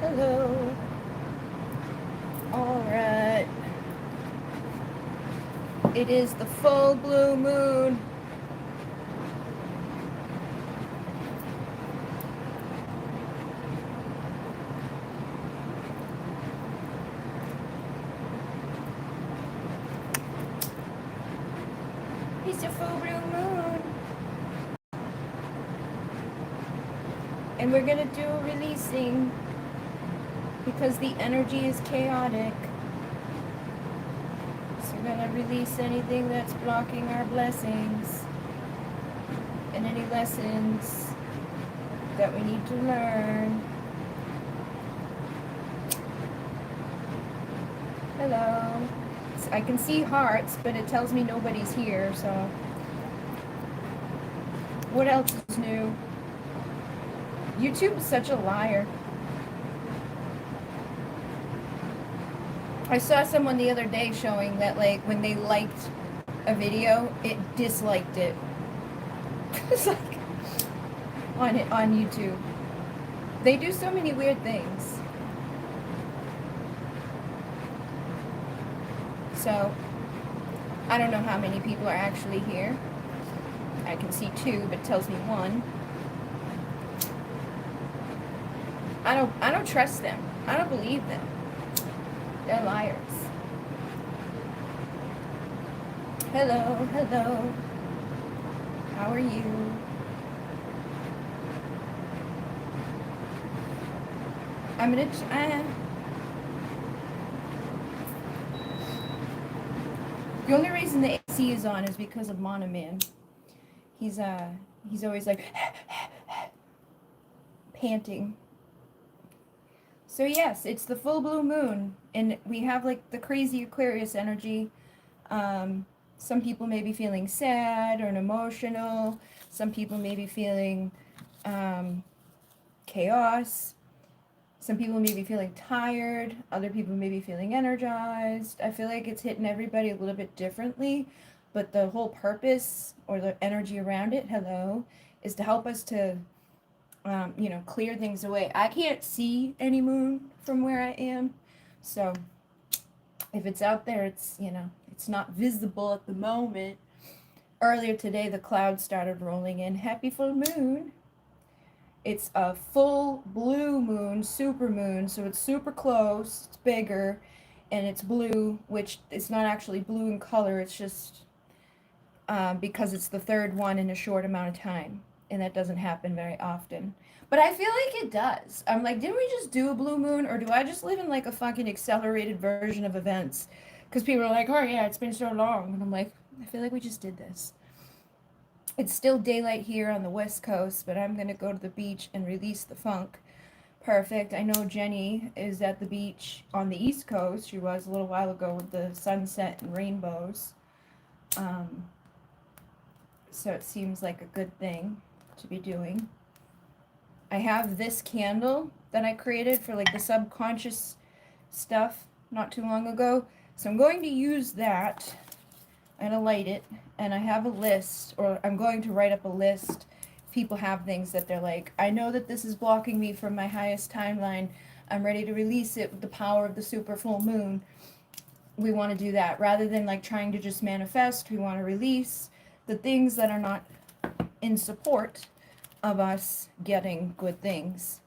Hello. All right. It is the full blue moon. It's the full blue moon. And we're going to do a releasing because the energy is chaotic. So we're going to release anything that's blocking our blessings and any lessons that we need to learn. Hello. I can see hearts, but it tells me nobody's here, so. What else is new? YouTube is such a liar. I saw someone the other day showing that, like, when they liked a video, it disliked it. It's like on YouTube. They do so many weird things. So, I don't know how many people are actually here. I can see 2, but it tells me 1. I don't trust them. I don't believe them. They're liars. Hello, hello. How are you? I'm gonna the only reason the AC is on is because of Man. He's always like panting. So yes, it's the full blue moon, and we have like the crazy Aquarius energy. Some people may be feeling sad or emotional. Some people may be feeling chaos. Some people may be feeling tired. Other people may be feeling energized. I feel like it's hitting everybody a little bit differently, but the whole purpose or the energy around it, hello, is to help us to clear things away. I can't see any moon from where I am, so if it's out there, it's it's not visible at the moment. Earlier today, the clouds started rolling in. Happy full moon. It's a full blue moon, super moon, so it's super close, it's bigger, and it's blue, which it's not actually blue in color, it's just because it's the third one in a short amount of time, and that doesn't happen very often. But I feel like it does. I'm like, didn't we just do a blue moon, or do I just live in like a fucking accelerated version of events? Because people are like, oh yeah, it's been so long, and I'm like, I feel like we just did this. It's still daylight here on the West Coast, but I'm going to go to the beach and release the funk. Perfect. I know Jenny is at the beach on the East Coast. She was a little while ago with the sunset and rainbows. So it seems like a good thing to be doing. I have this candle that I created for like the subconscious stuff not too long ago. So I'm going to use that. I'm going to light it, and I have a list, or I'm going to write up a list. People have things that they're like, I know that this is blocking me from my highest timeline. I'm ready to release it with the power of the super full moon. We want to do that. Rather than like trying to just manifest, we want to release the things that are not in support of us getting good things.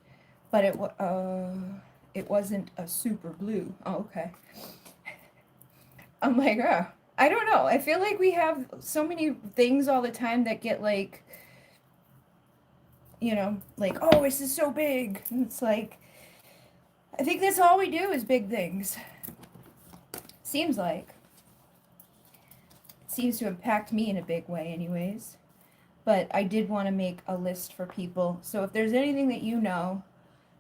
But it wasn't a super blue. Oh, okay. I'm like, oh. I don't know. I feel like we have so many things all the time that get like, like, oh, this is so big. And it's like, I think that's all we do is big things. Seems like. It seems to impact me in a big way anyways. But I did want to make a list for people. So if there's anything that you know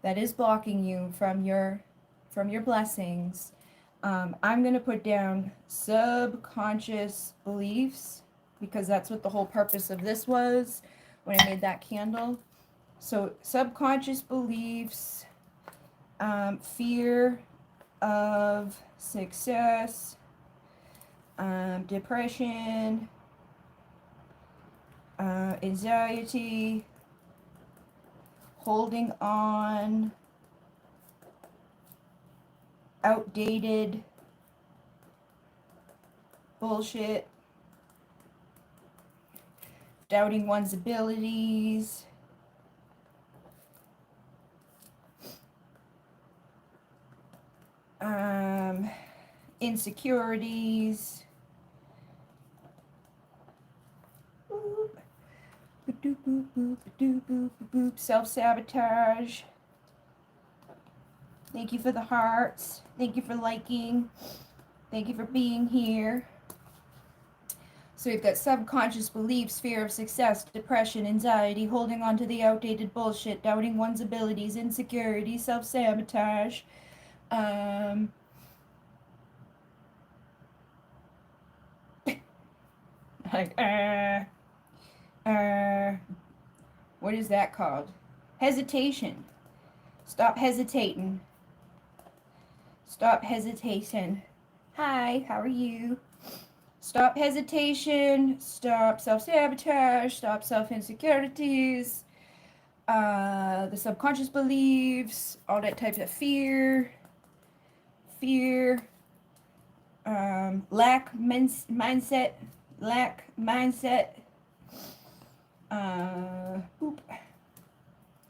that is blocking you from your blessings, I'm going to put down subconscious beliefs, because that's what the whole purpose of this was when I made that candle. So subconscious beliefs, fear of success, depression, anxiety, holding on, outdated bullshit, doubting one's abilities, insecurities, self-sabotage. Thank you for the hearts. Thank you for liking. Thank you for being here. So we've got subconscious beliefs, fear of success, depression, anxiety, holding on to the outdated bullshit, doubting one's abilities, insecurity, self-sabotage. Like, what is that called? Hesitation. Stop hesitating. Stop hesitation. Hi, how are you? Stop hesitation. Stop self-sabotage. Stop self-insecurities. The subconscious beliefs. All that types of fear. Lack mindset. Lack mindset.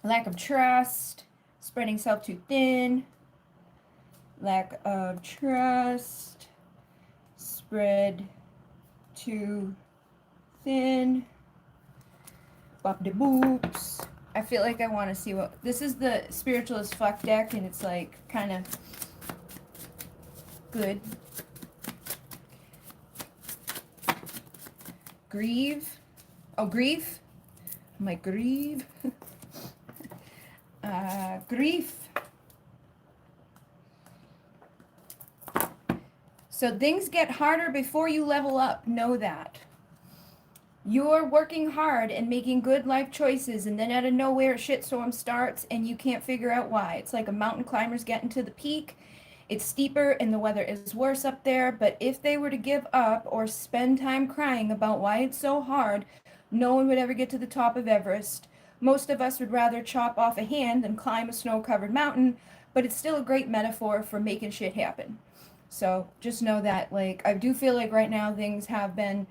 Lack of trust. Spreading self too thin. Lack of trust. Spread too thin. Bop de boops. I feel like I want to see what this is. The spiritual as fuck deck, and it's like kind of good. Grieve. Oh, grief. I'm like, grieve. Grief. So things get harder before you level up. Know that. You're working hard and making good life choices, and then out of nowhere a shitstorm starts and you can't figure out why. It's like a mountain climber's getting to the peak. It's steeper and the weather is worse up there, but if they were to give up or spend time crying about why it's so hard, no one would ever get to the top of Everest. Most of us would rather chop off a hand than climb a snow-covered mountain, but it's still a great metaphor for making shit happen. So just know that, like, I do feel like right now things have been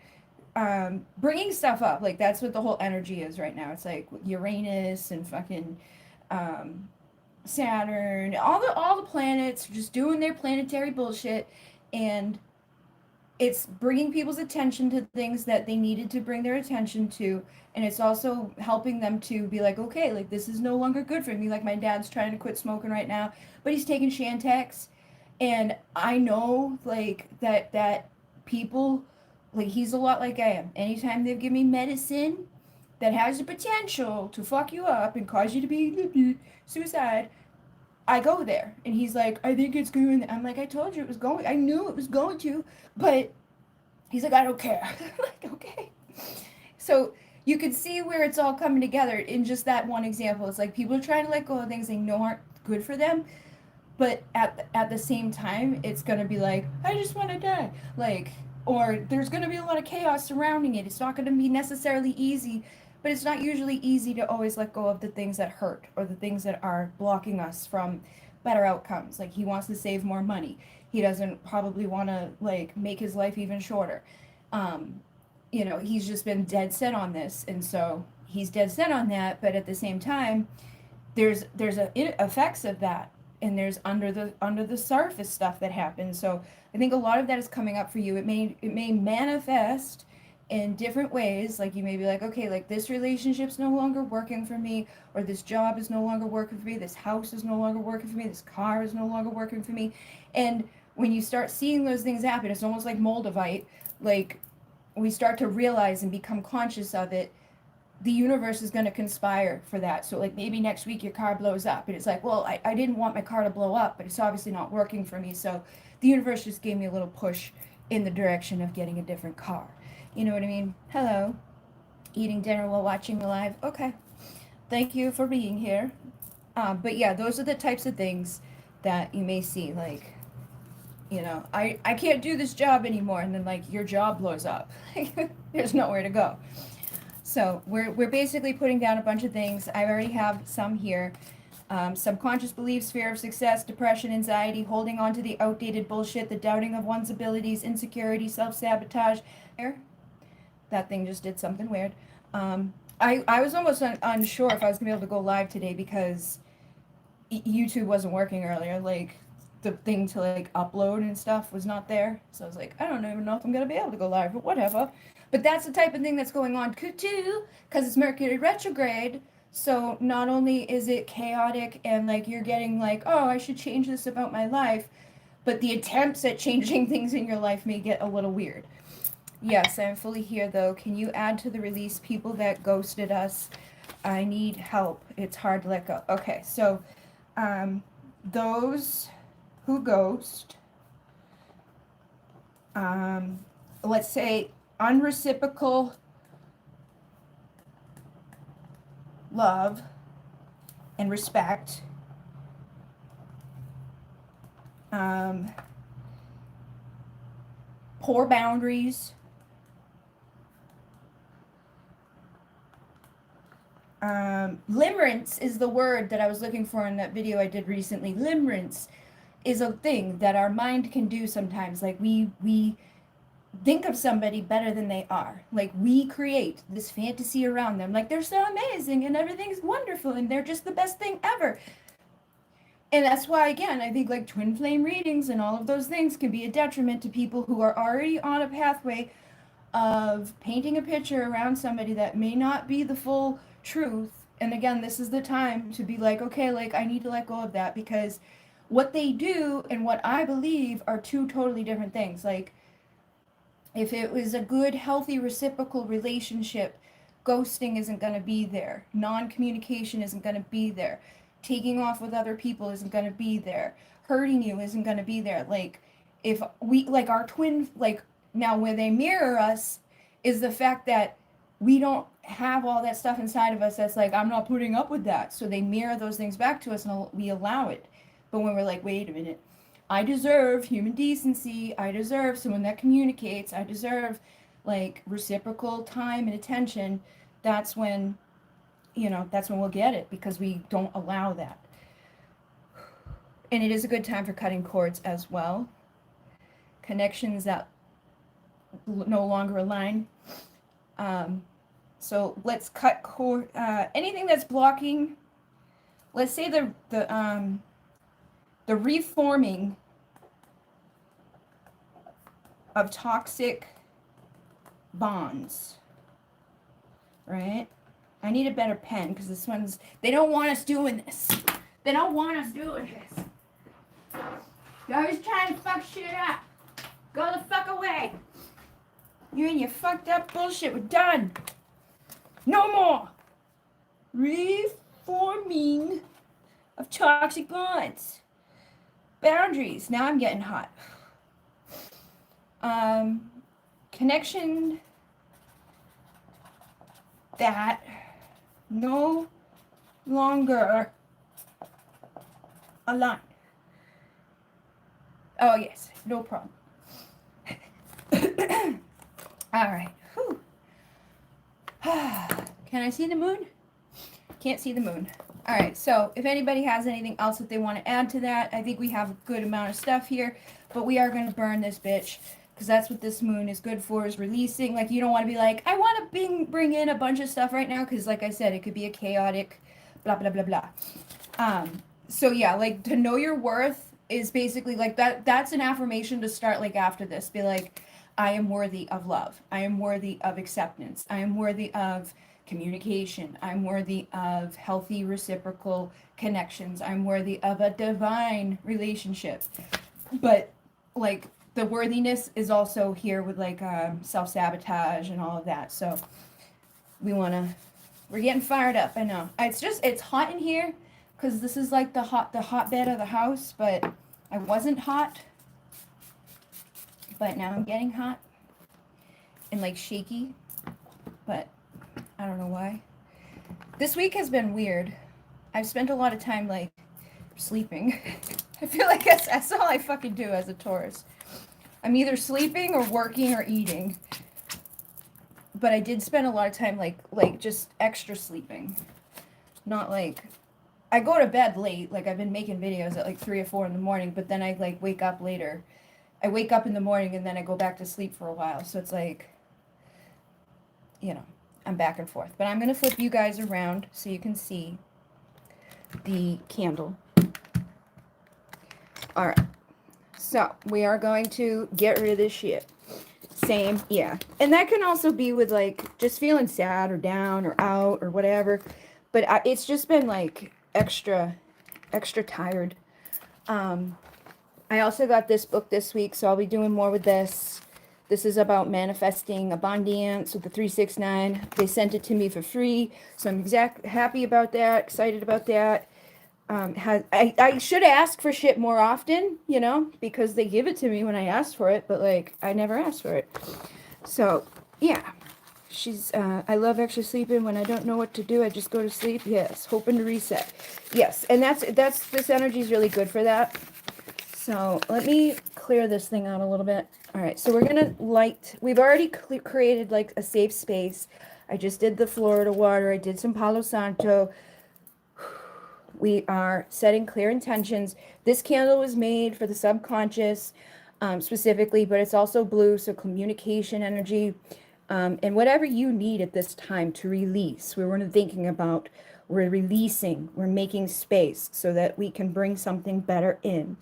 bringing stuff up. Like, that's what the whole energy is right now. It's like Uranus and fucking Saturn, all the planets just doing their planetary bullshit, and it's bringing people's attention to things that they needed to bring their attention to, and it's also helping them to be like, okay, like, this is no longer good for me. Like, my dad's trying to quit smoking right now, but he's taking Chantix, and I know, like, that people, like, he's a lot like I am. Anytime they give me medicine that has the potential to fuck you up and cause you to be suicide, I go there. And he's like, I think it's going. I'm like, I told you it was going. I knew it was going to. But he's like, I don't care. I'm like, okay. So you can see where it's all coming together in just that one example. It's like people are trying to let go of things they know aren't good for them. But at the same time, it's going to be like, I just want to die. Like, or there's going to be a lot of chaos surrounding it. It's not going to be necessarily easy, but it's not usually easy to always let go of the things that hurt or the things that are blocking us from better outcomes. Like, he wants to save more money. He doesn't probably want to, like, make his life even shorter. You know, he's just been dead set on this. And so he's dead set on that. But at the same time, there's effects of that. And there's under the surface stuff that happens. So I think a lot of that is coming up for you. It may manifest in different ways. Like, you may be like, okay, like, this relationship's no longer working for me, or this job is no longer working for me, this house is no longer working for me, this car is no longer working for me. And when you start seeing those things happen, it's almost like Moldavite. Like, we start to realize and become conscious of it, the universe is going to conspire for that. So, like, maybe next week your car blows up, and it's like, well, I didn't want my car to blow up, but it's obviously not working for me. So the universe just gave me a little push in the direction of getting a different car. You know what I mean? Hello. Eating dinner while watching the live. Okay. Thank you for being here. But yeah, those are the types of things that you may see. Like, you know, I can't do this job anymore. And then, like, your job blows up. There's nowhere to go. So we're basically putting down a bunch of things. I already have some here. Subconscious beliefs, fear of success, depression, anxiety, holding on to the outdated bullshit, the doubting of one's abilities, insecurity, self-sabotage. That thing just did something weird. I was almost unsure if I was going to be able to go live today because YouTube wasn't working earlier. Like, the thing to, like, upload and stuff was not there. So I was like, I don't even know if I'm going to be able to go live, but whatever. But that's the type of thing that's going on too, because it's Mercury retrograde. So not only is it chaotic and, like, you're getting, like, oh, I should change this about my life, but the attempts at changing things in your life may get a little weird. Yes, I'm fully here, though. Can you add to the release people that ghosted us? I need help. It's hard to let go. Okay, so those who ghost, let's say unreciprocal love and respect, poor boundaries, limerence is the word that I was looking for in that video I did recently. Limerence is a thing that our mind can do sometimes. Like, we think of somebody better than they are. Like, we create this fantasy around them. Like, they're so amazing and everything's wonderful and they're just the best thing ever. And that's why, again, I think, like, twin flame readings and all of those things can be a detriment to people who are already on a pathway of painting a picture around somebody that may not be the full truth. And again, this is the time to be like, okay, like, I need to let go of that, because what they do and what I believe are two totally different things. Like, if it was a good, healthy, reciprocal relationship, ghosting isn't going to be there. Non-communication isn't going to be there. Taking off with other people isn't going to be there. Hurting you isn't going to be there. Like, if we, like, our twin, like, now where they mirror us is the fact that we don't have all that stuff inside of us that's like, I'm not putting up with that. So they mirror those things back to us and we allow it. But when we're like, wait a minute, I deserve human decency, I deserve someone that communicates, I deserve, like, reciprocal time and attention, that's when, you know, that's when we'll get it, because we don't allow that. And it is a good time for cutting cords as well. Connections that no longer align. So let's cut cord, anything that's blocking, let's say the reforming of toxic bonds, right? I need a better pen because this one's, they don't want us doing this. They don't want us doing this. You're always trying to fuck shit up. Go the fuck away. You and your fucked up bullshit, we're done. No more. Reforming of toxic bonds. Boundaries. Now I'm getting hot. Connection that no longer align. Oh yes, no problem. All right. Whew. Can I see the moon? Can't see the moon. All right, so if anybody has anything else that they want to add to that, I think we have a good amount of stuff here, but we are going to burn this bitch, because that's what this moon is good for, is releasing. Like, you don't want to be like, I want to bring in a bunch of stuff right now, because like I said, it could be a chaotic blah, blah, blah, blah. So yeah, like, to know your worth is basically like that's an affirmation to start, like, after this. Be like, I am worthy of love. I am worthy of acceptance. I am worthy of communication. I'm worthy of healthy reciprocal connections. I'm worthy of a divine relationship. But, like, the worthiness is also here with, like, self-sabotage and all of that. So we're getting fired up. I know. It's hot in here because this is like the hotbed of the house, but I wasn't hot. But now I'm getting hot and, like, shaky. But I don't know why. This week has been weird. I've spent a lot of time, like, sleeping. I feel like that's all I fucking do as a Taurus. I'm either sleeping or working or eating. But I did spend a lot of time, like just extra sleeping. Not, like, I go to bed late, like I've been making videos at like 3 or 4 in the morning, but then I like wake up later. I wake up in the morning and then I go back to sleep for a while. So it's like, you know, I'm back and forth. But I'm going to flip you guys around so you can see the candle. All right. So we are going to get rid of this shit. Same, yeah. And that can also be with like just feeling sad or down or out or whatever. But it's just been like extra tired. I also got this book this week, so I'll be doing more with this. This is about manifesting abundance with the 369. They sent it to me for free, so I'm happy about that, excited about that. I should ask for shit more often, you know, because they give it to me when I ask for it, but like I never asked for it. So yeah, she's. I love actually sleeping when I don't know what to do. I just go to sleep. Yes, hoping to reset. Yes, and that's this energy is really good for that. So let me clear this thing out a little bit. All right, so we're gonna light. We've already created like a safe space. I just did the Florida water. I did some Palo Santo. We are setting clear intentions. This candle was made for the subconscious specifically, but it's also blue, so communication energy. And whatever you need at this time to release, we're thinking about, we're releasing, we're making space so that we can bring something better in.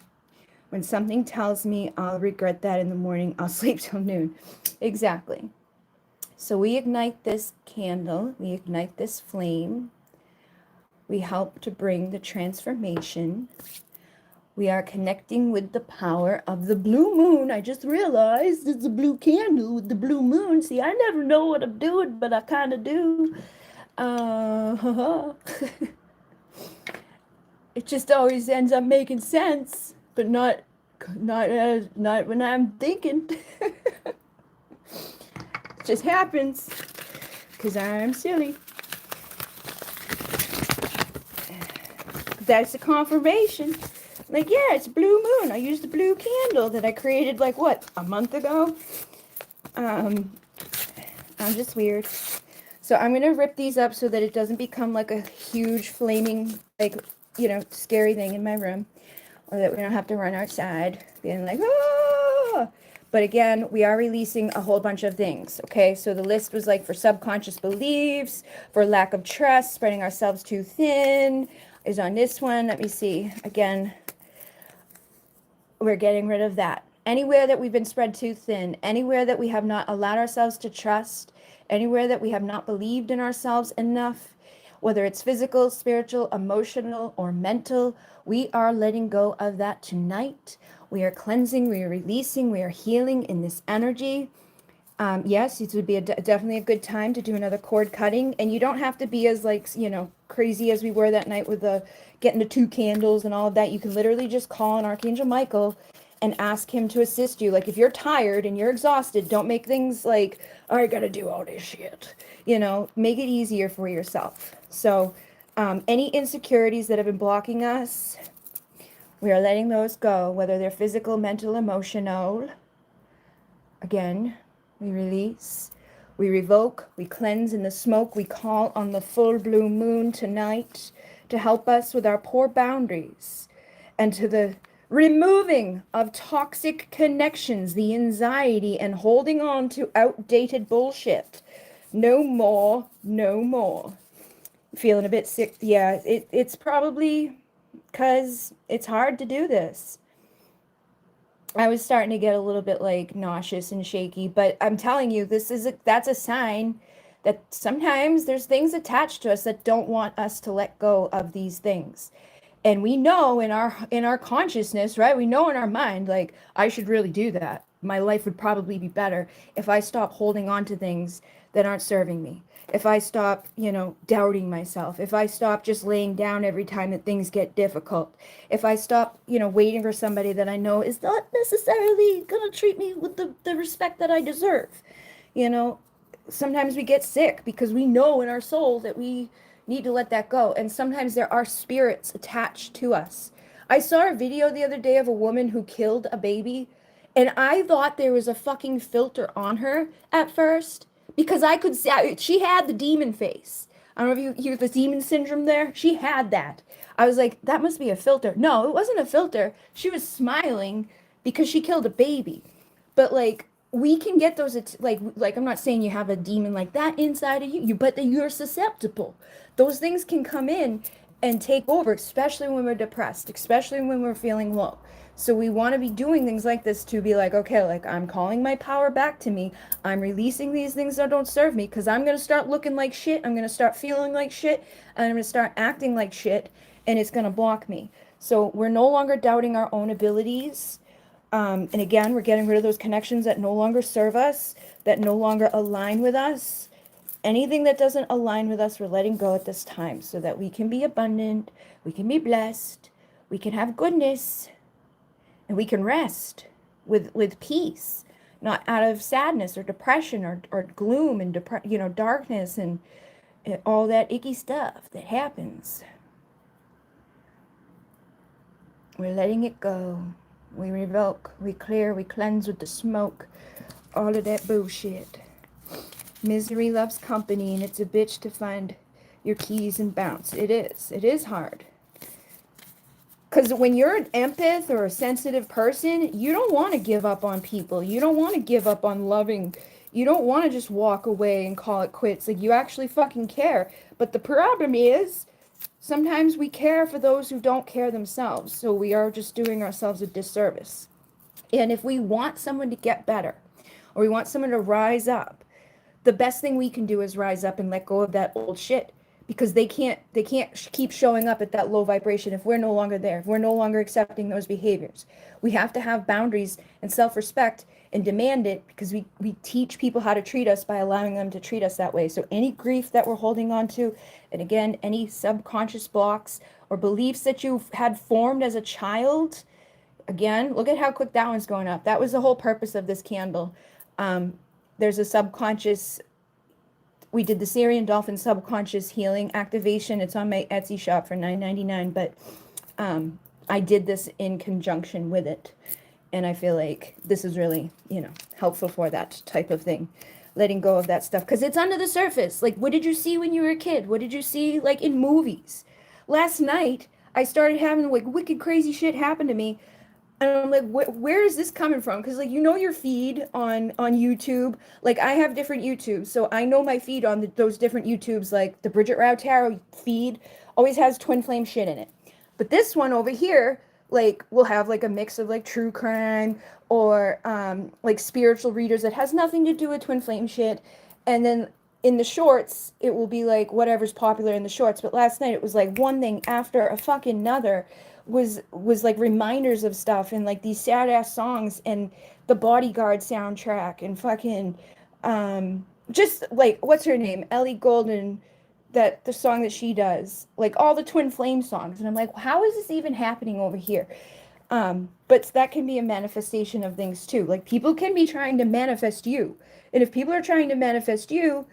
When something tells me I'll regret that in the morning, I'll sleep till noon. Exactly. So we ignite this candle, we ignite this flame. We help to bring the transformation. We are connecting with the power of the blue moon. I just realized it's a blue candle with the blue moon. See, I never know what I'm doing, but I kind of do. It just always ends up making sense, but not when I'm thinking. It just happens because I'm silly. That's a confirmation. Like, yeah, it's blue moon. I used a blue candle that I created like what, a month ago. I'm just weird. So I'm gonna rip these up so that it doesn't become like a huge flaming, like, you know, scary thing in my room, or that we don't have to run outside being like, ah. But again, we are releasing a whole bunch of things. Okay, so the list was like for subconscious beliefs, for lack of trust, spreading ourselves too thin is on this one. Let me see. Again, we're getting rid of that. Anywhere that we've been spread too thin, anywhere that we have not allowed ourselves to trust, anywhere that we have not believed in ourselves enough, whether it's physical, spiritual, emotional, or mental, we are letting go of that tonight. We are cleansing, we are releasing, we are healing in this energy. Yes, it would be definitely a good time to do another cord cutting, and you don't have to be as like, you know, crazy as we were that night with the getting the 2 candles and all of that. You can literally just call on Archangel Michael and ask him to assist you. Like if you're tired and you're exhausted, don't make things like, oh, I gotta do all this shit. You know, make it easier for yourself. So any insecurities that have been blocking us, we are letting those go, whether they're physical, mental, emotional. Again, we release, we revoke, we cleanse in the smoke. We call on the full blue moon tonight to help us with our poor boundaries and to the removing of toxic connections, the anxiety, and holding on to outdated bullshit. No more, no more. Feeling a bit sick. Yeah, it's probably because it's hard to do this. I was starting to get a little bit like nauseous and shaky, but I'm telling you, that's a sign that sometimes there's things attached to us that don't want us to let go of these things. And we know in our consciousness, right? We know in our mind, like, I should really do that. My life would probably be better if I stop holding on to things that aren't serving me. If I stop, you know, doubting myself, if I stop just laying down every time that things get difficult, if I stop, you know, waiting for somebody that I know is not necessarily going to treat me with the respect that I deserve. You know, sometimes we get sick because we know in our soul that we need to let that go. And sometimes there are spirits attached to us. I saw a video the other day of a woman who killed a baby, and I thought there was a fucking filter on her at first because I could see she had the demon face. I don't know if you hear the demon syndrome there. She had that. I was like, that must be a filter. No, it wasn't a filter. She was smiling because she killed a baby. But like we can get those like I'm not saying you have a demon like that inside of you, but that you're susceptible. Those things can come in and take over, especially when we're depressed, especially when we're feeling low. So we want to be doing things like this to be like, okay, like I'm calling my power back to me. I'm releasing these things that don't serve me because I'm going to start looking like shit. I'm going to start feeling like shit. And I'm going to start acting like shit. And it's going to block me. So we're no longer doubting our own abilities. And again, we're getting rid of those connections that no longer serve us, that no longer align with us. Anything that doesn't align with us, we're letting go at this time so that we can be abundant, we can be blessed, we can have goodness, and we can rest with peace, not out of sadness or depression or gloom and darkness and all that icky stuff that happens. We're letting it go. We revoke, we clear, we cleanse with the smoke, all of that bullshit. Misery loves company, and it's a bitch to find your keys and bounce. It is hard. Because when you're an empath or a sensitive person, you don't want to give up on people. You don't want to give up on loving. You don't want to just walk away and call it quits. Like, you actually fucking care. But the problem is, sometimes we care for those who don't care themselves. So we are just doing ourselves a disservice. And if we want someone to get better, or we want someone to rise up, the best thing we can do is rise up and let go of that old shit. Because they can't keep showing up at that low vibration if we're no longer there, if we're no longer accepting those behaviors. We have to have boundaries and self-respect and demand it, because we teach people how to treat us by allowing them to treat us that way. So any grief that we're holding on to, and again, any subconscious blocks or beliefs that you've had formed as a child, again, look at how quick that one's going up. That was the whole purpose of this candle. There's a subconscious. We did the Syrian dolphin subconscious healing activation. It's on my Etsy shop for $9.99, but I did this in conjunction with it. And I feel like this is really, helpful for that type of thing. Letting go of that stuff. Because it's under the surface. Like, what did you see when you were a kid? What did you see, like, in movies? Last night, I started having, like, wicked crazy shit happen to me. And I'm like, where is this coming from? Because, like, your feed on YouTube. Like, I have different YouTubes. So I know my feed on those different YouTubes. Like, the Bridget Rau Tarot feed always has twin flame shit in it. But this one over here, like, will have, like, a mix of, like, true crime or, like, spiritual readers that has nothing to do with twin flame shit. And then in the shorts, it will be, like, whatever's popular in the shorts. But last night, it was, like, one thing after a fucking another. Was like reminders of stuff, and like these sad ass songs, and the Bodyguard soundtrack, and fucking just like, what's her name, Ellie Goulding, the song that she does, like all the twin flame songs. And I'm like, how is this even happening over here? But that can be a manifestation of things too. Like, people can be trying to manifest you, and if people are trying to manifest you,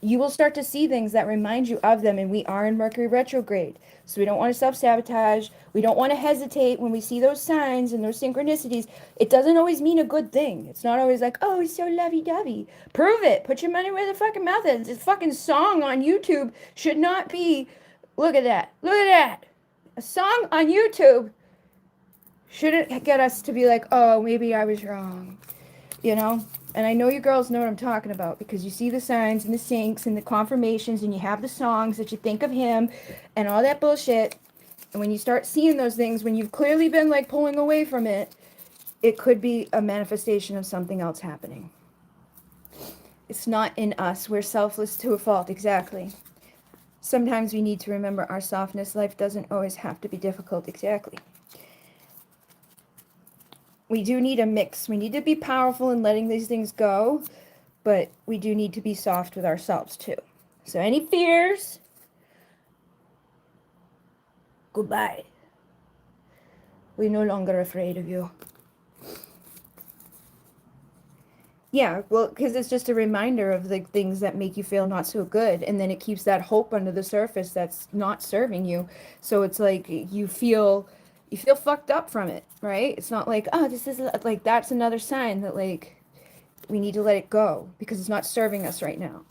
you will start to see things that remind you of them. And we are in Mercury retrograde, so we don't want to self-sabotage. We don't want to hesitate when we see those signs and those synchronicities. It doesn't always mean a good thing. It's not always like, oh, it's so lovey-dovey. Prove it. Put your money where the fucking mouth is. This fucking song on YouTube should not be, look at that, a song on YouTube shouldn't get us to be like, oh, maybe I was wrong, And I know you girls know what I'm talking about, because you see the signs and the syncs and the confirmations, and you have the songs that you think of him and all that bullshit. And when you start seeing those things, when you've clearly been like pulling away from it, it could be a manifestation of something else happening. It's not in us. We're selfless to a fault. Exactly. Sometimes we need to remember our softness. Life doesn't always have to be difficult. Exactly. We do need a mix. We need to be powerful in letting these things go, but we do need to be soft with ourselves too. So any fears, goodbye. We're no longer afraid of you. Yeah, well, because it's just a reminder of the things that make you feel not so good, and then it keeps that hope under the surface that's not serving you. So it's like you feel fucked up from it, right? It's not like, oh, this is like, that's another sign that like we need to let it go because it's not serving us right now.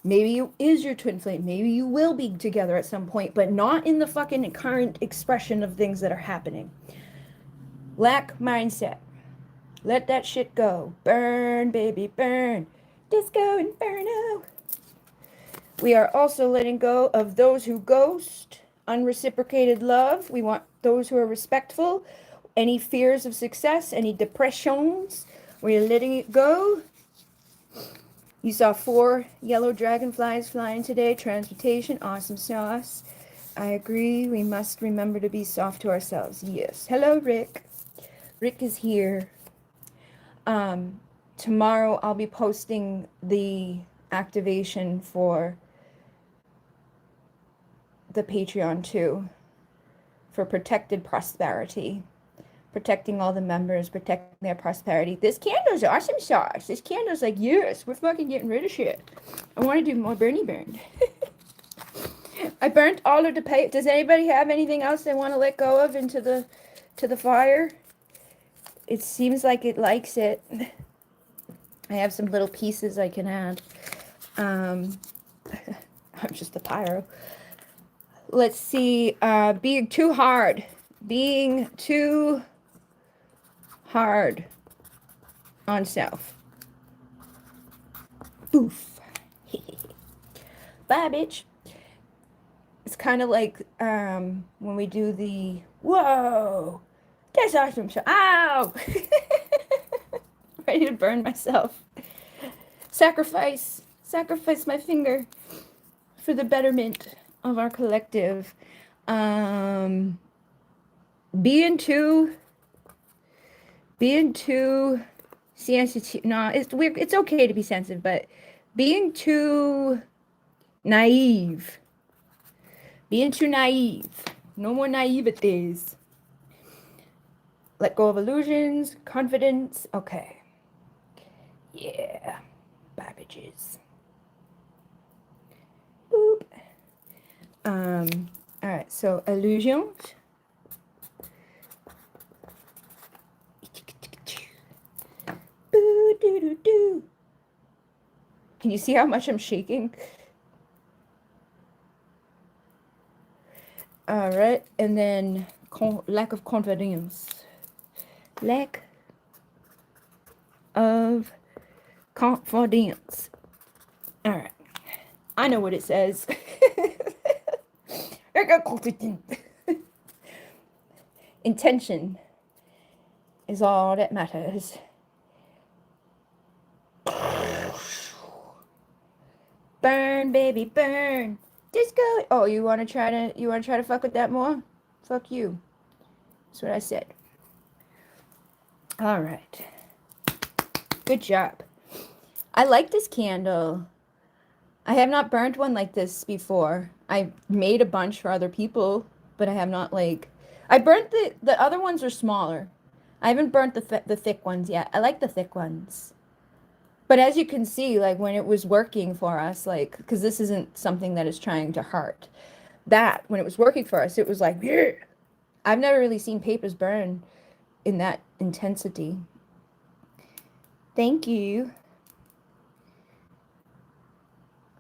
Maybe you is your twin flame. Maybe you will be together at some point, but not in the fucking current expression of things that are happening. Lack mindset. Let that shit go. Burn, baby, burn. Disco Inferno. We are also letting go of those who ghost, unreciprocated love. We want those who are respectful. Any fears of success, any depressions, we're letting it go. You saw 4 yellow dragonflies flying today. Transportation, awesome sauce. I agree. We must remember to be soft to ourselves. Yes. Hello, Rick. Rick is here. Tomorrow I'll be posting the activation for the Patreon too, for protected prosperity. Protecting all the members, protecting their prosperity. This candle's awesome sauce. This candle's like, yes, we're fucking getting rid of shit. I want to do more Bernie burn. I burnt all of the paper. Does anybody have anything else they want to let go of into the fire? It seems like it likes it. I have some little pieces I can add. I'm just a pyro. Let's see. Being too hard. Being too hard on self. Oof. Bye, bitch. It's kind of like when we do the whoa. That's awesome. Ow! Ready to burn myself. Sacrifice my finger for the betterment of our collective. Being too sensitive. No, it's weird. It's okay to be sensitive, but being too naive. Being too naive. No more naiveties. Let go of illusions, confidence. Okay. Yeah. Bye, bitches. Boop. All right, so illusions. Boo-doo-doo-doo. Can you see how much I'm shaking? All right, and then lack of confidence. Lack of confidence. All right, I know what it says. Intention is all that matters. Burn, baby, burn. Disco. Oh, you wanna try to fuck with that more? Fuck you. That's what I said. All right. Good job. I like this candle. I have not burnt one like this before. I made a bunch for other people, but I have not I burnt the other ones are smaller. I haven't burnt the thick ones yet. I like the thick ones. But as you can see, like when it was working for us, like, because this isn't something that is trying to hurt. That, when it was working for us, it was like, yeah. I've never really seen papers burn in that intensity. Thank you.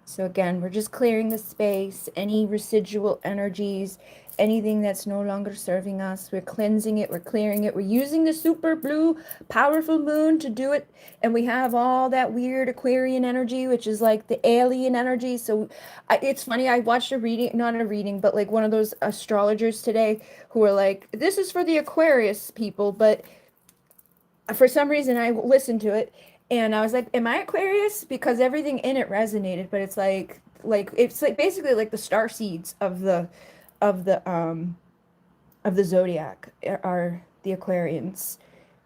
So again, we're just clearing the space, any residual energies, anything that's no longer serving us. We're cleansing it, we're clearing it. We're using the super blue, powerful moon to do it. And we have all that weird Aquarian energy, which is like the alien energy. So it's funny, I watched a reading, not a reading, but like one of those astrologers today who were like, this is for the Aquarius people. But for some reason, I listened to it. And I was like, am I Aquarius? Because everything in it resonated, but it's like it's like basically like the star seeds of the zodiac are the Aquarians.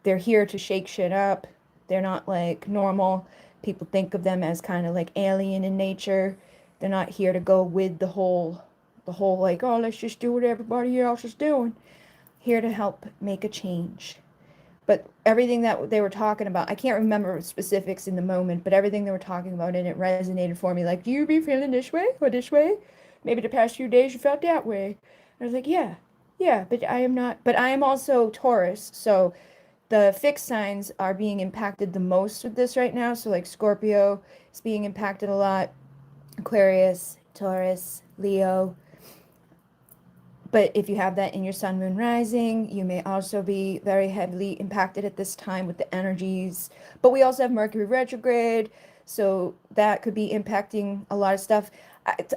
They're here to shake shit up. They're not like normal. People think of them as kind of like alien in nature. They're not here to go with the whole like, oh, let's just do what everybody else is doing. Here to help make a change. But everything that they were talking about, I can't remember specifics in the moment, but everything they were talking about and it resonated for me. Like, do you be feeling this way or this way? Maybe the past few days you felt that way. I was like, yeah, but I am not. But I am also Taurus, so the fixed signs are being impacted the most with this right now. So like Scorpio is being impacted a lot. Aquarius, Taurus, Leo. But if you have that in your sun, moon, rising, you may also be very heavily impacted at this time with the energies. But we also have Mercury retrograde, so that could be impacting a lot of stuff.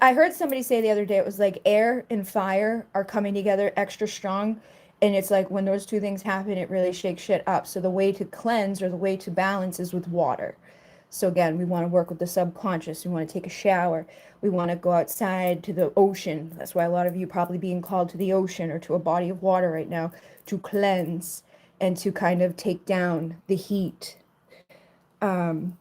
I heard somebody say the other day, it was like air and fire are coming together extra strong. And it's like when those two things happen, it really shakes shit up. So the way to cleanse or the way to balance is with water. So again, we want to work with the subconscious. We want to take a shower. We want to go outside to the ocean. That's why a lot of you probably being called to the ocean or to a body of water right now to cleanse and to kind of take down the heat. I'm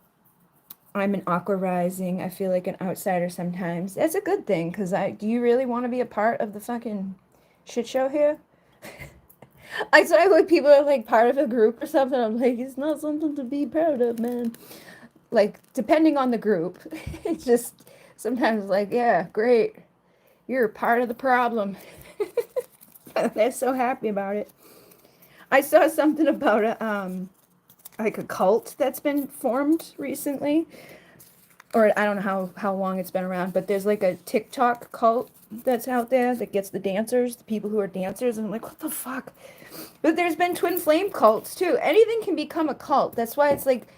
an aqua rising. I feel like an outsider sometimes. That's a good thing because do you really want to be a part of the fucking shit show here? I swear when people are like part of a group or something, I'm like, it's not something to be proud of, man. Like, depending on the group, it's just sometimes like, yeah, great. You're part of the problem. They're so happy about it. I saw something about like a cult that's been formed recently. Or I don't know how long it's been around, but there's like a TikTok cult that's out there that gets the dancers, the people who are dancers, and I'm like, what the fuck? But there's been twin flame cults too. Anything can become a cult. That's why it's like,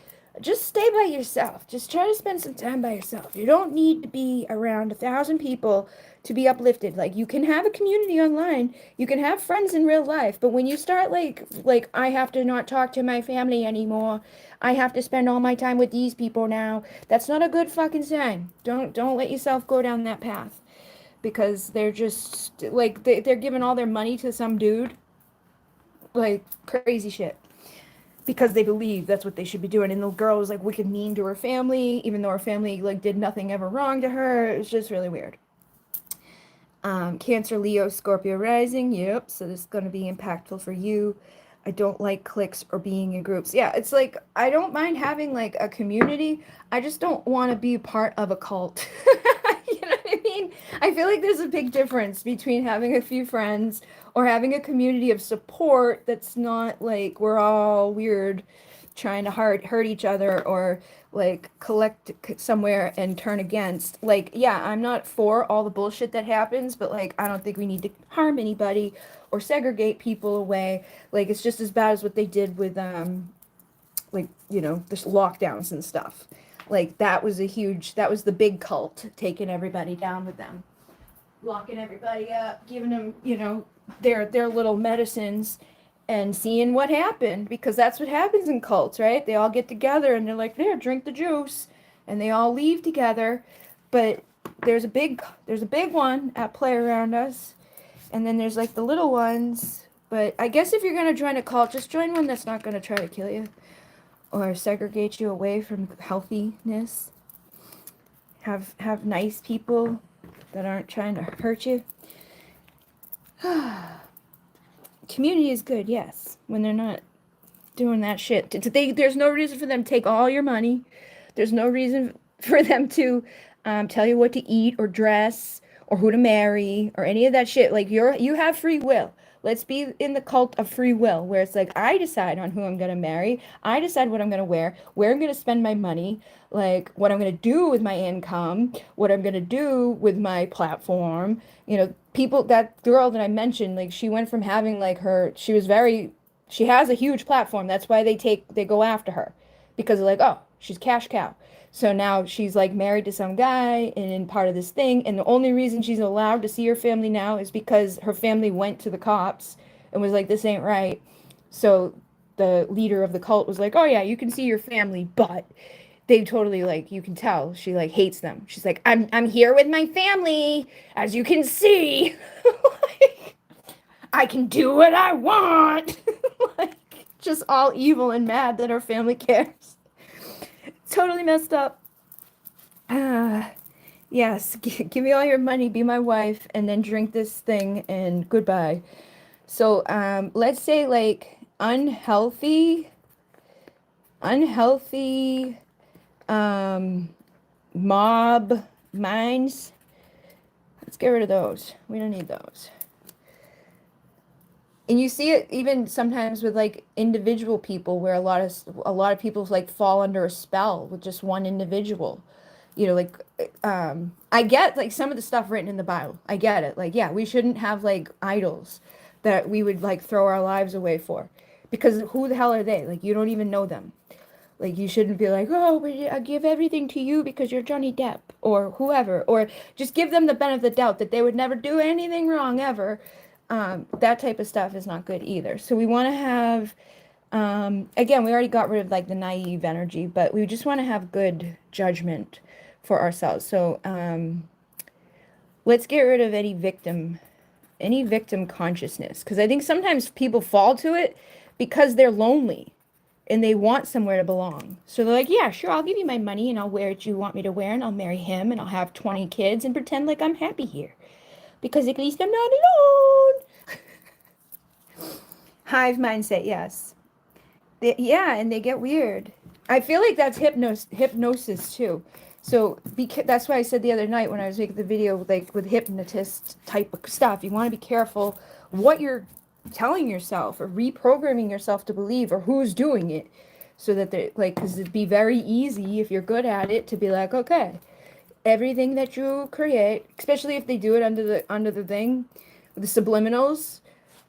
just stay by yourself. Just try to spend some time by yourself. You don't need to be around 1,000 people to be uplifted. Like, you can have a community online. You can have friends in real life. But when you start like I have to not talk to my family anymore. I have to spend all my time with these people now. That's not a good fucking sign. Don't let yourself go down that path. Because they're just like they're giving all their money to some dude. Like crazy shit. Because they believe that's what they should be doing. And the girl was like wicked mean to her family, even though her family like did nothing ever wrong to her. It was just really weird. Cancer, Leo, Scorpio rising. Yep. So this is going to be impactful for you. I don't like cliques or being in groups. Yeah, it's like I don't mind having like a community. I just don't want to be part of a cult. You know what I mean? I feel like there's a big difference between having a few friends or having a community of support that's not like we're all weird trying to hurt each other or like collect somewhere and turn against. Like, yeah, I'm not for all the bullshit that happens, but like I don't think we need to harm anybody or segregate people away. Like it's just as bad as what they did with like, you know, the lockdowns and stuff. Like that was the big cult taking everybody down with them. Locking everybody up, giving them, you know, their little medicines and seeing what happened because that's what happens in cults, right? They all get together and they're like, "There, drink the juice." And they all leave together, but there's a big one at play around us. And then there's like the little ones, but I guess if you're going to join a cult, just join one that's not going to try to kill you or segregate you away from healthiness. Have nice people that aren't trying to hurt you. Community is good, yes, when they're not doing that shit. There's no reason for them to take all your money. There's no reason for them to tell you what to eat or dress or who to marry or any of that shit. Like you have free will. Let's be in the cult of free will where it's like I decide on who I'm going to marry. I decide what I'm going to wear, where I'm going to spend my money, like what I'm going to do with my income, what I'm going to do with my platform. You know, people, that girl that I mentioned, like she went from having like she has a huge platform. That's why they go after her because they're like, oh, she's cash cow. So now she's like married to some guy and in part of this thing. And the only reason she's allowed to see her family now is because her family went to the cops and was like, this ain't right. So the leader of the cult was like, oh yeah, you can see your family, but they totally like you can tell she like hates them. She's like, I'm here with my family, as you can see. Like, I can do what I want. Like just all evil and mad that her family cares. Totally messed up. Yes, give me all your money, be my wife, and then drink this thing and goodbye. So let's say like unhealthy mob minds. Let's get rid of those. We don't need those. And you see it even sometimes with like individual people where a lot of people like fall under a spell with just one individual. You know, like, I get like some of the stuff written in the Bible. I get it. Like, yeah, we shouldn't have like idols that we would like throw our lives away for, because who the hell are they? Like, you don't even know them. Like, you shouldn't be like, oh, but I give everything to you because you're Johnny Depp or whoever, or just give them the benefit of the doubt that they would never do anything wrong ever. That type of stuff is not good either. So we want to have, again, we already got rid of like the naive energy, but we just want to have good judgment for ourselves. So let's get rid of any victim consciousness, because I think sometimes people fall to it because they're lonely and they want somewhere to belong. So they're like, yeah, sure, I'll give you my money and I'll wear what you want me to wear and I'll marry him and I'll have 20 kids and pretend like I'm happy here because at least I'm not alone. Hive mindset, yes. Yeah, and they get weird. I feel like that's hypnosis too. So that's why I said the other night when I was making the video, like with hypnotist type of stuff, you want to be careful what you're telling yourself or reprogramming yourself to believe, or who's doing it, so that they're like, because it'd be very easy if you're good at it to be like, okay, everything that you create, especially if they do it under the thing, the subliminals,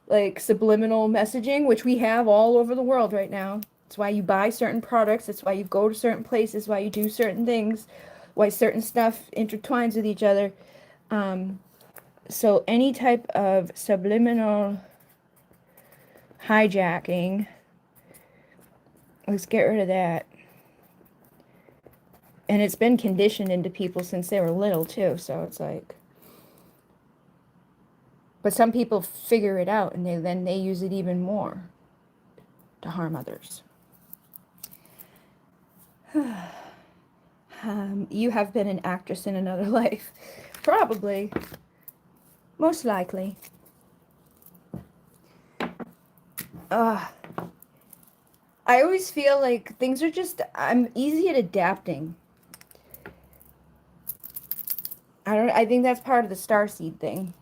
like subliminal messaging, which we have all over the world right now. It's why you buy certain products. It's why you go to certain places, why you do certain things, why certain stuff intertwines with each other. So any type of subliminal hijacking, let's get rid of that. And it's been conditioned into people since they were little too, so it's like, but some people figure it out and then they use it even more to harm others. You have been an actress in another life. Probably. Most likely. I always feel like things are just, I'm easy at adapting. I think that's part of the starseed thing.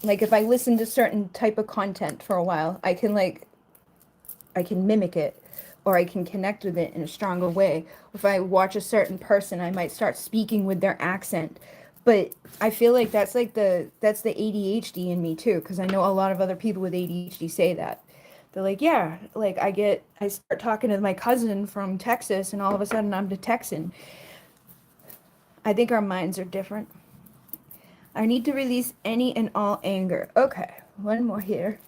Like, if I listen to certain type of content for a while, I can mimic it, or I can connect with it in a stronger way. If I watch a certain person, I might start speaking with their accent. But I feel like that's the ADHD in me too, because I know a lot of other people with ADHD say that. They're like, yeah, like I start talking to my cousin from Texas and all of a sudden I'm the Texan. I think our minds are different. I need to release any and all anger. Okay, one more here.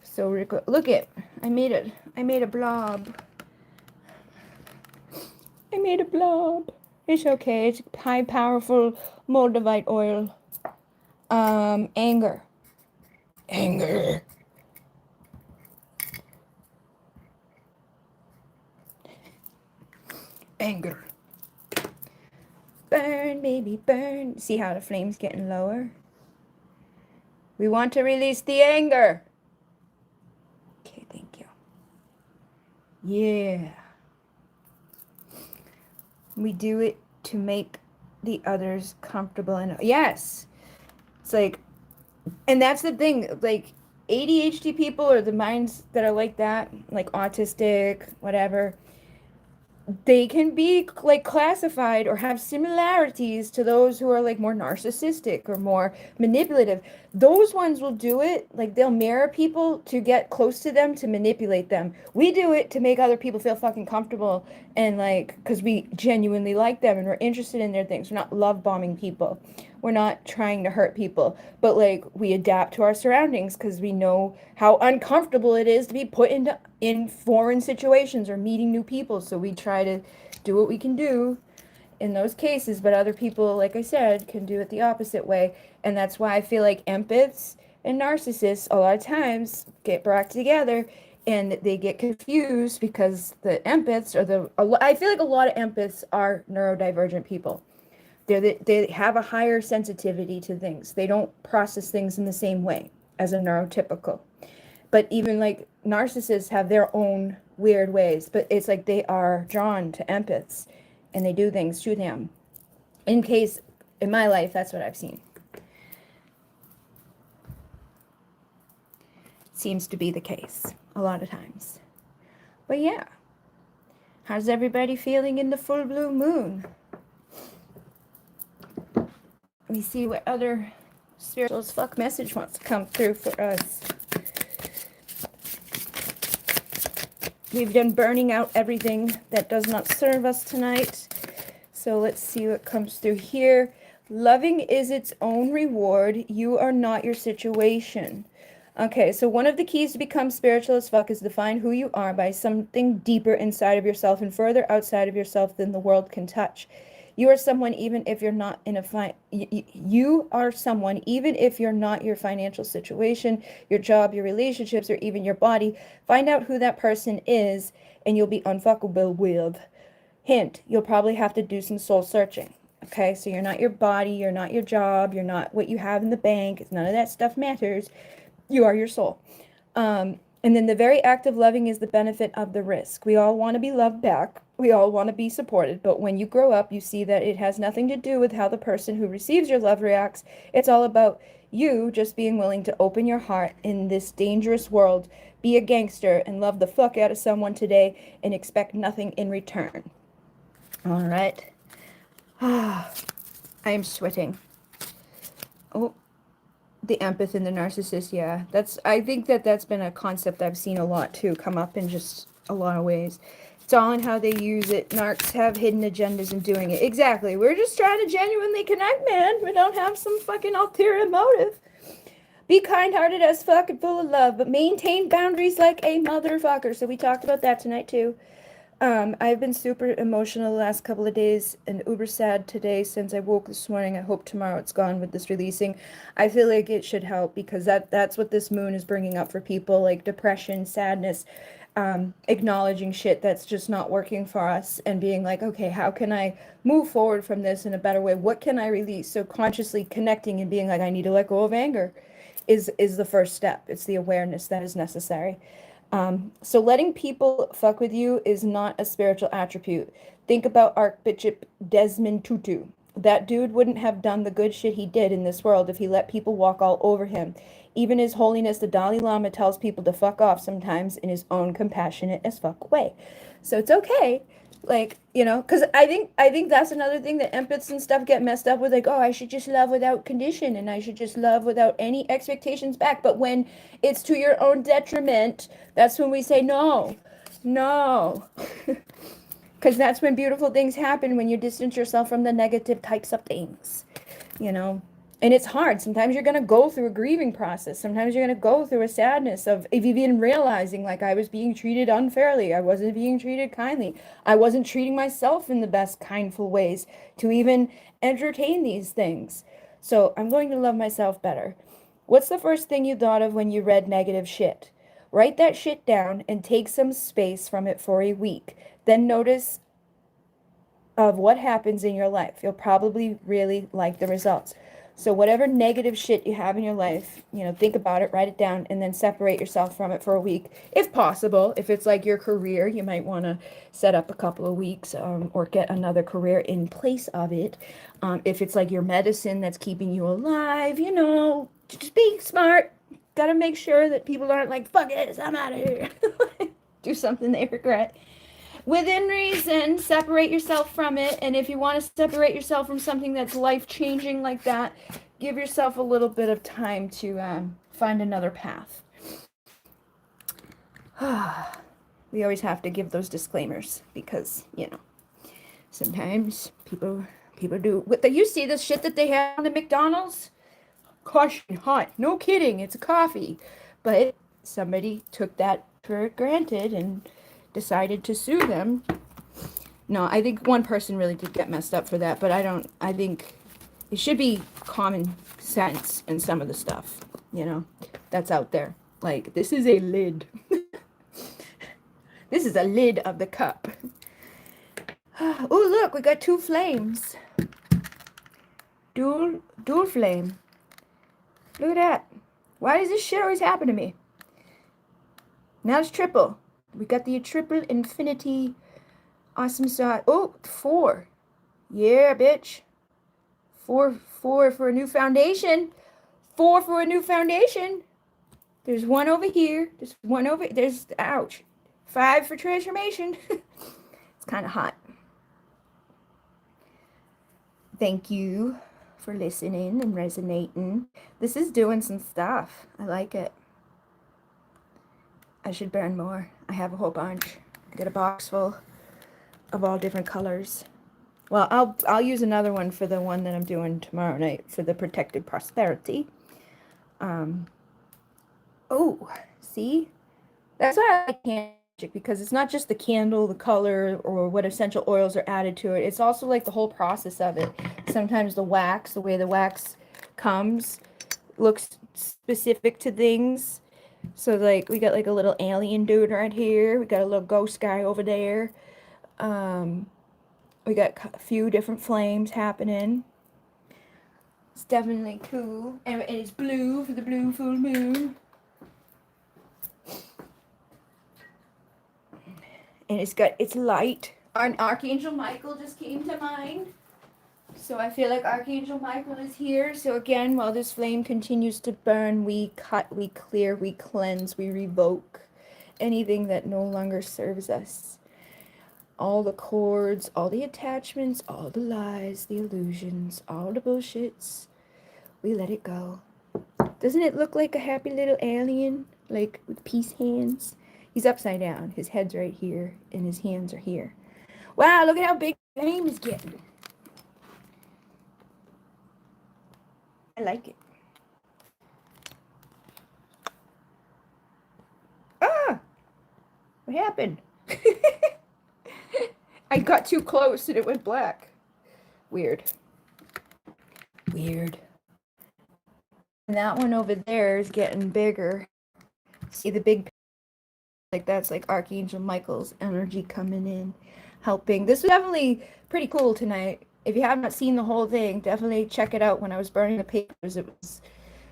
So look it, I made a blob. I made a blob. It's okay. It's high powerful moldavite oil. Anger. Anger. Anger. Burn, baby, burn. See how the flame's getting lower? We want to release the anger. Okay, thank you. Yeah. We do it to make the others comfortable. And yes. It's like, and that's the thing, like ADHD people, or the minds that are like that, like autistic, whatever, they can be like classified or have similarities to those who are like more narcissistic or more manipulative. Those ones will do it, like they'll mirror people to get close to them, to manipulate them. We do it to make other people feel fucking comfortable, and like, because we genuinely like them and we're interested in their things. We're not love bombing people. We're not trying to hurt people, but like we adapt to our surroundings because we know how uncomfortable it is to be put in foreign situations or meeting new people. So we try to do what we can do in those cases, but other people, like I said, can do it the opposite way. And that's why I feel like empaths and narcissists a lot of times get brought together and they get confused, because the empaths I feel like a lot of empaths are neurodivergent people. They have a higher sensitivity to things. They don't process things in the same way as a neurotypical. But even like narcissists have their own weird ways, but it's like they are drawn to empaths and they do things to them. In my life, that's what I've seen. Seems to be the case a lot of times. But yeah. How's everybody feeling in the full blue moon? Let me see what other spiritual as fuck message wants to come through for us. We've done burning out everything that does not serve us tonight. So let's see what comes through here. Loving is its own reward. You are not your situation. Okay, so one of the keys to become spiritual as fuck is to find who you are by something deeper inside of yourself and further outside of yourself than the world can touch. You are someone even if you're not in a you are someone even if you're not your financial situation, your job, your relationships, or even your body. Find out who that person is and you'll be unfuckable with. Hint, you'll probably have to do some soul searching. Okay, so you're not your body, you're not your job, you're not what you have in the bank. None of that stuff matters. You are your soul. And then the very act of loving is the benefit of the risk. We all want to be loved back. We all want to be supported. But when you grow up, you see that it has nothing to do with how the person who receives your love reacts. It's all about you just being willing to open your heart in this dangerous world, be a gangster, and love the fuck out of someone today and expect nothing in return. All right. I am sweating. Oh. The empath and the narcissist, yeah. I think that's been a concept I've seen a lot too come up in just a lot of ways. It's all in how they use it. Narcs have hidden agendas in doing it. Exactly. We're just trying to genuinely connect, man. We don't have some fucking ulterior motive. Be kind-hearted as fuck and full of love, but maintain boundaries like a motherfucker. So we talked about that tonight too. I've been super emotional the last couple of days and uber sad today since I woke this morning. I hope tomorrow it's gone with this releasing. I feel like it should help because that's what this moon is bringing up for people, like depression, sadness, acknowledging shit that's just not working for us and being like, okay, how can I move forward from this in a better way? What can I release? So consciously connecting and being like, I need to let go of anger is the first step. It's the awareness that is necessary. So letting people fuck with you is not a spiritual attribute. Think about Archbishop Desmond Tutu. That dude wouldn't have done the good shit he did in this world if he let people walk all over him. Even His Holiness the Dalai Lama tells people to fuck off sometimes in his own compassionate as fuck way. So it's okay. Like, you know, because I think that's another thing that empaths and stuff get messed up with, like, oh, I should just love without condition and I should just love without any expectations back. But when it's to your own detriment, that's when we say no. Because that's when beautiful things happen, when you distance yourself from the negative types of things, you know. And it's hard. Sometimes you're going to go through a grieving process. Sometimes you're going to go through a sadness of even realizing, like, I was being treated unfairly. I wasn't being treated kindly. I wasn't treating myself in the best kindful ways to even entertain these things. So I'm going to love myself better. What's the first thing you thought of when you read negative shit? Write that shit down and take some space from it for a week. Then notice of what happens in your life. You'll probably really like the results. So whatever negative shit you have in your life, you know, think about it, write it down, and then separate yourself from it for a week. If possible, if it's like your career, you might want to set up a couple of weeks or get another career in place of it. If it's like your medicine that's keeping you alive, you know, just be smart. Got to make sure that people aren't like, fuck it, I'm out of here. Do something they regret. Within reason, separate yourself from it. And if you want to separate yourself from something that's life-changing like that, give yourself a little bit of time to find another path. We always have to give those disclaimers because, you know, sometimes people do. You see this shit that they have on the McDonald's? Caution, hot. No kidding, it's a coffee. But somebody took that for granted and decided to sue them. No, I think one person really did get messed up for that, but I think it should be common sense in some of the stuff, you know, that's out there. Like, this is a lid. This is a lid of the cup. Oh, look, we got two flames. Dual flame. Look at that. Why does this shit always happen to me? Now it's triple. We got the triple infinity awesome side. Oh, 4. Yeah, bitch. 4 for a new foundation. 4 for a new foundation. There's one over here. There's one over. There's ouch. 5 for transformation. It's kind of hot. Thank you for listening and resonating. This is doing some stuff. I like it. I should burn more. I have a whole bunch. I got a box full of all different colors. Well, I'll use another one for the one that I'm doing tomorrow night for the protected prosperity. Oh, see? That's why I like magic, because it's not just the candle, the color, or what essential oils are added to it. It's also like the whole process of it. Sometimes the wax, the way the wax comes, looks specific to things. So like we got like a little alien dude right here. We got a little ghost guy over there. We got a few different flames happening. It's definitely cool. And it's blue for the blue full moon. And it's light. Archangel Michael just came to mind. So I feel like Archangel Michael is here. So again, while this flame continues to burn, we cut, we clear, we cleanse, we revoke anything that no longer serves us. All the cords, all the attachments, all the lies, the illusions, all the bullshits, we let it go. Doesn't it look like a happy little alien? Like with peace hands? He's upside down. His head's right here, and his hands are here. Wow, look at how big the flame is getting. I like it. Ah! What happened? I got too close and it went black. Weird. Weird. And that one over there is getting bigger. See the big, like that's like Archangel Michael's energy coming in, helping. This was definitely pretty cool tonight. If you have not seen the whole thing, definitely check it out. When I was burning the papers, it was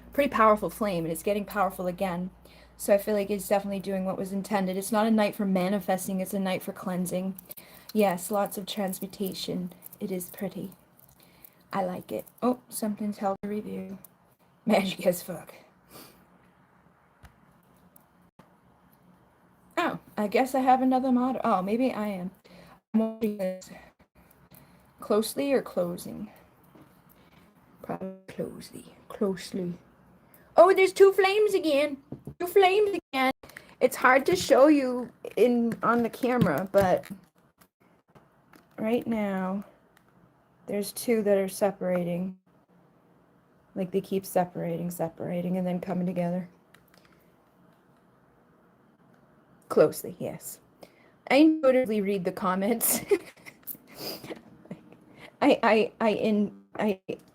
a pretty powerful flame, and it's getting powerful again. So I feel like it's definitely doing what was intended. It's not a night for manifesting, it's a night for cleansing. Yes, lots of transmutation. It is pretty. I like it. Oh, something's held a review. Magic as fuck. Oh, I guess I have another mod. Oh, maybe I am. I'm watching this. Closely or closing? Probably closely. Closely. Oh, there's two flames again. Two flames again. It's hard to show you on the camera, but right now there's two that are separating. Like they keep separating, and then coming together. Closely, yes. I intuitively read the comments. I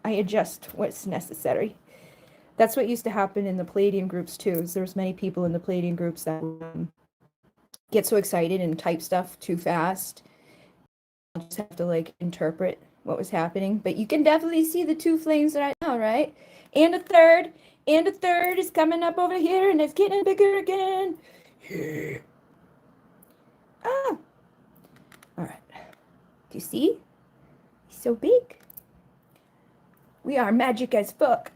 adjust what's necessary. That's what used to happen in the Palladium groups too. Is there's many people in the Palladium groups that get so excited and type stuff too fast. I'll just have to like interpret what was happening. But you can definitely see the two flames right now, right? And a third is coming up over here, and it's getting bigger again. Yeah. Ah. All right. Do you see? He's so big. We are magic as fuck.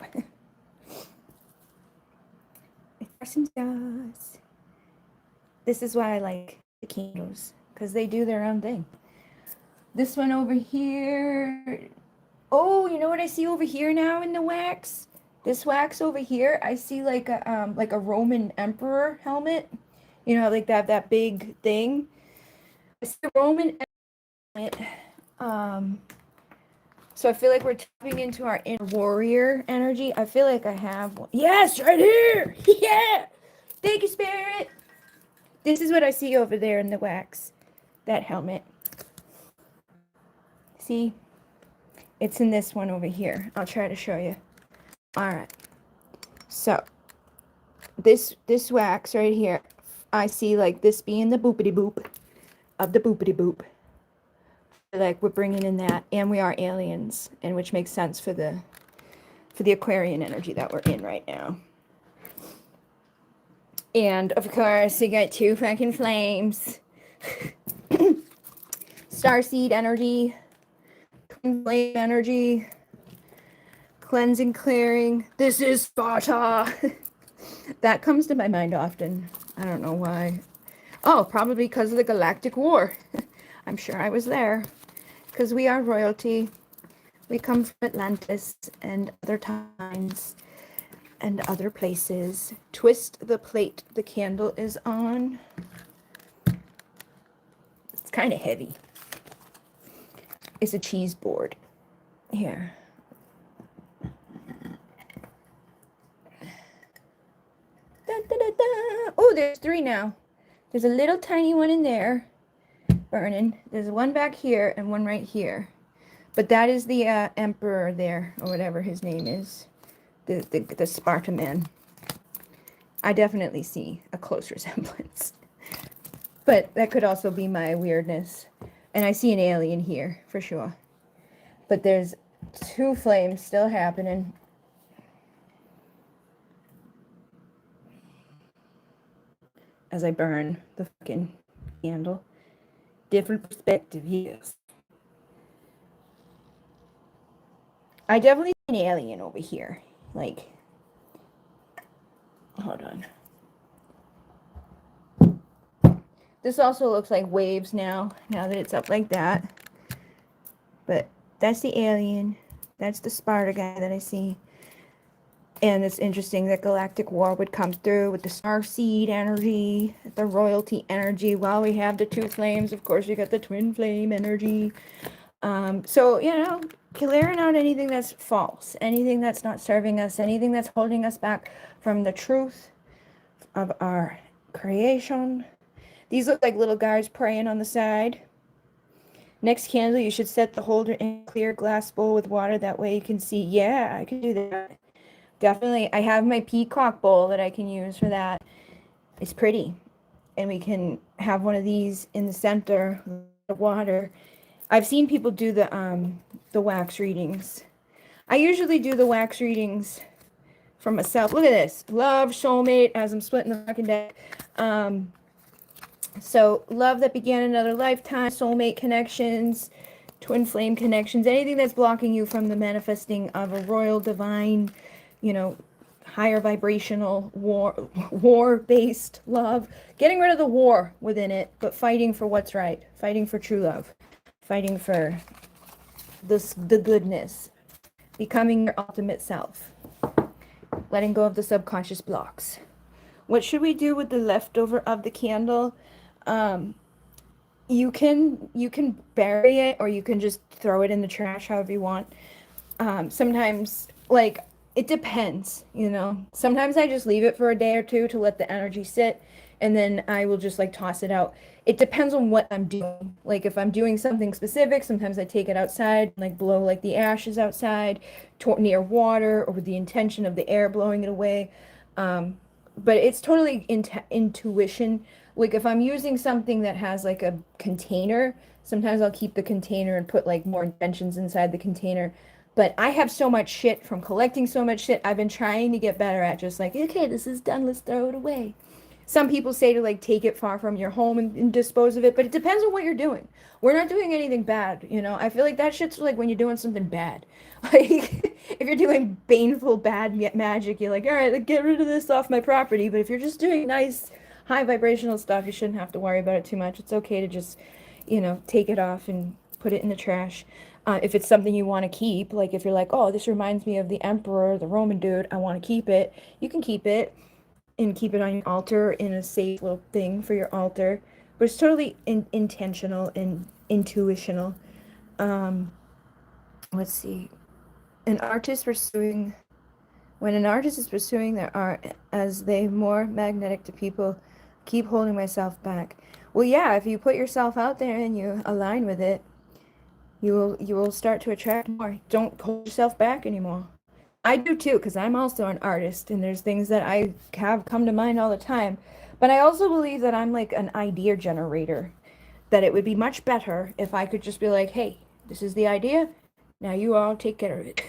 This is why I like the candles, because they do their own thing. This one over here. Oh, you know what I see over here now in the wax? This wax over here, I see like a Roman emperor helmet. You know, like that big thing. I see a Roman helmet. So I feel like we're tapping into our inner warrior energy. I feel like I have one. Yes, right here. Yeah. Thank you, Spirit. This is what I see over there in the wax. That helmet. See? It's in this one over here. I'll try to show you. All right. So this wax right here, I see like this being the boopity boop of the boopity boop. Like we're bringing in that, and we are aliens, and which makes sense for the Aquarian energy that we're in right now. And of course, we got two fucking flames. Starseed energy, twin flame energy, cleansing, clearing. This is Sparta. That comes to my mind often. I don't know why. Oh, probably because of the Galactic War. I'm sure I was there because we are royalty. We come from Atlantis and other times and other places. Twist the plate the candle is on. It's kind of heavy. It's a cheese board. Here. Da, da, da, da. Oh, there's 3 now. There's a little tiny one in there burning. There's one back here and one right here. But that is the emperor there, or whatever his name is. The Spartan Man. I definitely see a close resemblance. But that could also be my weirdness. And I see an alien here, for sure. But there's 2 flames still happening. As I burn the fucking candle. Different perspective, yes. I definitely see an alien over here. Like, hold on. This also looks like waves now that it's up like that. But that's the alien. That's the Sparta guy that I see. And it's interesting that galactic war would come through with the star seed energy, the royalty energy. While we have the 2 flames, of course, we got the twin flame energy. So, you know, clearing out anything that's false, anything that's not serving us, anything that's holding us back from the truth of our creation. These look like little guys praying on the side. Next candle, you should set the holder in a clear glass bowl with water. That way you can see. Yeah, I can do that. Definitely. I have my peacock bowl that I can use for that. It's pretty. And we can have one of these in the center of water. I've seen people do the wax readings. I usually do the wax readings for myself. Look at this. Love, soulmate, as I'm splitting the fucking deck. So love that began another lifetime, soulmate connections, twin flame connections, anything that's blocking you from the manifesting of a royal, divine, you know, higher vibrational war-based love. Getting rid of the war within it, but fighting for what's right. Fighting for true love. Fighting for the goodness. Becoming your ultimate self. Letting go of the subconscious blocks. What should we do with the leftover of the candle? You can bury it, or you can just throw it in the trash however you want. Sometimes, like, it depends, you know. Sometimes I just leave it for a day or 2 to let the energy sit, and then I will just like toss it out. It depends on what I'm doing. Like if I'm doing something specific, sometimes I take it outside, like blow like the ashes outside near water, or with the intention of the air blowing it away. But it's totally intuition. Like if I'm using something that has like a container, sometimes I'll keep the container and put like more intentions inside the container. But I have so much shit from collecting so much shit. I've been trying to get better at just like, okay, this is done, let's throw it away. Some people say to like take it far from your home and dispose of it, but it depends on what you're doing. We're not doing anything bad, you know. I feel like that shit's like when you're doing something bad. Like if you're doing baneful bad magic, you're like, all right, like, get rid of this off my property. But if you're just doing nice, high vibrational stuff, you shouldn't have to worry about it too much. It's okay to just, you know, take it off and put it in the trash. If it's something you want to keep, like if you're like, oh, this reminds me of the emperor, the Roman dude, I want to keep it, you can keep it and keep it on your altar in a safe little thing for your altar. But it's totally intentional and intuitional. Let's see. When an artist is pursuing their art, as they more magnetic to people, keep holding myself back. Well, yeah, if you put yourself out there and you align with it, you will start to attract more. Don't hold yourself back anymore. I do too, because I'm also an artist, and there's things that I have come to mind all the time. But I also believe that I'm like an idea generator, that it would be much better if I could just be like, hey, this is the idea, now you all take care of it.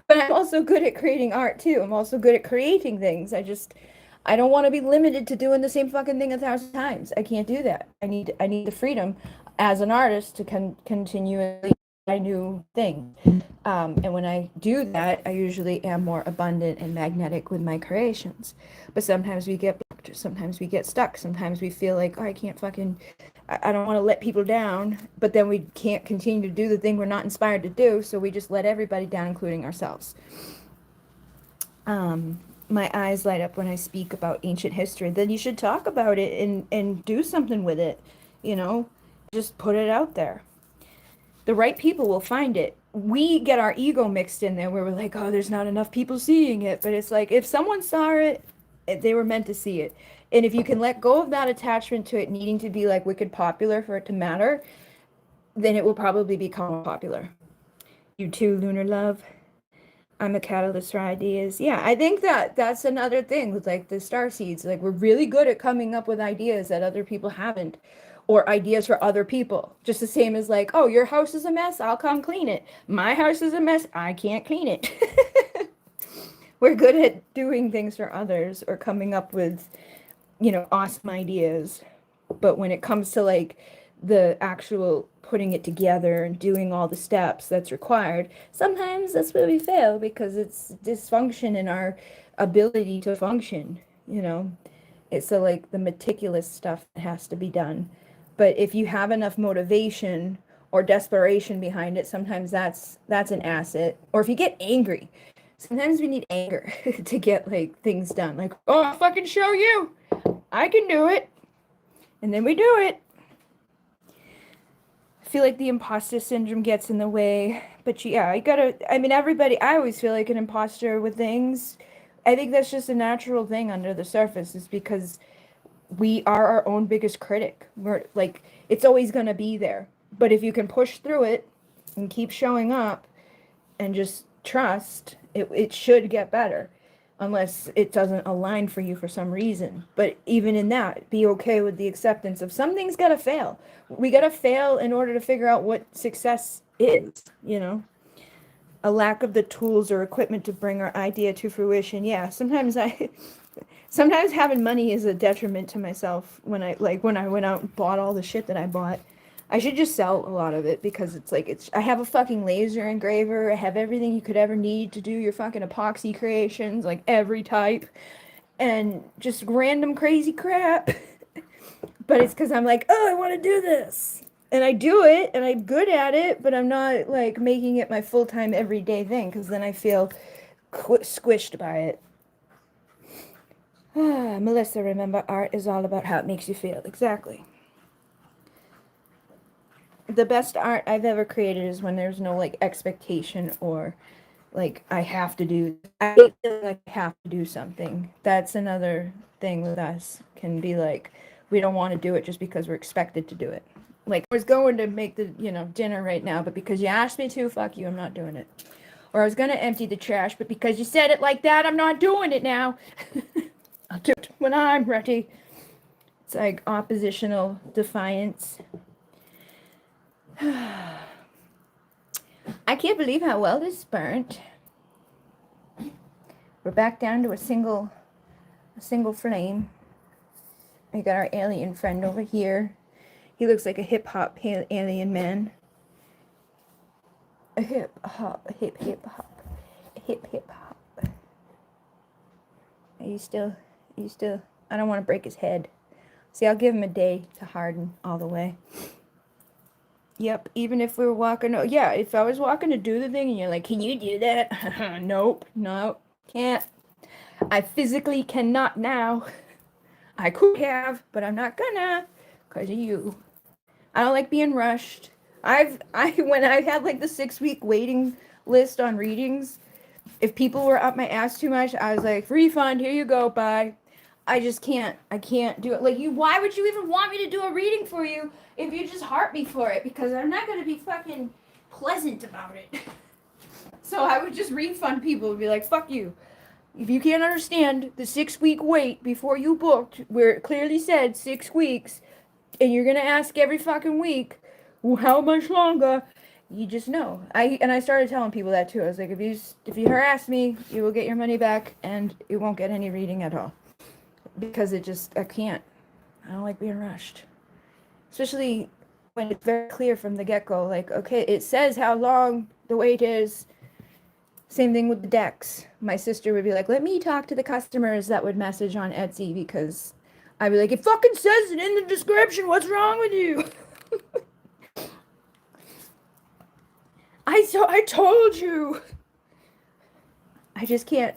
But I'm also good at creating art too. I'm also good at creating things. I don't want to be limited to doing the same fucking thing 1,000 times. I can't do that. I need the freedom as an artist to continually try new things. And when I do that, I usually am more abundant and magnetic with my creations. But sometimes we get blocked blocked. Sometimes we get stuck. Sometimes we feel like, oh, I can't fucking, I don't want to let people down, but then we can't continue to do the thing we're not inspired to do, so we just let everybody down, including ourselves. My eyes light up when I speak about ancient history. Then you should talk about it and do something with it, you know, just put it out there. The right people will find it. We get our ego mixed in there where we're like, oh, there's not enough people seeing it. But it's like, if someone saw it, they were meant to see it. And if you can let go of that attachment to it needing to be like wicked popular for it to matter, then it will probably become popular. You too, Lunar Love. I'm a catalyst for ideas. Yeah, I think that's another thing with like the star seeds. Like we're really good at coming up with ideas that other people haven't, or ideas for other people. Just the same as like, oh, your house is a mess, I'll come clean it. My house is a mess, I can't clean it. We're good at doing things for others or coming up with, you know, awesome ideas. But when it comes to like the actual putting it together and doing all the steps that's required, sometimes that's where we fail because it's dysfunction in our ability to function, you know. It's so like the meticulous stuff that has to be done. But if you have enough motivation or desperation behind it, sometimes that's an asset. Or if you get angry, sometimes we need anger to get like things done. Like, oh, I'll fucking show you, I can do it. And then we do it. I feel like the imposter syndrome gets in the way, but yeah, everybody, I always feel like an imposter with things. I think that's just a natural thing under the surface, is because we are our own biggest critic. We're like, it's always going to be there. But if you can push through it and keep showing up and just trust, it should get better. Unless it doesn't align for you for some reason. But even in that, be okay with the acceptance of some things gotta fail. We gotta fail in order to figure out what success is, you know? A lack of the tools or equipment to bring our idea to fruition. Yeah, sometimes having money is a detriment to myself when I went out and bought all the shit that I bought. I should just sell a lot of it because I have a fucking laser engraver. I have everything you could ever need to do your fucking epoxy creations, like every type, and just random crazy crap. But it's because I'm like, oh, I want to do this. And I do it and I'm good at it, but I'm not like making it my full-time everyday thing because then I feel squished by it. Melissa, remember, art is all about how it makes you feel. Exactly. The best art I've ever created is when there's no like expectation or like I have to do something. That's another thing with us, can be like we don't want to do it just because we're expected to do it. Like I was going to make the, you know, dinner right now, but because you asked me to, fuck you, I'm not doing it. Or I was gonna empty the trash, but because you said it like that, I'm not doing it now. I'll do it when I'm ready. It's like oppositional defiance. I can't believe how well this burnt. We're back down to a single flame. We got our alien friend over here. He looks like a hip-hop alien man. A hip-hop. Are you still? I don't want to break his head. See, I'll give him a day to harden all the way. Yep, even if we were walking, yeah, if I was walking to do the thing and you're like, can you do that? Nope, can't. I physically cannot now. I could have, but I'm not gonna, because of you. I don't like being rushed. When I had like the 6-week waiting list on readings, if people were up my ass too much, I was like, refund, here you go, bye. I just can't. I can't do it. Like, why would you even want me to do a reading for you if you just heart me for it? Because I'm not going to be fucking pleasant about it. So I would just refund people and be like, fuck you. If you can't understand the 6-week wait before you booked, where it clearly said 6 weeks, and you're going to ask every fucking week, well, how much longer? You just know. I started telling people that too. I was like, if you harass me, you will get your money back, and you won't get any reading at all. Because I can't. I don't like being rushed. Especially when it's very clear from the get-go. Like, okay, it says how long the wait is. Same thing with the decks. My sister would be like, let me talk to the customers that would message on Etsy because I'd be like, it fucking says it in the description. What's wrong with you? I told you. I just can't.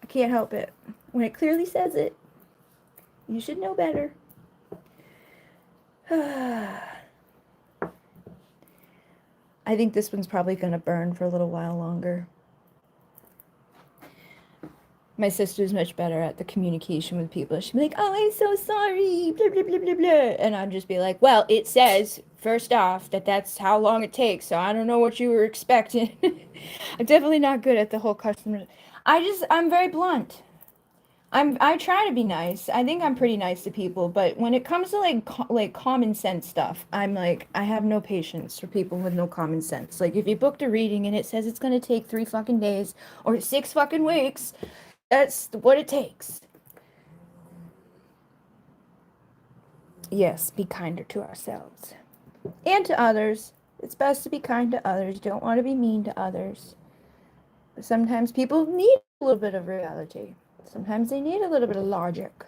I can't help it. When it clearly says it, you should know better. I think this one's probably going to burn for a little while longer. My sister's much better at the communication with people. She'd be like, oh, I'm so sorry, blah, blah, blah, blah, blah. And I'd just be like, well, it says, first off, that's how long it takes, so I don't know what you were expecting. I'm definitely not good at the whole customer. I'm very blunt. I try to be nice. I think I'm pretty nice to people, but when it comes to like common sense stuff, I'm like, I have no patience for people with no common sense. Like if you booked a reading and it says it's gonna take 3 fucking days or 6 fucking weeks, that's what it takes. Yes, be kinder to ourselves and to others. It's best to be kind to others. Don't want to be mean to others. But sometimes people need a little bit of reality. Sometimes they need a little bit of logic,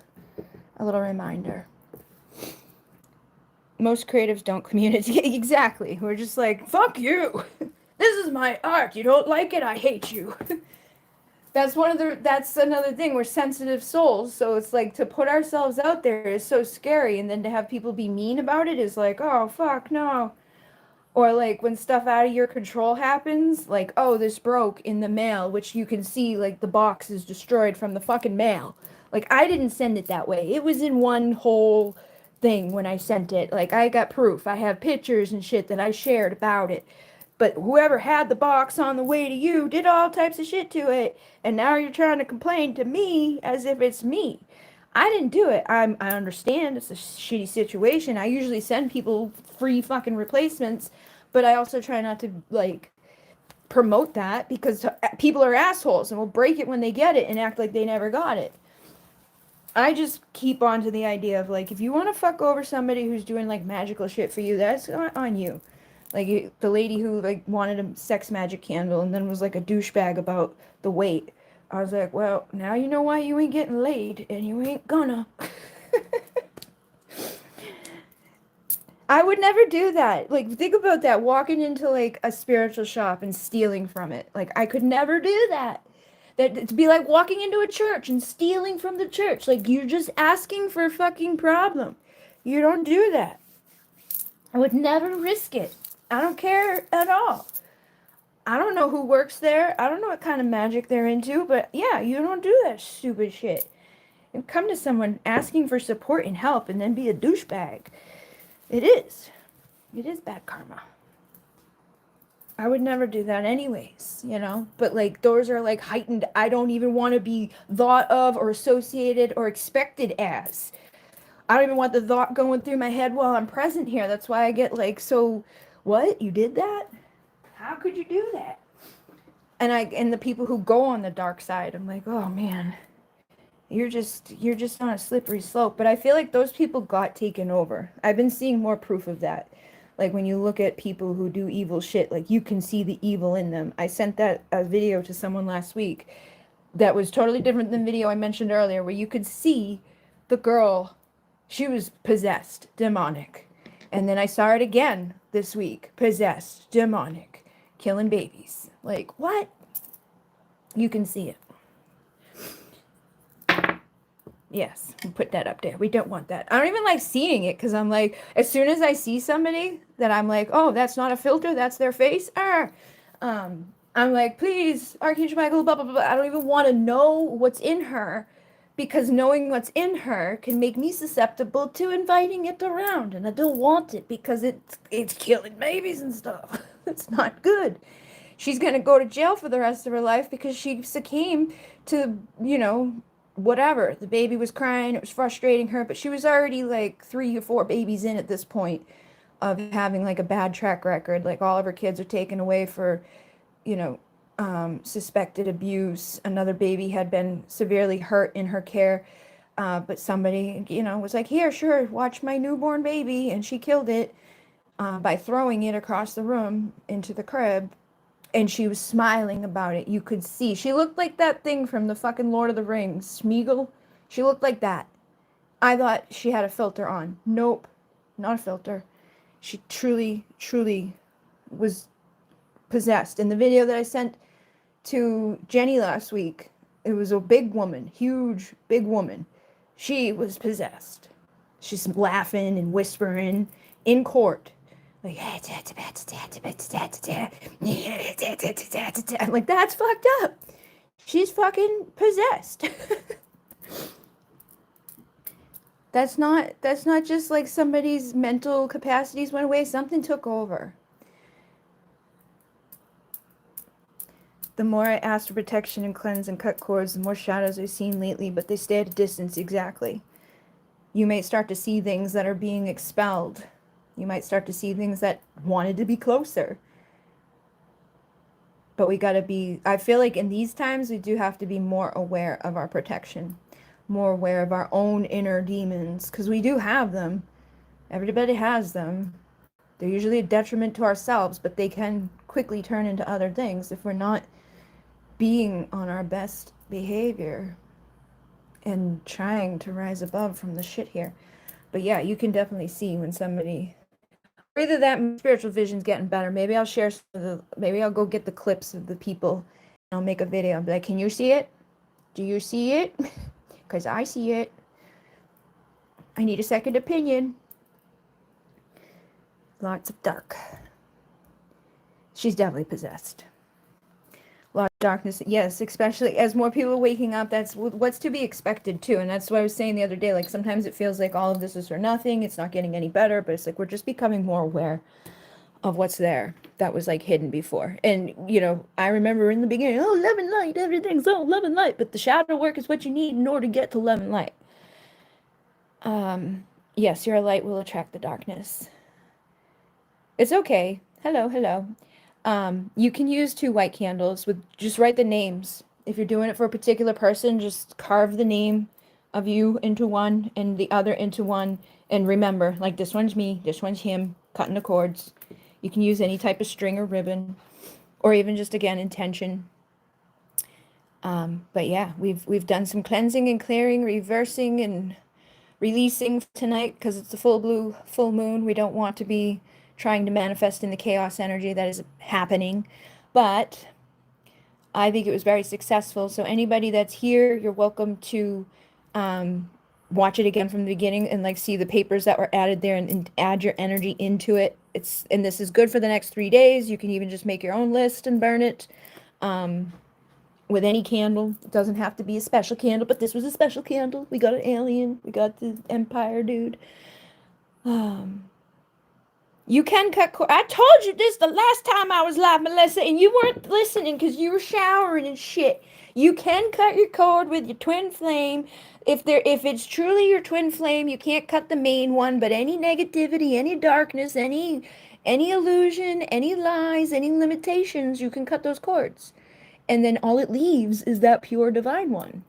a little reminder. Most creatives don't communicate. Exactly. We're just like, fuck you. This is my art. You don't like it, I hate you. That's another thing. We're sensitive souls. So it's like to put ourselves out there is so scary. And then to have people be mean about it is like, oh, fuck, no. Or like when stuff out of your control happens, like, oh, this broke in the mail, which you can see like the box is destroyed from the fucking mail. Like I didn't send it that way. It was in one whole thing when I sent it. Like I got proof. I have pictures and shit that I shared about it. But whoever had the box on the way to you did all types of shit to it. And now you're trying to complain to me as if it's me. I didn't do it. I understand it's a shitty situation. I usually send people free fucking replacements, but I also try not to like promote that because people are assholes and will break it when they get it and act like they never got it. I just keep on to the idea of like if you want to fuck over somebody who's doing like magical shit for you, that's on you. Like the lady who like wanted a sex magic candle and then was like a douchebag about the weight. I was like, well, now you know why you ain't getting laid, and you ain't gonna. I would never do that. Like, think about that, walking into, like, a spiritual shop and stealing from it. Like, I could never do that. It'd be like walking into a church and stealing from the church. Like, you're just asking for a fucking problem. You don't do that. I would never risk it. I don't care at all. I don't know who works there. I don't know what kind of magic they're into, but yeah, you don't do that stupid shit. And come to someone asking for support and help and then be a douchebag. It is. It is bad karma. I would never do that anyways, you know? But like those are like heightened. I don't even want to be thought of or associated or expected as. I don't even want the thought going through my head while I'm present here. That's why I get like, so what? You did that? How could you do that? And the people who go on the dark side, I'm like, oh man, you're just on a slippery slope. But I feel like those people got taken over. I've been seeing more proof of that. Like when you look at people who do evil shit, like you can see the evil in them. I sent a video to someone last week that was totally different than the video I mentioned earlier, where you could see the girl, she was possessed, demonic. And then I saw it again this week, possessed, demonic, killing babies. Like, what? You can see it. Yes, we'll put that up there. We don't want that. I don't even like seeing it because I'm like, as soon as I see somebody that I'm like, oh, that's not a filter, that's their face. I'm like, please, Archangel Michael, blah, blah, blah. I don't even want to know what's in her because knowing what's in her can make me susceptible to inviting it around. And I don't want it because it's killing babies and stuff. It's not good. She's going to go to jail for the rest of her life because she succumbed to, whatever. The baby was crying. It was frustrating her, but she was already like 3 or 4 babies in at this point of having like a bad track record. Like all of her kids are taken away for, suspected abuse. Another baby had been severely hurt in her care. But somebody, was like, here, sure, watch my newborn baby. And she killed it by throwing it across the room into the crib. And she was smiling about it. You could see. She looked like that thing from the fucking Lord of the Rings, Smeagol. She looked like that. I thought she had a filter on. Nope, not a filter. She truly, truly was possessed. In the video that I sent to Jenny last week, it was a big woman, huge, big woman. She was possessed. She's laughing and whispering in court. Like, I'm like, that's fucked up. She's fucking possessed. That's not just like somebody's mental capacities went away. Something took over. The more I asked for protection and cleanse and cut cords, the more shadows I've seen lately, but they stay at a distance. Exactly. You may start to see things that are being expelled. You might start to see things that wanted to be closer. But we got to be, I feel like in these times, we do have to be more aware of our protection, more aware of our own inner demons, because we do have them. Everybody has them. They're usually a detriment to ourselves, but they can quickly turn into other things if we're not being on our best behavior and trying to rise above from the shit here. But yeah, you can definitely see when somebody, either that spiritual vision's getting better. Maybe I'll share maybe I'll go get the clips of the people and I'll make a video and be like, can you see it? Do you see it? Because I see it. I need a second opinion. Lots of dark. She's definitely possessed. A lot of darkness. Yes, especially as more people are waking up. That's what's to be expected too. And that's what I was saying the other day. Like sometimes it feels like all of this is for nothing. It's not getting any better. But it's like we're just becoming more aware of what's there that was like hidden before. And, you know, I remember in the beginning, oh, love and light. Everything's all love and light. But the shadow work is what you need in order to get to love and light. Yes, your light will attract the darkness. It's okay. Hello, hello. You can use 2 white candles with just write the names. If you're doing it for a particular person, just carve the name of you into one and the other into one. And remember, like this one's me, this one's him, cutting the cords. You can use any type of string or ribbon, or even just again intention. But yeah, we've done some cleansing and clearing, reversing and releasing tonight because it's a full moon. We don't want to be trying to manifest in the chaos energy that is happening, but I think it was very successful. So anybody that's here, you're welcome to watch it again from the beginning and like see the papers that were added there and add your energy into it. And this is good for the next 3 days. You can even just make your own list and burn it with any candle. It doesn't have to be a special candle, but this was a special candle. We got an alien. We got the Empire dude. You can cut cord. I told you this the last time I was live, Melissa, and you weren't listening because you were showering and shit. You can cut your cord with your twin flame. If it's truly your twin flame, you can't cut the main one, but any negativity, any darkness, any illusion, any lies, any limitations, you can cut those cords. And then all it leaves is that pure divine one.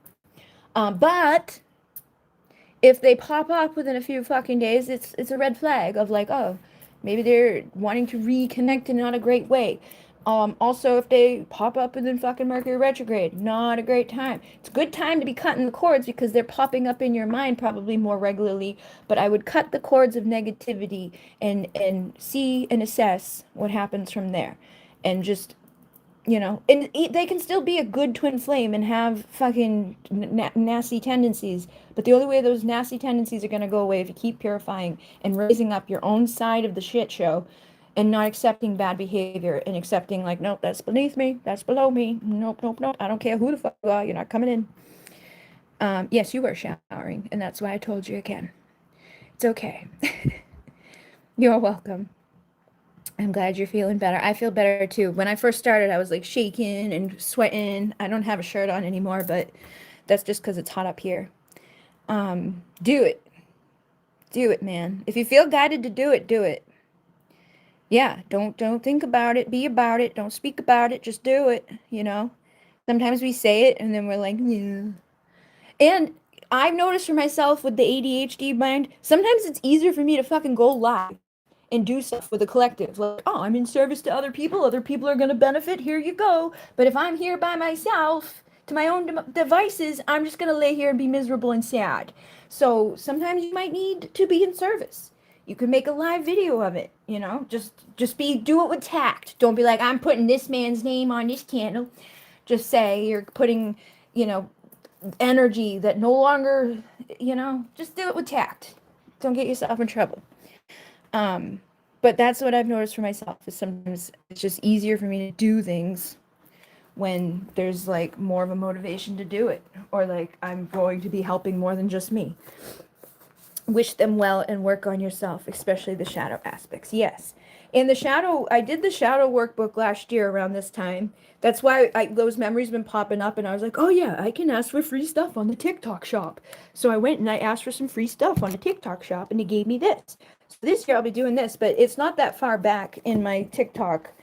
But if they pop up within a few fucking days, it's a red flag of like, oh, maybe they're wanting to reconnect in not a great way. Also, if they pop up within fucking Mercury retrograde, not a great time. It's a good time to be cutting the cords because they're popping up in your mind probably more regularly. But I would cut the cords of negativity and see and assess what happens from there. And just, you know, and they can still be a good twin flame and have fucking nasty tendencies. But the only way those nasty tendencies are going to go away if you keep purifying and raising up your own side of the shit show and not accepting bad behavior and accepting like, nope, that's beneath me. That's below me. Nope, nope, nope. I don't care who the fuck you are. You're not coming in. Yes, you were showering. And that's why I told you again. It's okay. You're welcome. I'm glad you're feeling better. I feel better too. When I first started, I was like shaking and sweating. I don't have a shirt on anymore, but that's just because it's hot up here. Do it. Do it, man. If you feel guided to do it, do it. Yeah, don't think about it. Be about it. Don't speak about it. Just do it, you know? Sometimes we say it and then we're like, yeah. And I've noticed for myself with the ADHD mind, sometimes it's easier for me to fucking go live and do stuff with a collective. Like, oh, I'm in service to other people are going to benefit. Here you go. But if I'm here by myself, to my own devices, I'm just going to lay here and be miserable and sad. So sometimes you might need to be in service. You can make a live video of it, you know, do it with tact. Don't be like, I'm putting this man's name on this candle. Just say you're putting, you know, energy that no longer, you know, just do it with tact. Don't get yourself in trouble. But that's what I've noticed for myself, is sometimes it's just easier for me to do things when there's like more of a motivation to do it, or like I'm going to be helping more than just me. Wish them well and work on yourself, especially the shadow aspects. Yes. And the shadow, I did the shadow workbook last year around this time. That's why those memories been popping up, and I was like, oh yeah, I can ask for free stuff on the TikTok shop. So I went and I asked for some free stuff on the TikTok shop, and they gave me this. So this year I'll be doing this, but it's not that far back in my TikTok,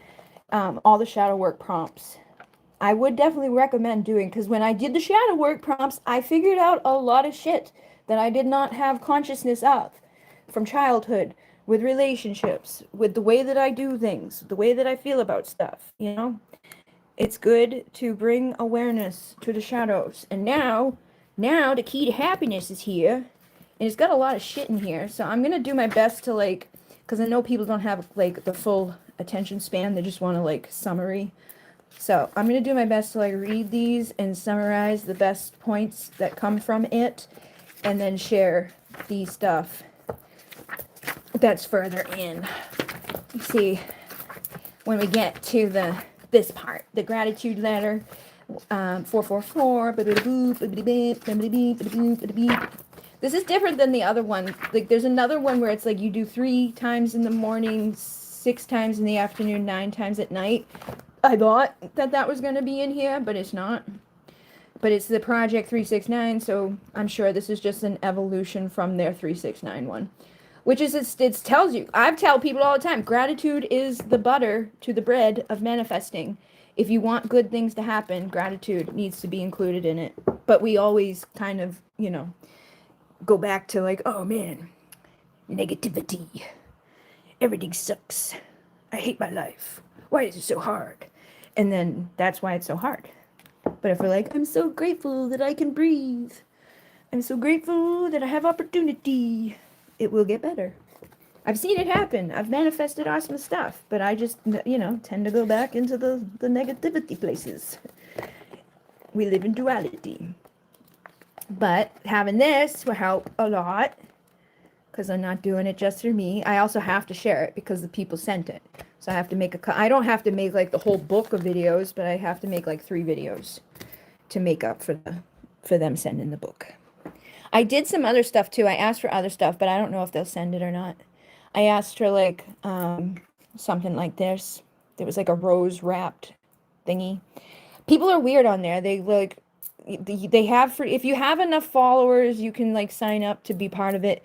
all the shadow work prompts. I would definitely recommend doing, because when I did the shadow work prompts, I figured out a lot of shit that I did not have consciousness of from childhood, with relationships, with the way that I do things, the way that I feel about stuff, you know? It's good to bring awareness to the shadows. And now the key to happiness is here. And it's got a lot of shit in here. So I'm going to do my best to, like, because I know people don't have, like, the full attention span. They just want to, like, summary. So I'm going to do my best to, like, read these and summarize the best points that come from it, and then share the stuff that's further in. You see, when we get to this part, the gratitude letter, 444. This is different than the other one. Like, there's another one where it's like you do 3 times in the morning, 6 times in the afternoon, 9 times at night. I thought that was going to be in here, but it's not. But it's the Project 369, so I'm sure this is just an evolution from their 369 one. Which is, it tells you, I tell people all the time, gratitude is the butter to the bread of manifesting. If you want good things to happen, gratitude needs to be included in it. But we always kind of, you know, go back to like, oh man, negativity. Everything sucks. I hate my life. Why is it so hard? And then that's why it's so hard. But if we're like, I'm so grateful that I can breathe. I'm so grateful that I have opportunity. It will get better. I've seen it happen. I've manifested awesome stuff. But I just, you know, tend to go back into the negativity places. We live in duality. But having this will help a lot. Because I'm not doing it just for me. I also have to share it because the people sent it. So I have to make I don't have to make like the whole book of videos, but I have to make like 3 videos to make up for them sending the book. I did some other stuff too. I asked for other stuff, but I don't know if they'll send it or not. I asked for like something like this. There was like a rose wrapped thingy. People are weird on there. They like, they have, for if you have enough followers, you can like sign up to be part of it.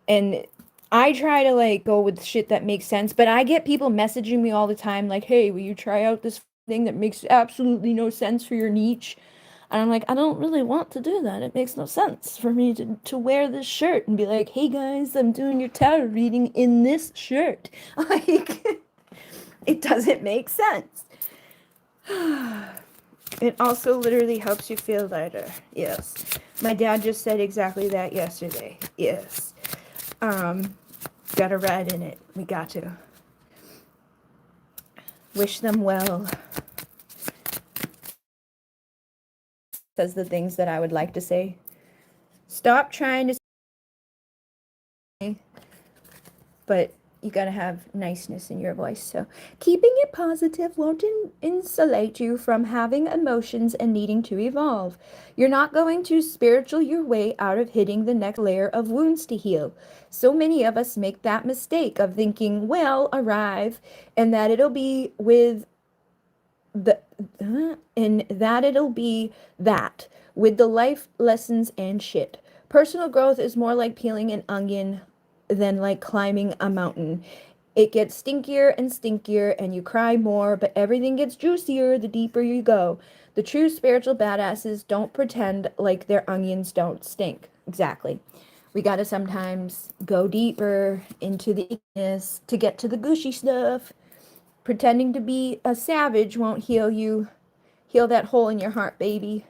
And I try to like go with shit that makes sense, but I get people messaging me all the time like, hey, will you try out this thing that makes absolutely no sense for your niche? And I'm like, I don't really want to do that. It makes no sense for me to wear this shirt and be like, hey guys, I'm doing your tarot reading in this shirt. Like, it doesn't make sense. It also literally helps you feel lighter. Yes. My dad just said exactly that yesterday. Yes. Gotta ride in it. We got to. Wish them well. Says the things that I would like to say. Stop trying to say, but you gotta have niceness in your voice. So keeping it positive won't insulate you from having emotions and needing to evolve. You're not going to spiritual your way out of hitting the next layer of wounds to heal. So many of us make that mistake of thinking, well, arrive, and that it'll be with that with the life lessons and shit. Personal growth is more like peeling an onion than like climbing a mountain. It gets stinkier and stinkier and you cry more, but everything gets juicier the deeper you go. The true spiritual badasses don't pretend like their onions don't stink. Exactly. We got to sometimes go deeper into the ickness to get to the gushy stuff. Pretending to be a savage won't heal that hole in your heart, baby.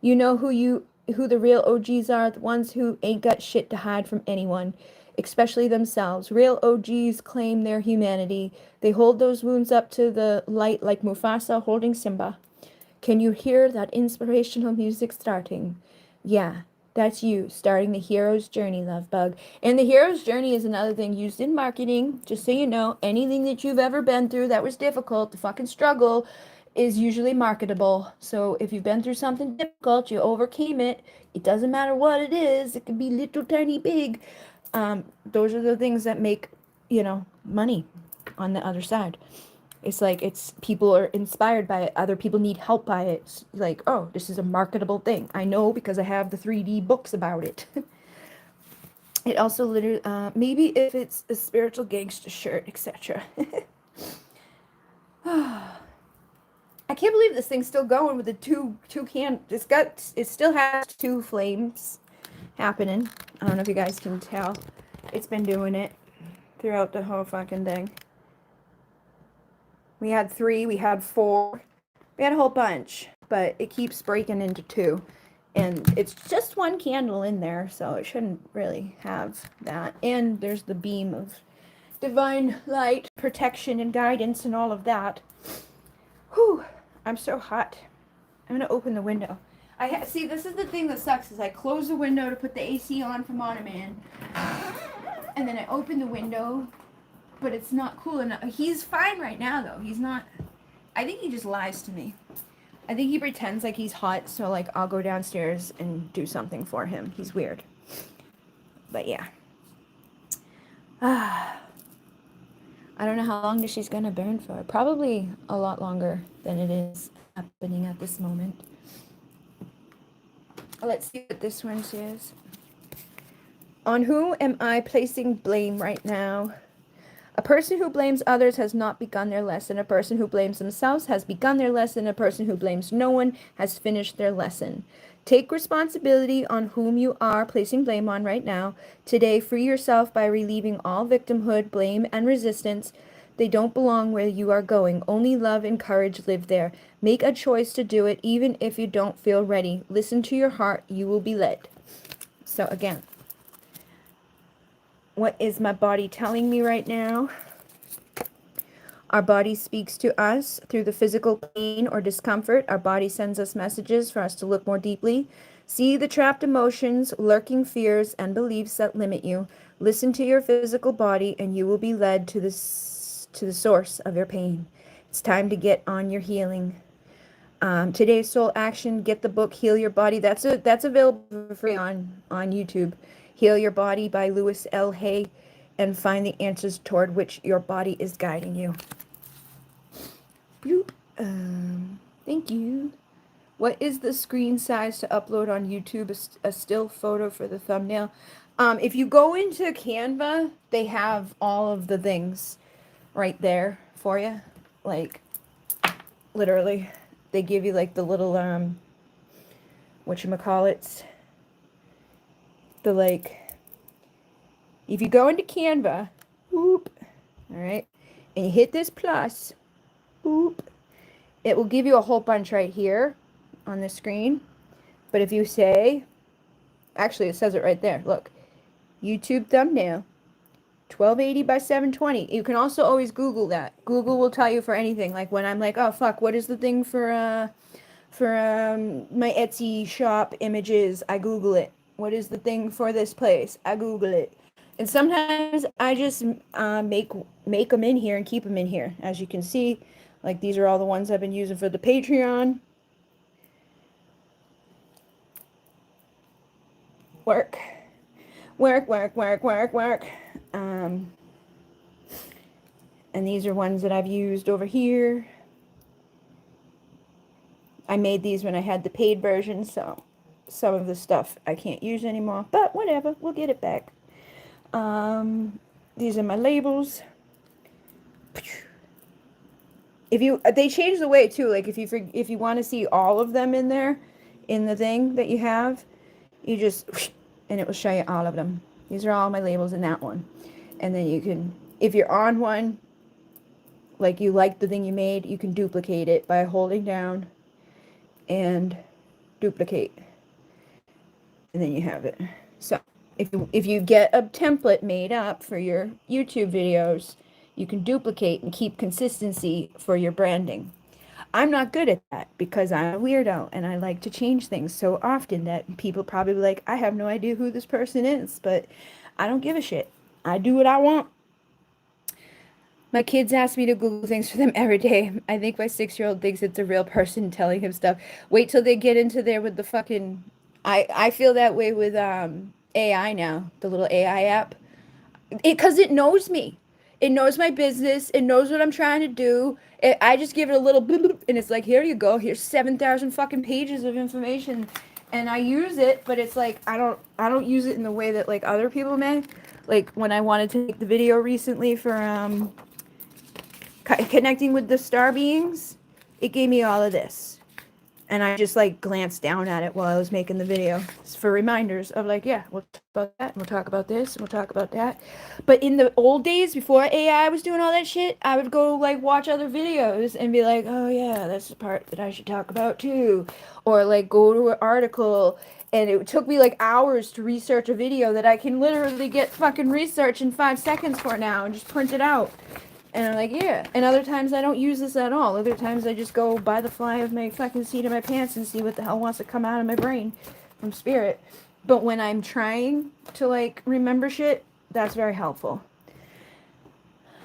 You know who the real OGs are, the ones who ain't got shit to hide from anyone, especially themselves. Real OGs claim their humanity. They hold those wounds up to the light like Mufasa holding Simba. Can you hear that inspirational music starting? Yeah, that's you starting the hero's journey, love bug. And the hero's journey is another thing used in marketing. Just so you know, anything that you've ever been through that was difficult, the fucking struggle, is usually marketable. So if you've been through something difficult, you overcame it. It doesn't matter what it is. It could be little, tiny, big. Those are the things that make, money on the other side. It's like people are inspired by it. Other people need help by it. It's like, oh, this is a marketable thing. I know because I have the 3D books about it. It also literally, maybe if it's a spiritual gangster shirt, etc. I can't believe this thing's still going with the two can. It still has two flames happening. I don't know if you guys can tell. It's been doing it throughout the whole fucking thing. We had 3, we had 4, we had a whole bunch, but it keeps breaking into 2. And it's just one candle in there, so it shouldn't really have that. And there's the beam of divine light, protection, and guidance, and all of that. Whew, I'm so hot. I'm gonna open the window. See, this is the thing that sucks, is I close the window to put the AC on for Man, and then I open the window, but it's not cool enough. He's fine right now, though. He's not. I think he just lies to me. I think he pretends like he's hot, so, like, I'll go downstairs and do something for him. He's weird. But, yeah. I don't know how long this she's gonna burn for. Probably a lot longer than it is happening at this moment. Let's see what this one says. On who am I placing blame right now? A person who blames others has not begun their lesson. A person who blames themselves has begun their lesson. A person who blames no one has finished their lesson. Take responsibility on whom you are placing blame on right now. Today, free yourself by relieving all victimhood, blame, and resistance. They don't belong where you are going. Only love and courage live there. Make a choice to do it, even if you don't feel ready. Listen to your heart. You will be led. So again, what is my body telling me right now? Our body speaks to us through the physical pain or discomfort. Our body sends us messages for us to look more deeply. See the trapped emotions, lurking fears, and beliefs that limit you. Listen to your physical body, and you will be led to the source of your pain. It's time to get on your healing. Today's soul action, get the book Heal Your Body. That's available for free on YouTube. Heal Your Body by Louis L. Hay, and find the answers toward which your body is guiding you. Bloop. Thank you. What is the screen size to upload on YouTube? A still photo for the thumbnail. If you go into Canva, they have all of the things right there for you. Like, literally, they give you like the little whatchamacallits. The like, if you go into Canva, whoop, all right, and you hit this plus, whoop, it will give you a whole bunch right here on the screen. But if you say, actually it says it right there, look, YouTube thumbnail, 1280 by 720. You can also always Google that. Google will tell you for anything. Like when I'm like, oh fuck, what is the thing for my Etsy shop images? I Google it. What is the thing for this place? I Google it. And sometimes I just make them in here and keep them in here. As you can see, like these are all the ones I've been using for the Patreon. Work. And these are ones that I've used over here. I made these when I had the paid version, so some of the stuff I can't use anymore, but whatever, we'll get it back. These are my labels. They change the way too, like if you want to see all of them in there, in the thing that you have, you just, and it will show you all of them. These are all my labels in that one. And then you can, if you're on one, like the thing you made, you can duplicate it by holding down and duplicate, and then you have it. So if you get a template made up for your YouTube videos, you can duplicate and keep consistency for your branding. I'm not good at that because I'm a weirdo and I like to change things so often that people probably be like, I have no idea who this person is, but I don't give a shit. I do what I want. My kids ask me to Google things for them every day. I think my 6-year-old thinks it's a real person telling him stuff. Wait till they get into there with the fucking. I feel that way with AI now, the little AI app. Because it knows me. It knows my business. It knows what I'm trying to do. I just give it a little bloop, and it's like, here you go. Here's 7,000 fucking pages of information, and I use it. But it's like I don't use it in the way that like other people may. Like when I wanted to make the video recently for connecting with the star beings, it gave me all of this. And I just like glanced down at it while I was making the video for reminders of like, yeah, we'll talk about that, and we'll talk about this, and we'll talk about that. But in the old days, before AI was doing all that shit, I would go like watch other videos and be like, oh yeah, that's the part that I should talk about too. Or like go to an article, and it took me like hours to research a video that I can literally get fucking research in 5 seconds for now and just print it out. And I'm like, yeah. And other times I don't use this at all. Other times I just go by the fly of my fucking seat of my pants and see what the hell wants to come out of my brain from spirit. But when I'm trying to like remember shit, that's very helpful.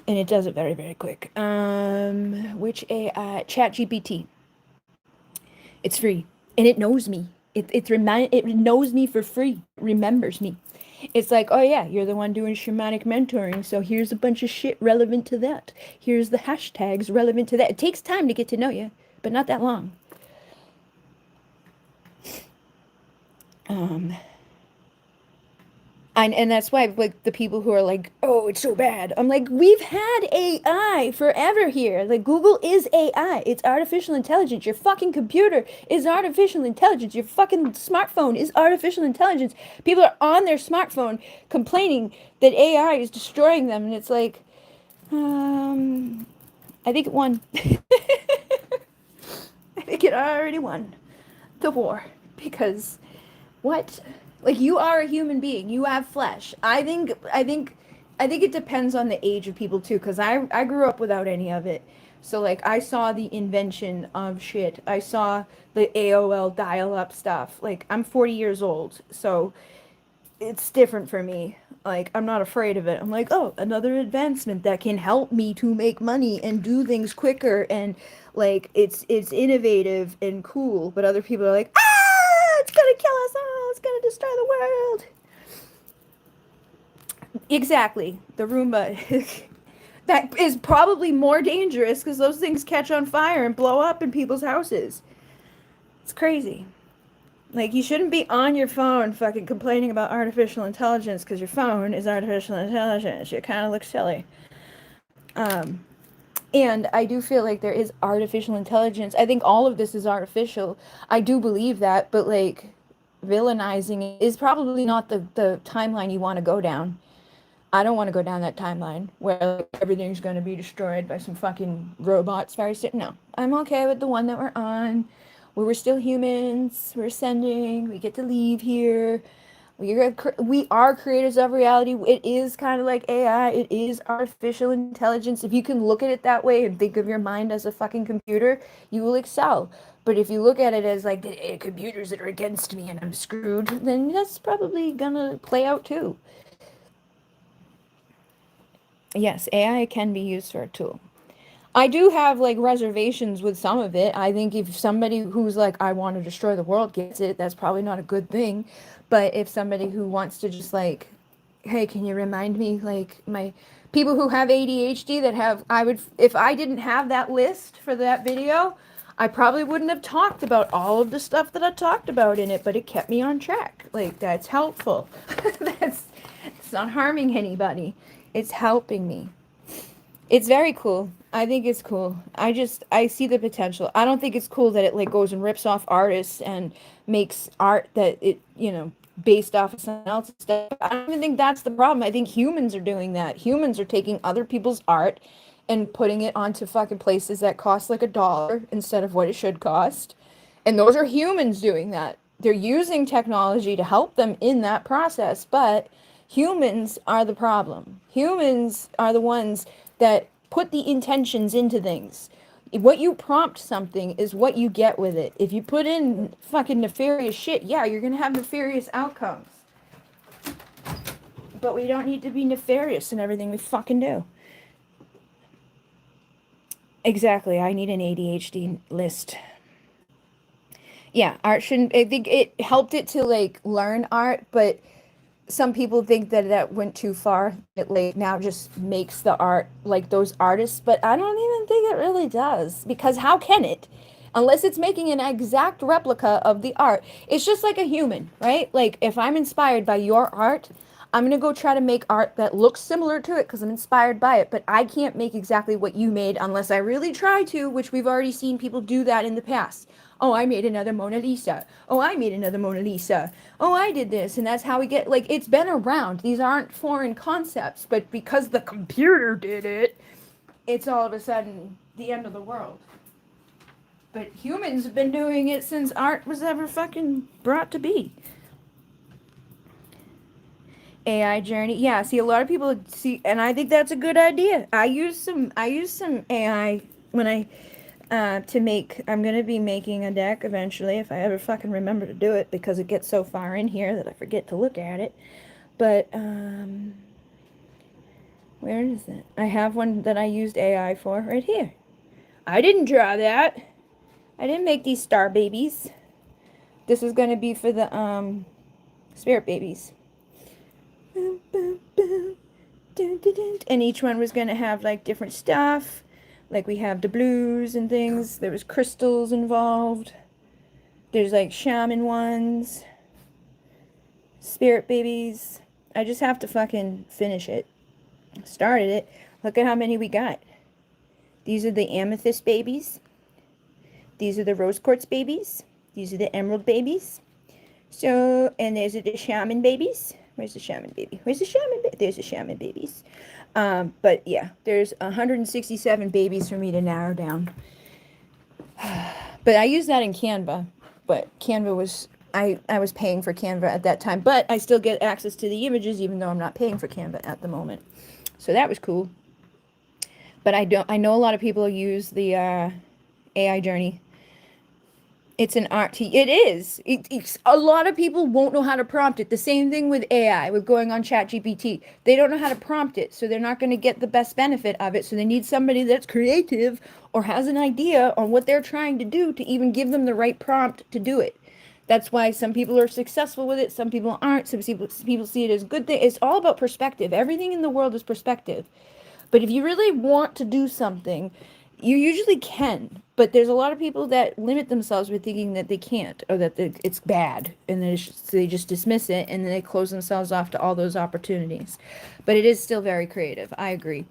And it does it very, very quick. Which AI? ChatGPT. It's free. And it knows me. It knows me for free. It remembers me. It's like, oh yeah, you're the one doing shamanic mentoring, so here's a bunch of shit relevant to that. Here's the hashtags relevant to that. It takes time to get to know you, but not that long. And that's why like the people who are like, oh, it's so bad. I'm like, we've had AI forever here. Like Google is AI. It's artificial intelligence. Your fucking computer is artificial intelligence. Your fucking smartphone is artificial intelligence. People are on their smartphone complaining that AI is destroying them, and it's like, I think it won. I think it already won the war because what? Like you are a human being. You have flesh. I think it depends on the age of people too, because I grew up without any of it. So like I saw the invention of shit. I saw the AOL dial-up stuff. Like I'm 40 years old, so it's different for me. Like I'm not afraid of it. I'm like, oh, another advancement that can help me to make money and do things quicker, and like it's innovative and cool. But other people are like, it's gonna kill us all. It's gonna destroy the world. Exactly. The Roomba. That is probably more dangerous because those things catch on fire and blow up in people's houses. It's crazy. Like, you shouldn't be on your phone fucking complaining about artificial intelligence because your phone is artificial intelligence. It kind of looks silly. And I do feel like there is artificial intelligence. I think all of this is artificial. I do believe that, but like villainizing it is probably not the timeline you want to go down. I don't want to go down that timeline where like, everything's going to be destroyed by some fucking robots very soon. No, I'm okay with the one that we're on, where we're still humans, we're ascending, we get to leave here. We are creators of reality. It is kind of like AI. It is artificial intelligence. If you can look at it that way and think of your mind as a fucking computer, you will excel. But if you look at it as like the computers that are against me and I'm screwed, then that's probably gonna play out too. Yes, AI can be used for a tool. I do have like reservations with some of it. I think if somebody who's like, I want to destroy the world gets it, that's probably not a good thing. But if somebody who wants to just like, hey, can you remind me, like my people who have ADHD that have, if I didn't have that list for that video, I probably wouldn't have talked about all of the stuff that I talked about in it, but it kept me on track. Like, that's helpful. It's not harming anybody. It's helping me. It's very cool. I think it's cool. I see the potential. I don't think it's cool that it like goes and rips off artists and makes art that it, based off of someone else's stuff. I don't even think that's the problem. I think humans are doing that. Humans are taking other people's art and putting it onto fucking places that cost like $1 instead of what it should cost. And those are humans doing that. They're using technology to help them in that process, but humans are the problem. Humans are the ones that put the intentions into things. What you prompt something is what you get with it. If you put in fucking nefarious shit, yeah, you're going to have nefarious outcomes. But we don't need to be nefarious in everything we fucking do. Exactly. I need an ADHD list. Yeah, art shouldn't. I think it helped it to like learn art, but some people think that that went too far. It like now just makes the art like those artists, but I don't even think it really does because how can it? Unless it's making an exact replica of the art. It's just like a human, right? Like if I'm inspired by your art, I'm going to go try to make art that looks similar to it because I'm inspired by it, but I can't make exactly what you made unless I really try to, which we've already seen people do that in the past. Oh, I made another Mona Lisa. Oh, I made another Mona Lisa. Oh, I did this. And that's how we get, like, it's been around. These aren't foreign concepts, but because the computer did it, it's all of a sudden the end of the world. But humans have been doing it since art was ever fucking brought to be. AI journey. Yeah, see a lot of people see and I think that's a good idea. I use some AI when I to make I'm gonna be making a deck eventually if I ever fucking remember to do it because it gets so far in here that I forget to look at it. But where is it? I have one that I used AI for right here. I didn't draw that. I didn't make these star babies. This is gonna be for the spirit babies. And each one was gonna have like different stuff. Like we have the blues and things. There was crystals involved. There's like shaman ones. Spirit babies. I just have to fucking finish it. Started it. Look at how many we got. These are the amethyst babies. These are the rose quartz babies. These are the emerald babies. So, and there's the shaman babies. Where's the shaman baby? Where's the shaman baby? There's the shaman babies. But yeah, there's 167 babies for me to narrow down. But I use that in Canva. But Canva was, I was paying for Canva at that time. But I still get access to the images even though I'm not paying for Canva at the moment. So that was cool. But I know a lot of people use the AI journey. It's an art. It is. It's a lot of people won't know how to prompt it. The same thing with AI, with going on ChatGPT. They don't know how to prompt it, so they're not going to get the best benefit of it. So they need somebody that's creative or has an idea on what they're trying to do to even give them the right prompt to do it. That's why some people are successful with it, some people aren't. Some people see it as a good thing. It's all about perspective. Everything in the world is perspective. But if you really want to do something, you usually can. But there's a lot of people that limit themselves with thinking that they can't or that it's bad. And they just dismiss it and then they close themselves off to all those opportunities. But it is still very creative. I agree.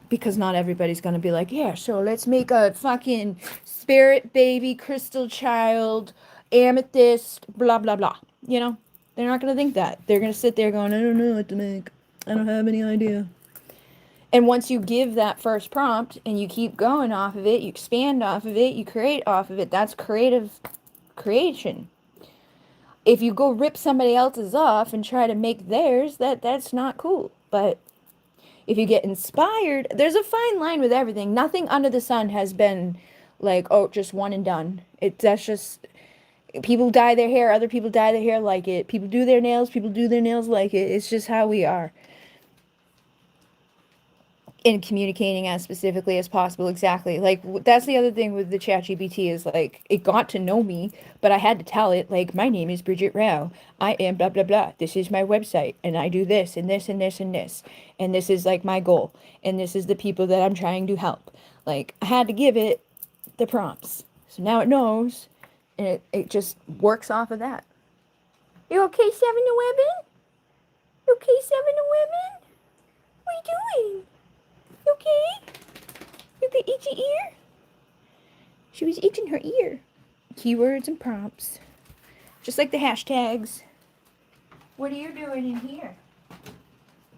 Because not everybody's going to be like, yeah, so let's make a fucking spirit baby, crystal child, amethyst, blah, blah, blah. You know, they're not going to think that. They're going to sit there going, I don't know what to make. I don't have any idea. And once you give that first prompt and you keep going off of it, you expand off of it, you create off of it, that's creative creation. If you go rip somebody else's off and try to make theirs, that's not cool. But if you get inspired, there's a fine line with everything. Nothing under the sun has been like, oh, just one and done. That's just people dye their hair, other people dye their hair like it. People do their nails, people do their nails like it. It's just how we are. In communicating as specifically as possible. Exactly. Like that's the other thing with the ChatGPT is like it got to know me, but I had to tell it like my name is Bridget Rau. I am blah blah blah. This is my website and I do this and this and this and this. And this is like my goal. And this is the people that I'm trying to help. Like I had to give it the prompts. So now it knows and it just works off of that. You okay, 7-Eleven? You okay, 7-Eleven? What are you doing? You okay? You could eat your ear? She was eating her ear. Keywords and prompts. Just like the hashtags. What are you doing in here?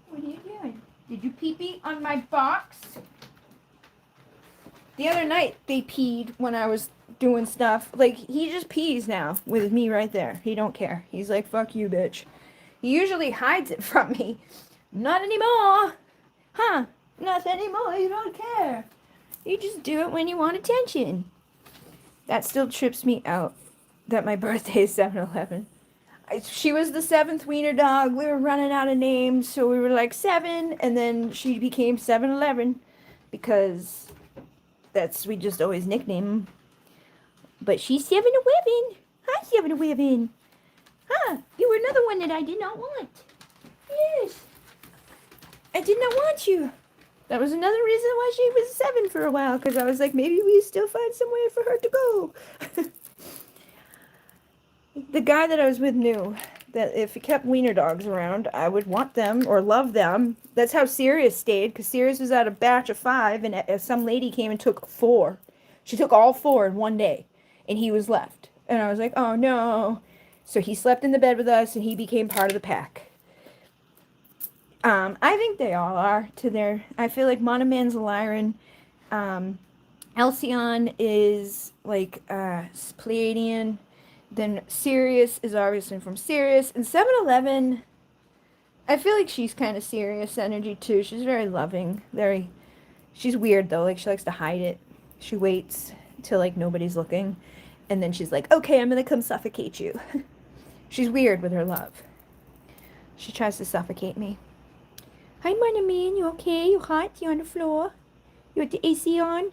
What are you doing? Did you pee-pee on my box? The other night they peed when I was doing stuff. Like, he just pees now with me right there. He don't care. He's like, fuck you, bitch. He usually hides it from me. Not anymore. Huh? Not anymore. You don't care. You just do it when you want attention. That still trips me out that my birthday is 7-11. She was the 7th wiener dog. We were running out of names, so we were like 7, and then she became 7-11 because we just always nickname him. But she's 7-11. Hi, 7-11. Huh? You were another one that I did not want. Yes. I did not want you. That was another reason why she was 7 for a while, because I was like, maybe we still find somewhere for her to go. The guy that I was with knew that if he kept wiener dogs around, I would want them or love them. That's how Sirius stayed, because Sirius was at a batch of 5, and some lady came and took 4. She took all 4 in one day, and he was left. And I was like, oh no. So he slept in the bed with us, and he became part of the pack. I think they all are to their... I feel like Monoman's a Lyran. Alcyon is like Pleiadian. Then Sirius is obviously from Sirius. And 7-11, I feel like she's kind of Sirius energy too. She's very loving. She's weird though. Like, she likes to hide it. She waits till like nobody's looking. And then she's like, okay, I'm going to come suffocate you. She's weird with her love. She tries to suffocate me. Hi, Monoman. You okay? You hot? You on the floor? You with the AC on?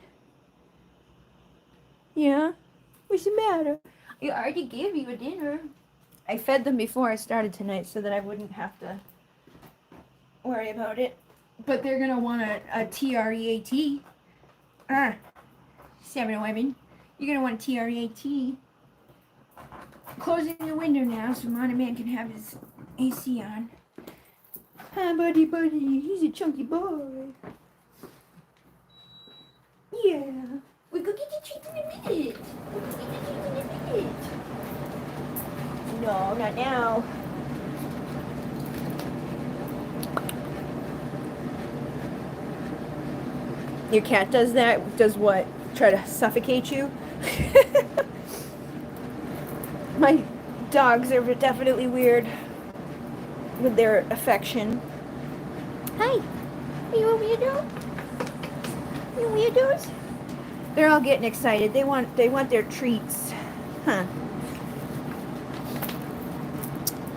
Yeah? What's the matter? I already gave you a dinner. I fed them before I started tonight so that I wouldn't have to worry about it. But they're going to want a TREAT. 7-11. You're going to want a TREAT. Closing the window now so Monoman can have his AC on. Hi, buddy. He's a chunky boy. Yeah. We go get the treat in a minute. No, not now. Your cat does that? Does what? Try to suffocate you? My dogs are definitely weird with their affection. Hi. Are you a weirdo? You weirdos? They're all getting excited. They want their treats. Huh.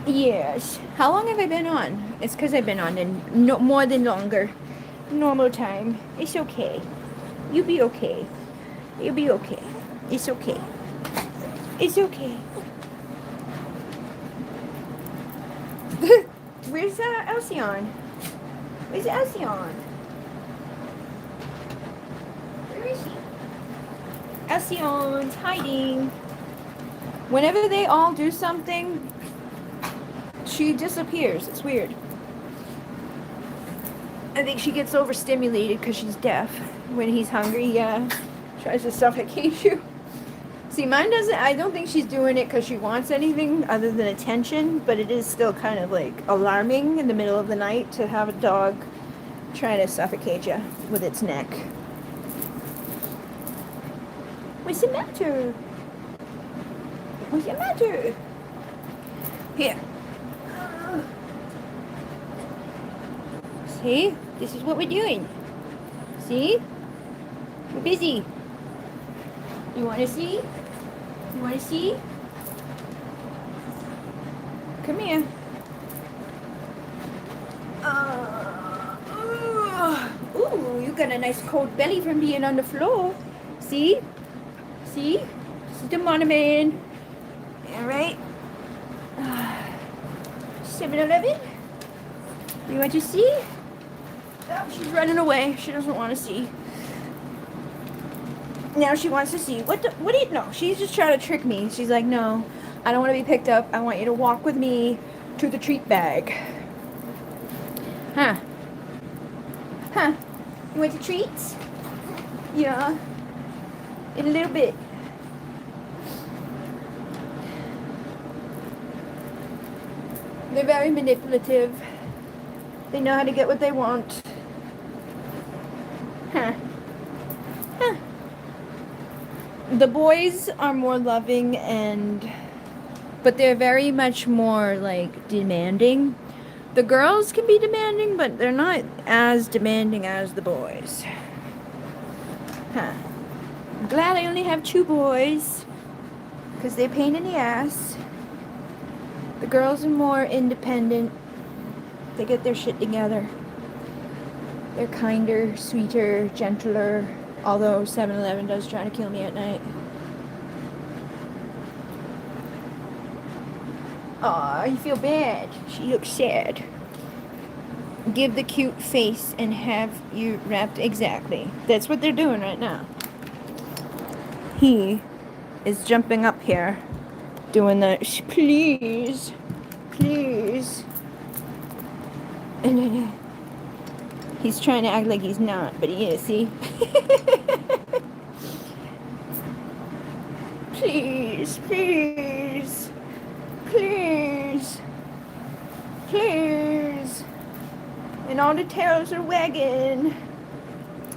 Yes. How long have I been on? It's because I've been on in no more than longer. Normal time. It's okay. You be okay. You'll be okay. It's okay. It's okay. Where's Alcyon? Where's Alcyon? Where is he? Alcyon's hiding. Whenever they all do something, she disappears. It's weird. I think she gets overstimulated because she's deaf. When he's hungry, yeah. Tries to suffocate you. See, mine doesn't... I don't think she's doing it because she wants anything other than attention, but it is still kind of, like, alarming in the middle of the night to have a dog trying to suffocate you with its neck. What's the matter? What's the matter? Here. See? This is what we're doing. See? We're busy. You want to see? You want to see? Come here. Ooh, you got a nice cold belly from being on the floor. See? See? This is the Monoman. Alright. 7-11. You want to see? Oh, she's running away. She doesn't want to see. Now she wants to see. No, she's just trying to trick me. She's like, no, I don't want to be picked up. I want you to walk with me to the treat bag. Huh? Huh? You want the treats? Yeah. In a little bit. They're very manipulative. They know how to get what they want. Huh? Huh? The boys are more loving but they're very much more like demanding. The girls can be demanding, but they're not as demanding as the boys. Huh. I'm glad I only have 2 boys, because they're pain in the ass. The girls are more independent. They get their shit together. They're kinder, sweeter, gentler, although 7-Eleven does try to kill me at night. Aw, you feel bad. She looks sad. Give the cute face and have you wrapped exactly. That's what they're doing right now. He is jumping up here, doing the please, please. And then he's trying to act like he's not, but he is, see? Please, please, please, please. And all the tails are wagging.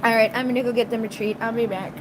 Alright, I'm gonna go get them a treat. I'll be back.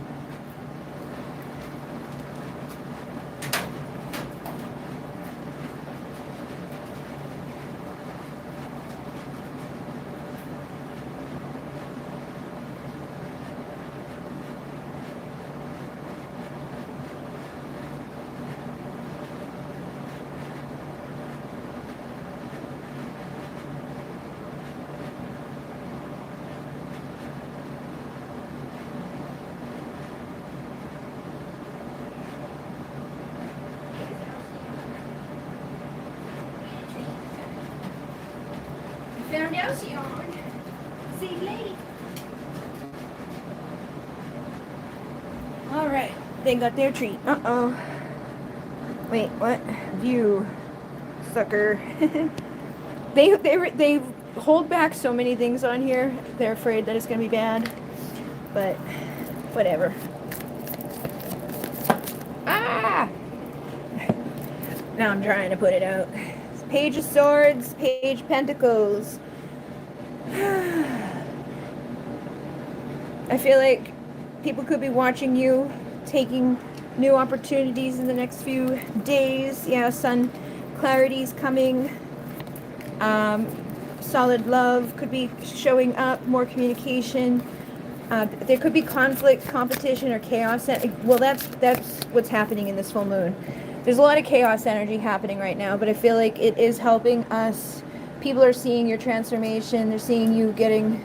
Found Elsie on. See you later. Alright, they got their treat. Uh-oh. Wait, what? View. Sucker. They hold back so many things on here. They're afraid that it's going to be bad. But, whatever. Ah! Now I'm trying to put it out. Page of Swords, Page of Pentacles. I feel like people could be watching you, taking new opportunities in the next few days. Yeah, sun clarity's coming. Solid love could be showing up, more communication. There could be conflict, competition, or chaos. Well, that's what's happening in this full moon. There's a lot of chaos energy happening right now, but I feel like it is helping us. People are seeing your transformation. They're seeing you getting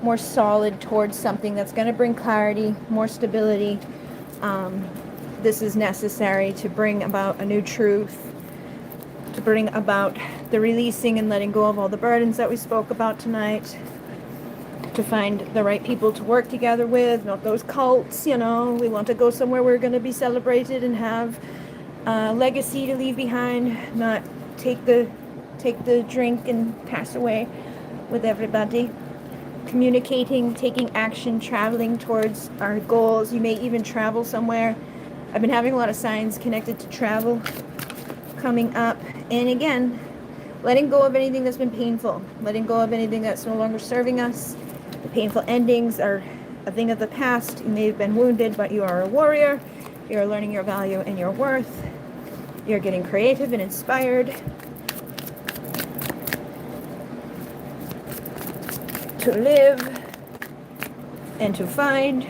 more solid towards something that's going to bring clarity, more stability. This is necessary to bring about a new truth, to bring about the releasing and letting go of all the burdens that we spoke about tonight, to find the right people to work together with, not those cults, you know. We want to go somewhere we're going to be celebrated and have legacy to leave behind, not take the drink and pass away with everybody. Communicating, taking action, traveling towards our goals. You may even travel somewhere. I've been having a lot of signs connected to travel coming up. And again, letting go of anything that's been painful, letting go of anything that's no longer serving us. The painful endings are a thing of the past. You may have been wounded, but you are a warrior. You're learning your value and your worth. You're getting creative and inspired to live and to find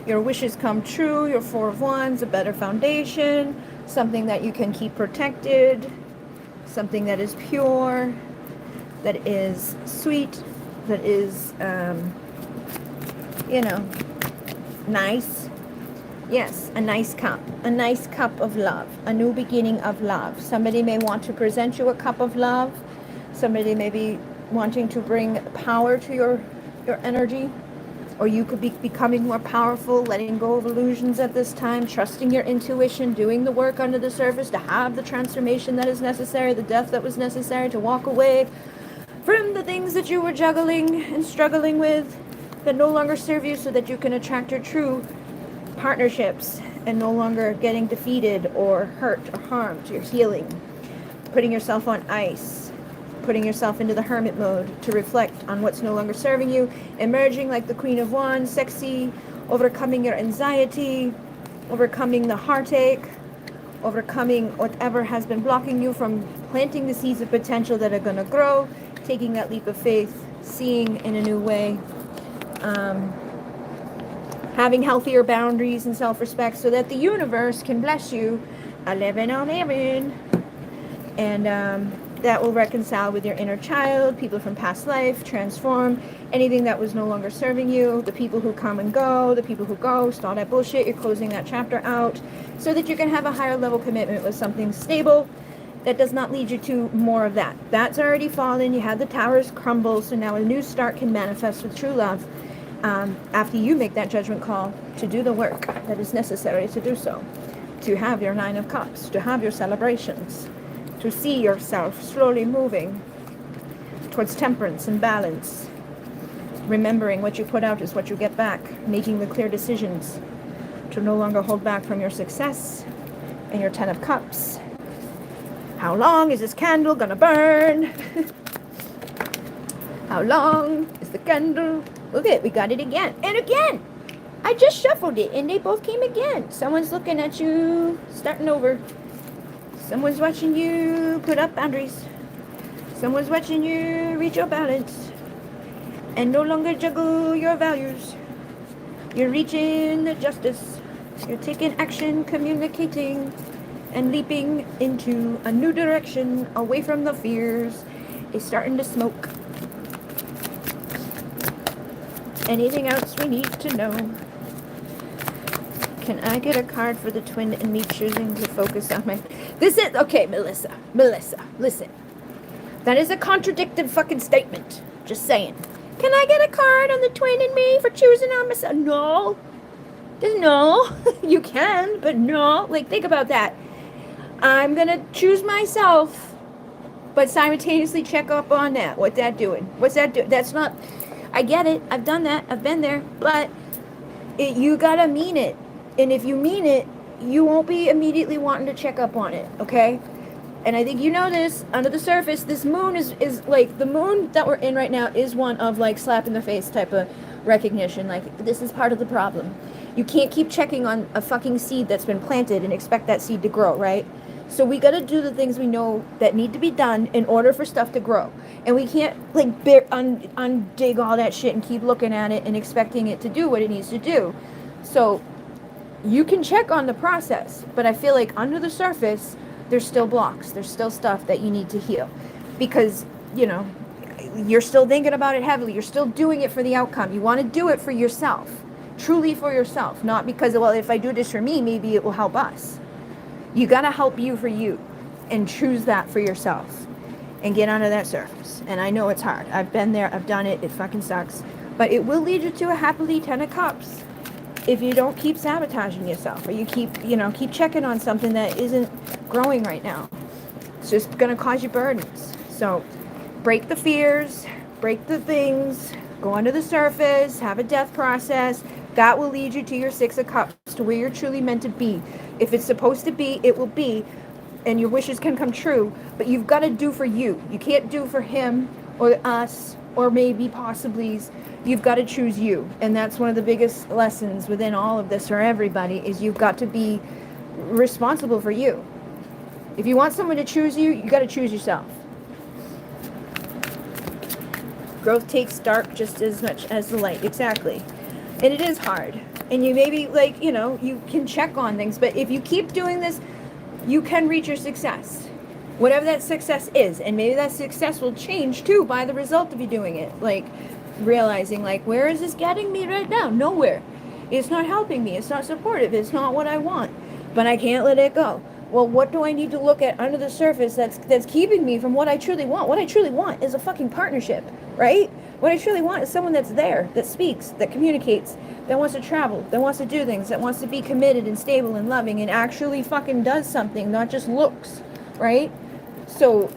your wishes come true. Your Four of Wands, a better foundation, something that you can keep protected, something that is pure, that is sweet, that is, nice. Yes, a nice cup of love, a new beginning of love. Somebody may want to present you a cup of love. Somebody may be wanting to bring power to your energy, or you could be becoming more powerful, letting go of illusions at this time, trusting your intuition, doing the work under the surface to have the transformation that is necessary, the death that was necessary, to walk away from the things that you were juggling and struggling with that no longer serve you, so that you can attract your true partnerships and no longer getting defeated or hurt or harmed. You're healing, putting yourself on ice, putting yourself into the hermit mode to reflect on what's no longer serving you, emerging like the Queen of Wands, sexy, overcoming your anxiety, overcoming the heartache, overcoming whatever has been blocking you from planting the seeds of potential that are going to grow, taking that leap of faith, seeing in a new way, having healthier boundaries and self-respect so that the universe can bless you 11 on 11. And that will reconcile with your inner child, people from past life, transform anything that was no longer serving you, the people who come and go, the people who ghost, all that bullshit. You're closing that chapter out so that you can have a higher level commitment with something stable that does not lead you to more of that. That's already fallen. You had the towers crumble, so now a new start can manifest with true love after you make that judgment call to do the work that is necessary to do so, to have your 9 of Cups, to have your celebrations, to see yourself slowly moving towards temperance and balance, remembering what you put out is what you get back, making the clear decisions to no longer hold back from your success and your 10 of Cups. How long is this candle gonna burn? How long is the candle? Look at it, we got it again and again. I just shuffled it and they both came again. Someone's looking at you, starting over. Someone's watching you put up boundaries. Someone's watching you reach your balance and no longer juggle your values. You're reaching the justice. You're taking action, communicating, and leaping into a new direction away from the fears. It's starting to smoke. Anything else we need to know? Can I get a card for the twin and me choosing to focus on my... This is... Okay, Melissa, listen. That is a contradicted fucking statement. Just saying. Can I get a card on the twin and me for choosing on myself? No. No. You can, but no. Like, think about that. I'm going to choose myself, but simultaneously check up on that. What's that doing? What's that doing? That's not... I get it. I've done that. I've been there. But you got to mean it. And if you mean it, you won't be immediately wanting to check up on it, okay? And I think you know this, under the surface, this moon is like, the moon that we're in right now is one of, like, slap in the face type of recognition. Like, this is part of the problem. You can't keep checking on a fucking seed that's been planted and expect that seed to grow, right? So we got to do the things we know that need to be done in order for stuff to grow. And we can't, like, undig all that shit and keep looking at it and expecting it to do what it needs to do. So you can check on the process, but I feel like under the surface, there's still blocks. There's still stuff that you need to heal. Because, you know, you're still thinking about it heavily. You're still doing it for the outcome. You want to do it for yourself. Truly for yourself. Not because, well, if I do this for me, maybe it will help us. You got to help you for you. And choose that for yourself. And get under that surface. And I know it's hard. I've been there. I've done it. It fucking sucks. But it will lead you to a happily 10 of Cups. If you don't keep sabotaging yourself, or you keep checking on something that isn't growing right now. It's just going to cause you burdens. So break the fears, break the things, go under the surface, have a death process. That will lead you to your 6 of Cups, to where you're truly meant to be. If it's supposed to be, it will be, and your wishes can come true. But you've got to do for you. You can't do for him or us or maybe possiblies. You've got to choose you. And that's one of the biggest lessons within all of this for everybody, is you've got to be responsible for you. If you want someone to choose you, you got to choose yourself. Growth takes dark just as much as the light. Exactly. And it is hard. And you maybe, like, you know, you can check on things. But if you keep doing this, you can reach your success. Whatever that success is. And maybe that success will change, too, by the result of you doing it. Like, realizing, like, where is this getting me right now? Nowhere. It's not helping me. It's not supportive. It's not what I want. But I can't let it go. Well, what do I need to look at under the surface that's keeping me from what I truly want? What I truly want is a fucking partnership, right? What I truly want is someone that's there, that speaks, that communicates, that wants to travel, that wants to do things, that wants to be committed and stable and loving and actually fucking does something, not just looks, right? So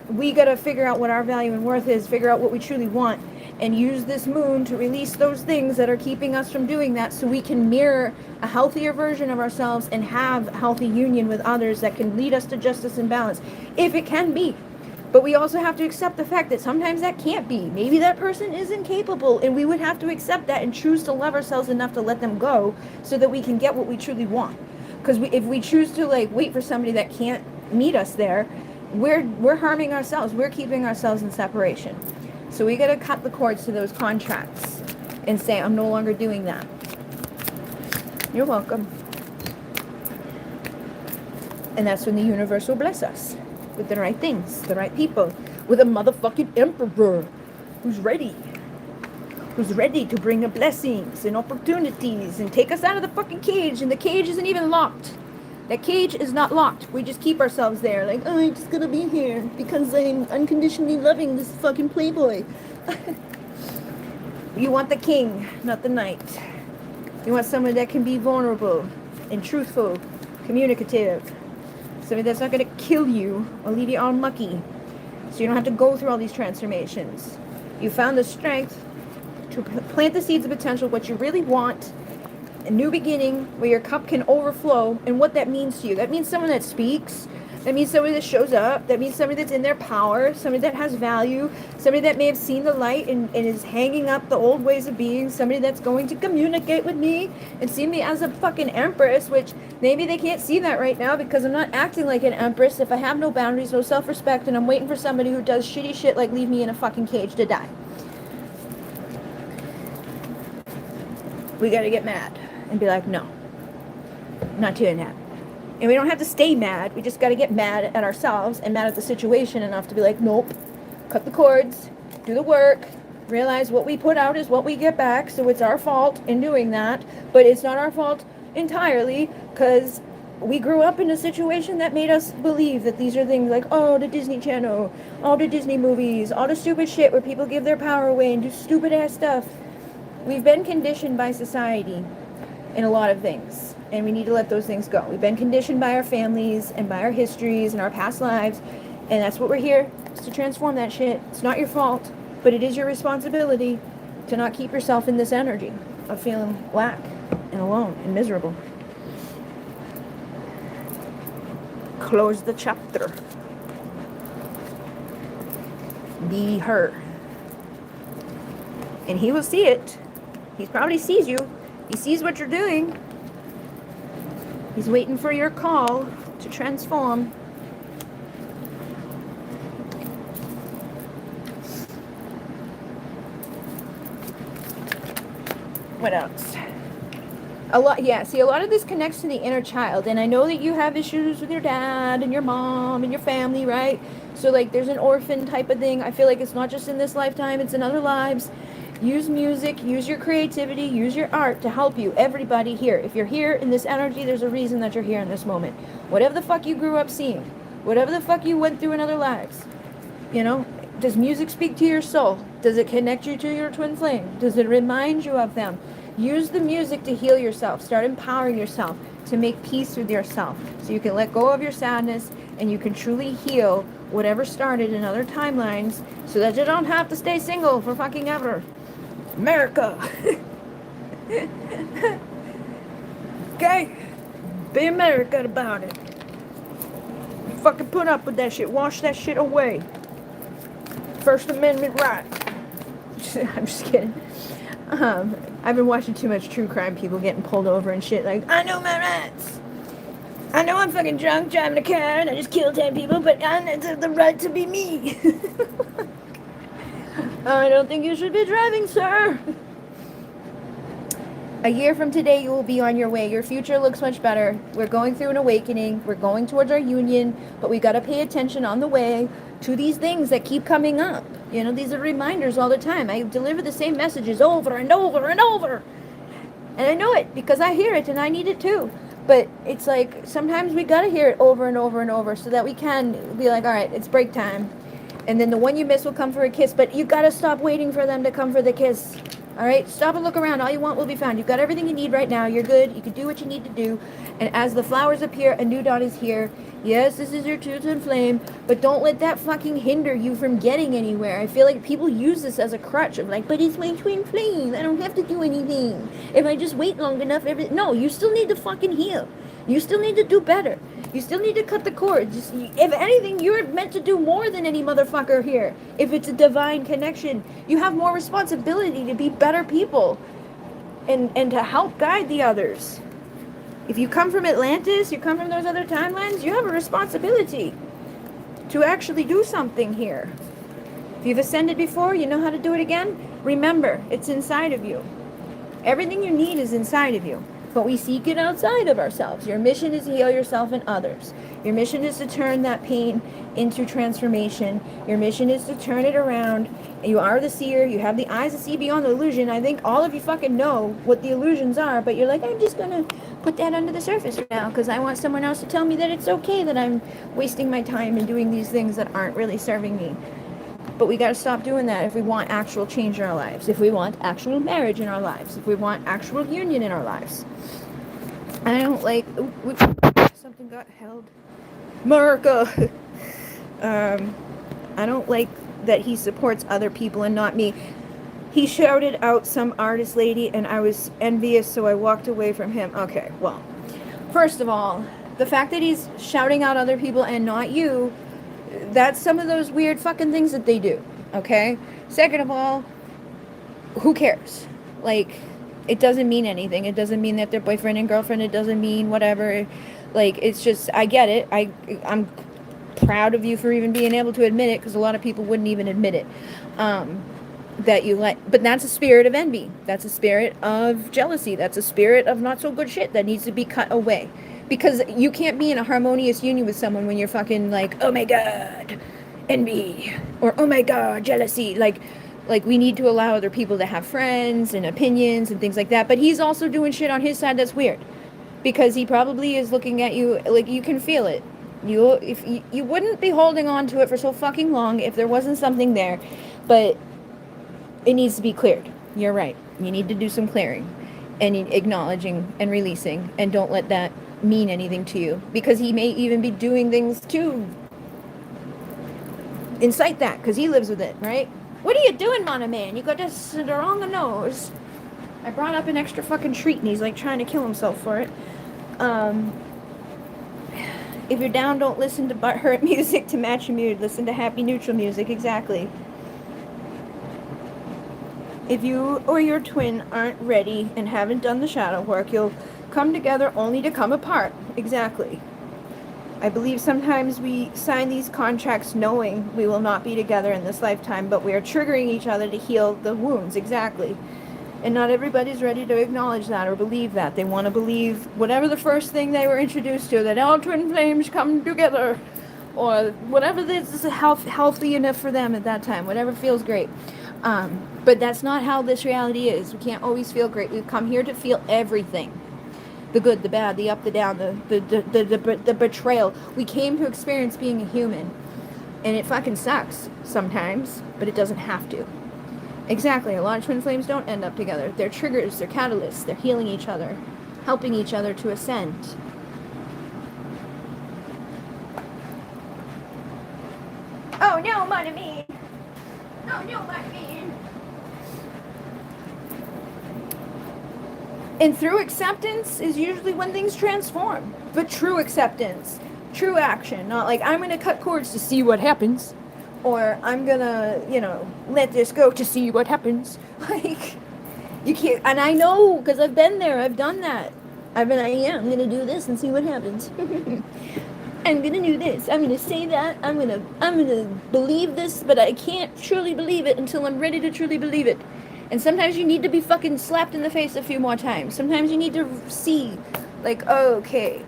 we got to figure out what our value and worth is, figure out what we truly want, and use this moon to release those things that are keeping us from doing that, so we can mirror a healthier version of ourselves and have healthy union with others that can lead us to justice and balance. If it can be. But we also have to accept the fact that sometimes that can't be. Maybe that person isn't capable, and we would have to accept that and choose to love ourselves enough to let them go so that we can get what we truly want. Because if we choose to like wait for somebody that can't meet us there, we're harming ourselves. We're keeping ourselves in separation. So we got to cut the cords to those contracts and say, I'm no longer doing that. You're welcome. And that's when the universe will bless us with the right things, the right people, with a motherfucking emperor who's ready to bring us blessings and opportunities and take us out of the fucking cage. And the cage isn't even locked. That cage is not locked. We just keep ourselves there like, oh, I'm just gonna be here because I'm unconditionally loving this fucking playboy. You want the king, not the knight. You want someone that can be vulnerable and truthful, communicative. Somebody that's not going to kill you or leave you all mucky. So you don't have to go through all these transformations. You found the strength to plant the seeds of potential, what you really want, a new beginning where your cup can overflow, and what that means to you. That means someone that speaks. That means somebody that shows up. That means somebody that's in their power. Somebody that has value. Somebody that may have seen the light and is hanging up the old ways of being. Somebody that's going to communicate with me and see me as a fucking empress, which maybe they can't see that right now because I'm not acting like an empress if I have no boundaries, no self-respect, and I'm waiting for somebody who does shitty shit like leave me in a fucking cage to die. We gotta get mad and be like, no, I'm not doing that. And we don't have to stay mad. We just got to get mad at ourselves and mad at the situation enough to be like, nope, cut the cords, do the work, realize what we put out is what we get back. So it's our fault in doing that. But it's not our fault entirely because we grew up in a situation that made us believe that these are things like, oh, the Disney Channel, all the Disney movies, all the stupid shit where people give their power away and do stupid ass stuff. We've been conditioned by society in a lot of things. And we need to let those things go. We've been conditioned by our families and by our histories and our past lives. And that's what we're here, is to transform that shit. It's not your fault, but it is your responsibility to not keep yourself in this energy of feeling whack and alone and miserable. Close the chapter. Be her. And he will see it. He probably sees you. He sees what you're doing. He's waiting for your call to transform. What else? A lot of this connects to the inner child. And I know that you have issues with your dad and your mom and your family, right? So like there's an orphan type of thing. I feel like it's not just in this lifetime, it's in other lives. Use music, use your creativity, use your art to help you. Everybody here. If you're here in this energy, there's a reason that you're here in this moment. Whatever the fuck you grew up seeing, whatever the fuck you went through in other lives, you know, does music speak to your soul? Does it connect you to your twin flame? Does it remind you of them? Use the music to heal yourself. Start empowering yourself to make peace with yourself so you can let go of your sadness and you can truly heal whatever started in other timelines so that you don't have to stay single for fucking ever. America. Okay? Be American about it. Fucking put up with that shit. Wash that shit away. First Amendment right. I'm just kidding. I've been watching too much true crime, people getting pulled over and shit like, I know my rights. I know I'm fucking drunk driving a car and I just killed 10 people, but I have the right to be me. I don't think you should be driving, sir. A year from today, you will be on your way. Your future looks much better. We're going through an awakening. We're going towards our union, but we got to pay attention on the way to these things that keep coming up. You know, these are reminders all the time. I deliver the same messages over and over and over. And I know it because I hear it and I need it too. But it's like sometimes we got to hear it over and over and over so that we can be like, all right, it's break time. And then the one you miss will come for a kiss. But you got to stop waiting for them to come for the kiss. All right? Stop and look around. All you want will be found. You've got everything you need right now. You're good. You can do what you need to do. And as the flowers appear, a new dawn is here. Yes, this is your twin flame. But don't let that fucking hinder you from getting anywhere. I feel like people use this as a crutch of like, but it's my twin flame. I don't have to do anything. If I just wait long enough, no, you still need to fucking heal. You still need to do better. You still need to cut the cord. Just, if anything, you're meant to do more than any motherfucker here. If it's a divine connection, you have more responsibility to be better people and to help guide the others. If you come from Atlantis, you come from those other timelines, you have a responsibility to actually do something here. If you've ascended before, you know how to do it again. Remember, it's inside of you. Everything you need is inside of you. But we seek it outside of ourselves. Your mission is to heal yourself and others. Your mission is to turn that pain into transformation. Your mission is to turn it around. You are the seer. You have the eyes to see beyond the illusion. I think all of you fucking know what the illusions are, but you're like, I'm just going to put that under the surface right now because I want someone else to tell me that it's okay that I'm wasting my time and doing these things that aren't really serving me. But we got to stop doing that if we want actual change in our lives, if we want actual marriage in our lives, if we want actual union in our lives. I don't like... something got held. America! I don't like that he supports other people and not me. He shouted out some artist lady and I was envious, so I walked away from him. Okay, well, first of all, the fact that he's shouting out other people and not you, that's some of those weird fucking things that they do, okay? Second of all, who cares? Like, it doesn't mean anything. It doesn't mean that they're boyfriend and girlfriend. It doesn't mean whatever. Like, it's just, I get it. I'm proud of you for even being able to admit it, because a lot of people wouldn't even admit it. That you let, but that's a spirit of envy. That's a spirit of jealousy. That's a spirit of not so good shit that needs to be cut away. Because you can't be in a harmonious union with someone when you're fucking like, oh my god, envy, or oh my god, jealousy. Like we need to allow other people to have friends and opinions and things like that. But he's also doing shit on his side that's weird, because he probably is looking at you like you can feel it. You wouldn't be holding on to it for so fucking long if there wasn't something there, but it needs to be cleared. You're right. You need to do some clearing and acknowledging and releasing, and don't let that mean anything to you, because he may even be doing things to incite that, because he lives with it, right? What are you doing, Mana Man? You got this the wrong nose. I brought up an extra fucking treat and he's like trying to kill himself for it. If you're down, don't listen to butthurt music to match your mood. Listen to happy neutral music. Exactly. If you or your twin aren't ready and haven't done the shadow work, you'll come together only to come apart. Exactly. I believe sometimes we sign these contracts knowing we will not be together in this lifetime, but we are triggering each other to heal the wounds. Exactly. And not everybody's ready to acknowledge that or believe that. They want to believe whatever the first thing they were introduced to, that all twin flames come together, or whatever this is healthy enough for them at that time, whatever feels great. But that's not how this reality is. We can't always feel great. We've come here to feel everything. The good, the bad, the up, the down, the betrayal. We came to experience being a human. And it fucking sucks sometimes, but it doesn't have to. Exactly. A lot of twin flames don't end up together. They're triggers, they're catalysts, they're healing each other, helping each other to ascend. Oh no, Mana Man! Oh no, Mana Man! And through acceptance is usually when things transform. But true acceptance, true action, not like I'm going to cut cords to see what happens, or I'm going to, let this go to see what happens. Like, you can't, and I know, because I've been there, I've done that. I'm going to do this and see what happens. I'm going to do this, I'm going to say that, I'm going to believe this, but I can't truly believe it until I'm ready to truly believe it. And sometimes you need to be fucking slapped in the face a few more times. Sometimes you need to see, like, oh, okay.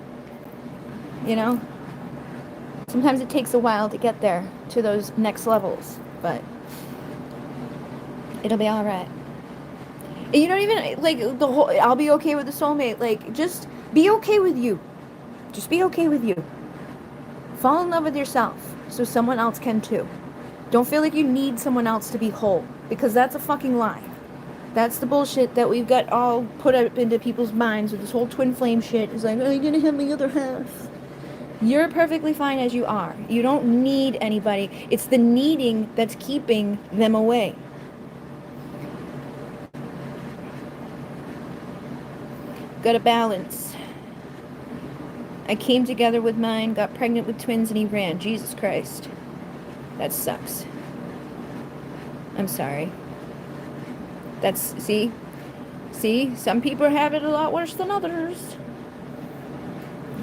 Sometimes it takes a while to get there, to those next levels. But it'll be alright. And you don't even, like, I'll be okay with the soulmate. Like, just be okay with you. Just be okay with you. Fall in love with yourself so someone else can too. Don't feel like you need someone else to be whole, because that's a fucking lie. That's the bullshit that we've got all put up into people's minds with this whole twin flame shit. It's like, oh, you're gonna have my other half. You're perfectly fine as you are. You don't need anybody. It's the needing that's keeping them away. Gotta balance. I came together with mine, got pregnant with twins, and he ran. Jesus Christ. That sucks. I'm sorry. That's, see? See? Some people have it a lot worse than others.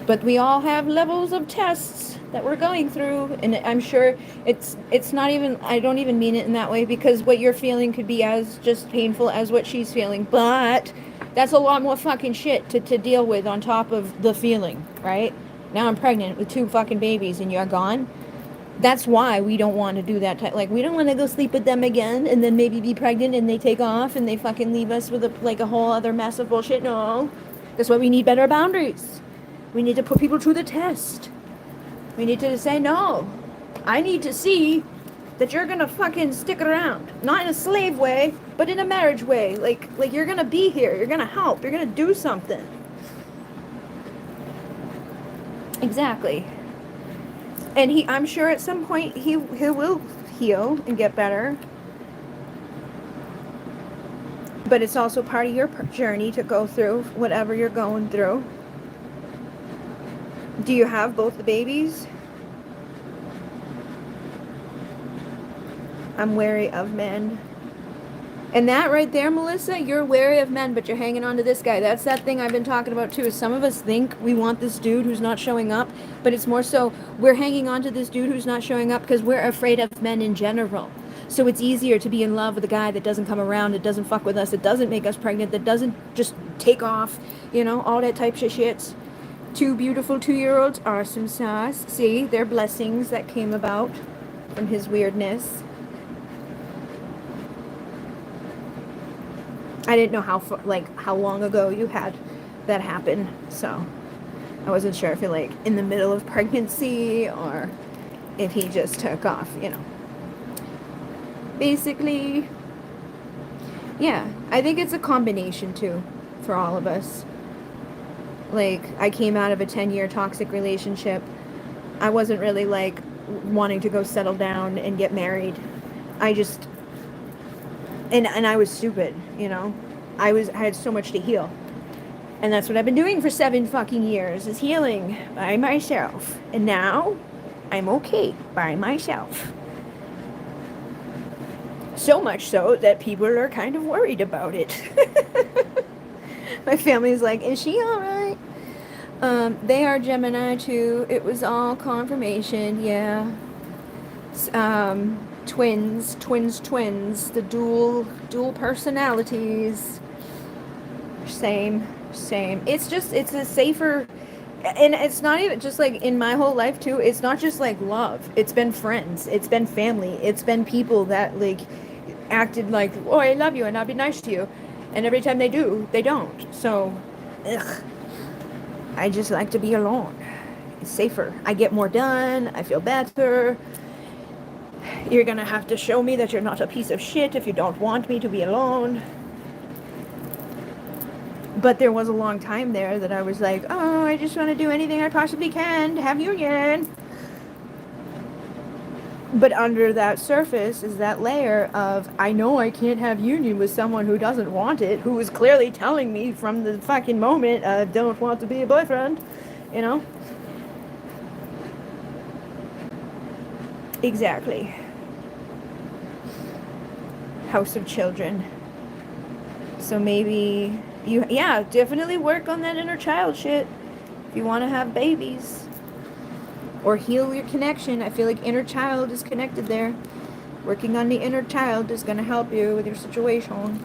But we all have levels of tests that we're going through, and I'm sure it's not even, I don't even mean it in that way, because what you're feeling could be as just painful as what she's feeling, but that's a lot more fucking shit to deal with on top of the feeling, right? Now I'm pregnant with 2 fucking babies and you're gone. That's why we don't want to do that. Like, we don't want to go sleep with them again and then maybe be pregnant and they take off and they fucking leave us with a whole other mess of bullshit. No. That's why we need better boundaries. We need to put people to the test. We need to say, no, I need to see that you're going to fucking stick around. Not in a slave way, but in a marriage way. Like you're going to be here. You're going to help. You're going to do something. Exactly. And I'm sure at some point he will heal and get better. But it's also part of your journey to go through whatever you're going through. Do you have both the babies? I'm wary of men. And that right there, Melissa, you're wary of men, but you're hanging on to this guy. That's that thing I've been talking about too, is some of us think we want this dude who's not showing up, but it's more so we're hanging on to this dude who's not showing up because we're afraid of men in general. So it's easier to be in love with a guy that doesn't come around, that doesn't fuck with us, that doesn't make us pregnant, that doesn't just take off, all that type of shit. 2 beautiful 2-year-olds are some sauce. See, they're blessings that came about from his weirdness. I didn't know how long ago you had that happen, so I wasn't sure if you're in the middle of pregnancy or if he just took off, Basically, yeah, I think it's a combination too for all of us. I came out of a 10-year toxic relationship. I wasn't really wanting to go settle down and get married. I just, and I was stupid, I had so much to heal. And that's what I've been doing for 7 fucking years, is healing by myself. And now I'm okay by myself. So much so that people are kind of worried about it. My family's like, is she all right? They are Gemini too. It was all confirmation, yeah. Twins, the dual personalities. Same. It's a safer, and it's not even just in my whole life too, it's not just love. It's been friends, it's been family, it's been people that acted oh, I love you and I'll be nice to you. And every time they do, they don't. So, ugh. I just like to be alone. It's safer. I get more done. I feel better. You're going to have to show me that you're not a piece of shit if you don't want me to be alone. But there was a long time there that I was oh, I just want to do anything I possibly can to have union. But under that surface is that layer of, I know I can't have union with someone who doesn't want it, who is clearly telling me from the fucking moment, I don't want to be a boyfriend, Exactly. House of children. So maybe definitely work on that inner child shit if you want to have babies. Or heal your connection. I feel inner child is connected there. Working on the inner child is going to help you with your situation.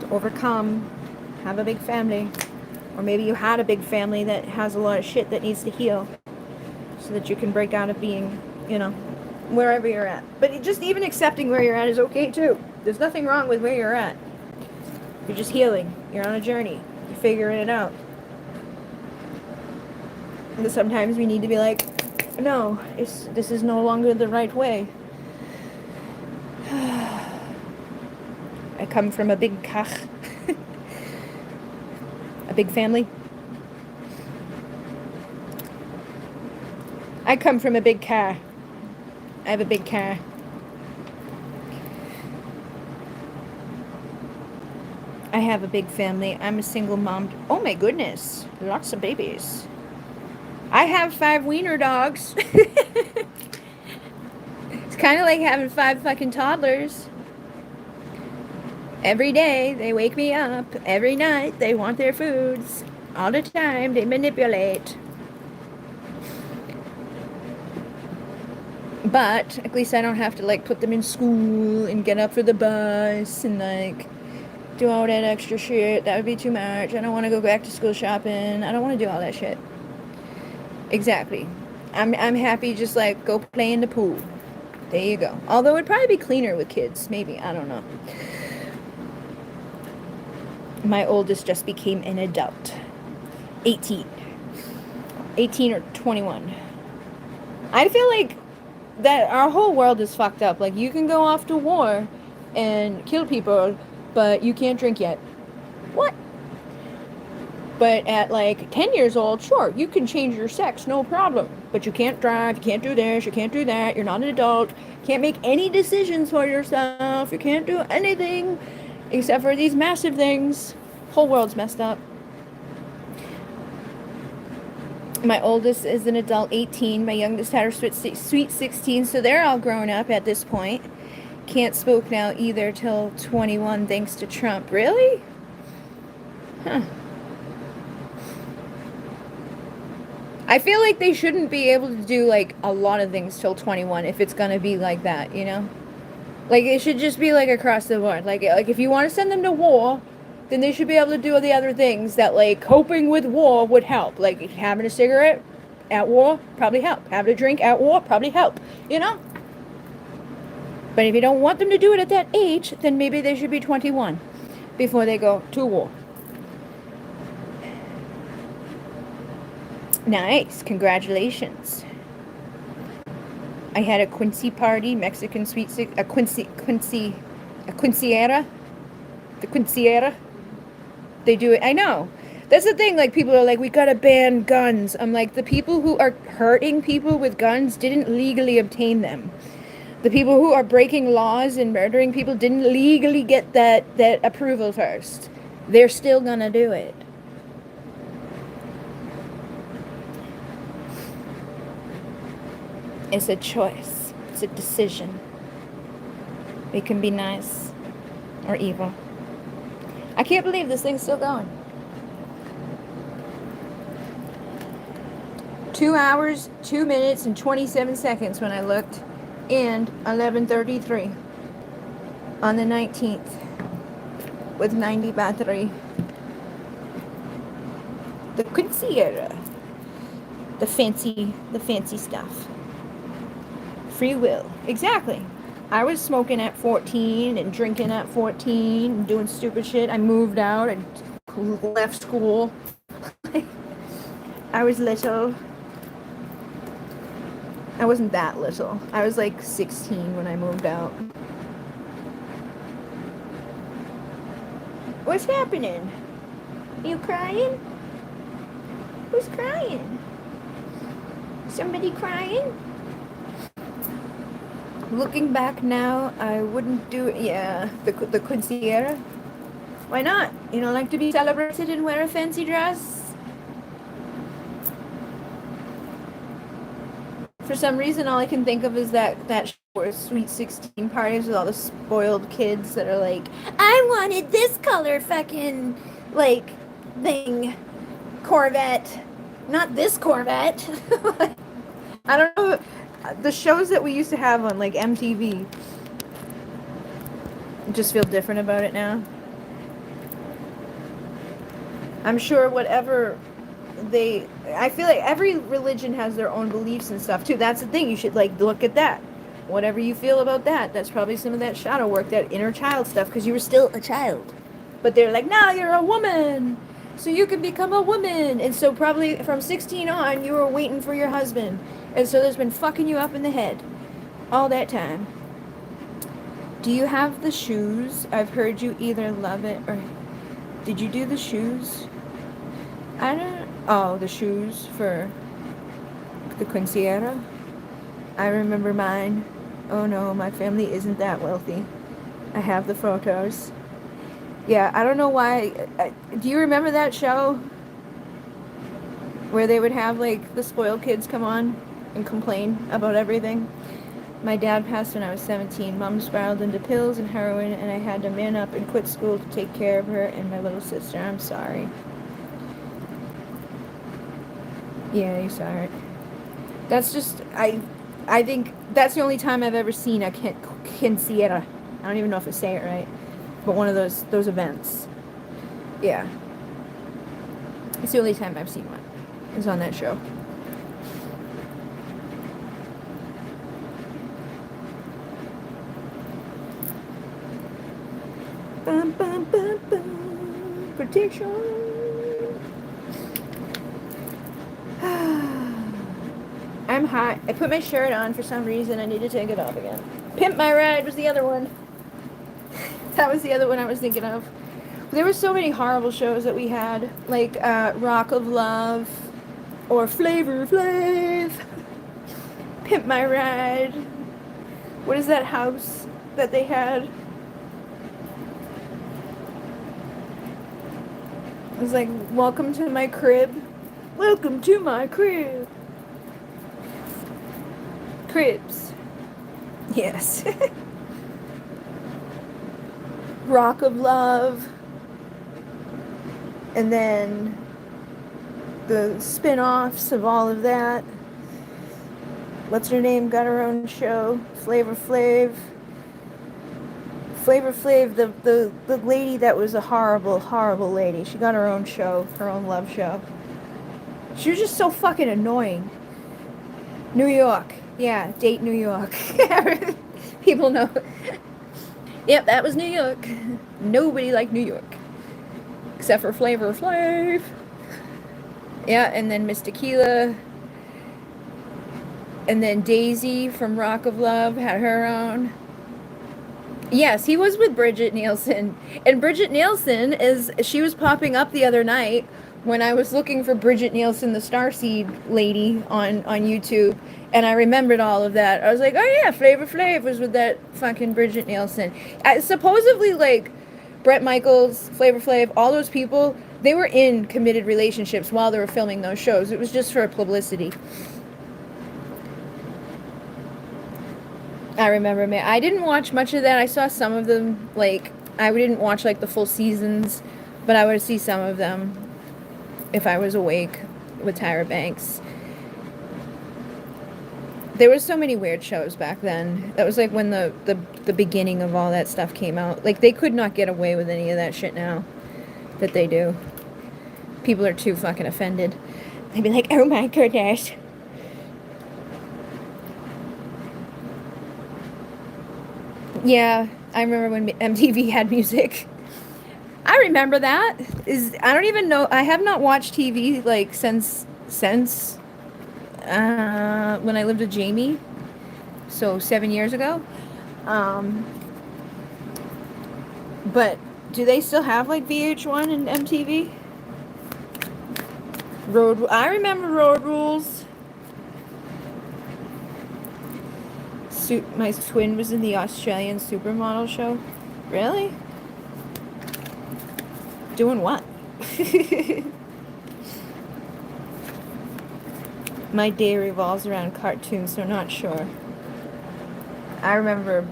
To overcome. Have a big family. Or maybe you had a big family that has a lot of shit that needs to heal. So that you can break out of being, wherever you're at. But just even accepting where you're at is okay too. There's nothing wrong with where you're at. You're just healing. You're on a journey. You're figuring it out. And sometimes we need to be no, this is no longer the right way. I come from a big kach. A big family. I come from a big car. I have a big car. I have a big family. I'm a single mom. Oh my goodness. Lots of babies. I have 5 wiener dogs. It's kind of like having 5 fucking toddlers. Every day they wake me up. Every night they want their foods. All the time they manipulate. But at least I don't have to like put them in school and get up for the bus and like do all that extra shit. That would be too much. I don't want to go back to school shopping. I don't want to do all that shit. Exactly. I'm happy just like go play in the pool. There you go. Although it'd probably be cleaner with kids. Maybe. I don't know. My oldest just became an adult. 18. 18 or 21. I feel like that our whole world is fucked up. Like, you can go off to war and kill people, but you can't drink yet. What? But at like 10 years old, sure, you can change your sex, no problem. But you can't drive, you can't do this, you can't do that, you're not an adult, can't make any decisions for yourself, you can't do anything except for these massive things. Whole world's messed up. My oldest is an adult, 18. My youngest had her sweet 16, so they're all grown up at this point. Can't smoke now either till 21 thanks to Trump. Really? Huh. I feel like they shouldn't be able to do like a lot of things till 21 if it's gonna be like that, you know? Like, it should just be like across the board. Like if you want to send them to war, then they should be able to do the other things that like coping with war would help. Like having a cigarette at war, probably help. Having a drink at war, probably help, you know? But if you don't want them to do it at that age, then maybe they should be 21 before they go to war. Nice, congratulations. I had a Quincy party, Mexican sweet a quinceañera. The quinceañera. They do it, I know. That's the thing, like, people are like, we gotta ban guns. I'm like, the people who are hurting people with guns didn't legally obtain them. The people who are breaking laws and murdering people didn't legally get that approval first. They're still gonna do it. It's a choice. It's a decision. It can be nice or evil. I can't believe this thing's still going. 2 hours, 2 minutes, and 27 seconds when I looked, and 11:33 on the 19th with 90 battery. The quinceañera. The fancy stuff. Free will. Exactly. I was smoking at 14 and drinking at 14 and doing stupid shit. I moved out and left school. I was little. I wasn't that little. I was like 16 when I moved out. What's happening? Are you crying? Who's crying? Somebody crying? Looking back now, I wouldn't do it. Yeah, the quinceañera. Why not? You don't like to be celebrated and wear a fancy dress? For some reason, all I can think of is that Sweet 16 parties with all the spoiled kids that are like, I wanted this color fucking, like, thing. Corvette. Not this Corvette. I don't know. The shows that we used to have on like MTV just feel different about it now. I'm sure whatever I feel like every religion has their own beliefs and stuff too. That's the thing. You should like look at that. Whatever you feel about that, that's probably some of that shadow work, that inner child stuff, because you were still a child. But they're like, now you're a woman, so you can become a woman. And so probably from 16 on, you were waiting for your husband. And so there's been fucking you up in the head all that time. Do you have the shoes? I've heard you either love it or... Did you do the shoes? I don't... Oh, the shoes for the quinceañera? I remember mine. Oh no, my family isn't that wealthy. I have the photos. Yeah, I don't know why. Do you remember that show where they would have like the spoiled kids come on and complain about everything? My dad passed when I was 17. Mom spiraled into pills and heroin, and I had to man up and quit school to take care of her and my little sister. I'm sorry. Yeah, you saw it. That's just I think that's the only time I've ever seen a quinceañera. I don't even know if I say it right, but one of those events. Yeah, it's the only time I've seen one. It's on that show. Bum, bum, bum, bum. Protection. I'm hot. I put my shirt on for some reason. I need to take it off again. Pimp My Ride was the other one. That was the other one I was thinking of. There were so many horrible shows that we had, like Rock of Love or Flavor Flav. Pimp My Ride. What is that house that they had? It was like, welcome to my crib. Welcome to my crib. Cribs. Yes. Rock of Love. And then the spin-offs of all of that. What's her name? Got her own show. Flavor Flav. Flavor Flav, the lady that was a horrible, horrible lady. She got her own show, her own love show. She was just so fucking annoying. New York. Yeah, date New York. People know. Yep, that was New York. Nobody liked New York. Except for Flavor Flav. Yeah, and then Miss Tequila. And then Daisy from Rock of Love had her own. Yes, he was with Bridget Nielsen. And Bridget Nielsen she was popping up the other night when I was looking for Bridget Nielsen, the Starseed lady on YouTube. And I remembered all of that. I was like, oh yeah, Flavor Flav was with that fucking Bridget Nielsen. Supposedly, like, Bret Michaels, Flavor Flav, all those people, they were in committed relationships while they were filming those shows. It was just for publicity. I remember, man. I didn't watch much of that. I saw some of them, like, I didn't watch, like, the full seasons, but I would see some of them if I was awake with Tyra Banks. There was so many weird shows back then. That was, like, when the beginning of all that stuff came out. Like, they could not get away with any of that shit now that they do. People are too fucking offended. They'd be like, oh my goodness. Yeah, I remember when MTV had music. I remember that. I don't even know. I have not watched TV like since when I lived with Jamie, so 7 years ago. But do they still have like VH1 and MTV? I remember Road Rules. My twin was in the Australian Supermodel show. Really? Doing what? My day revolves around cartoons, so not sure. I remember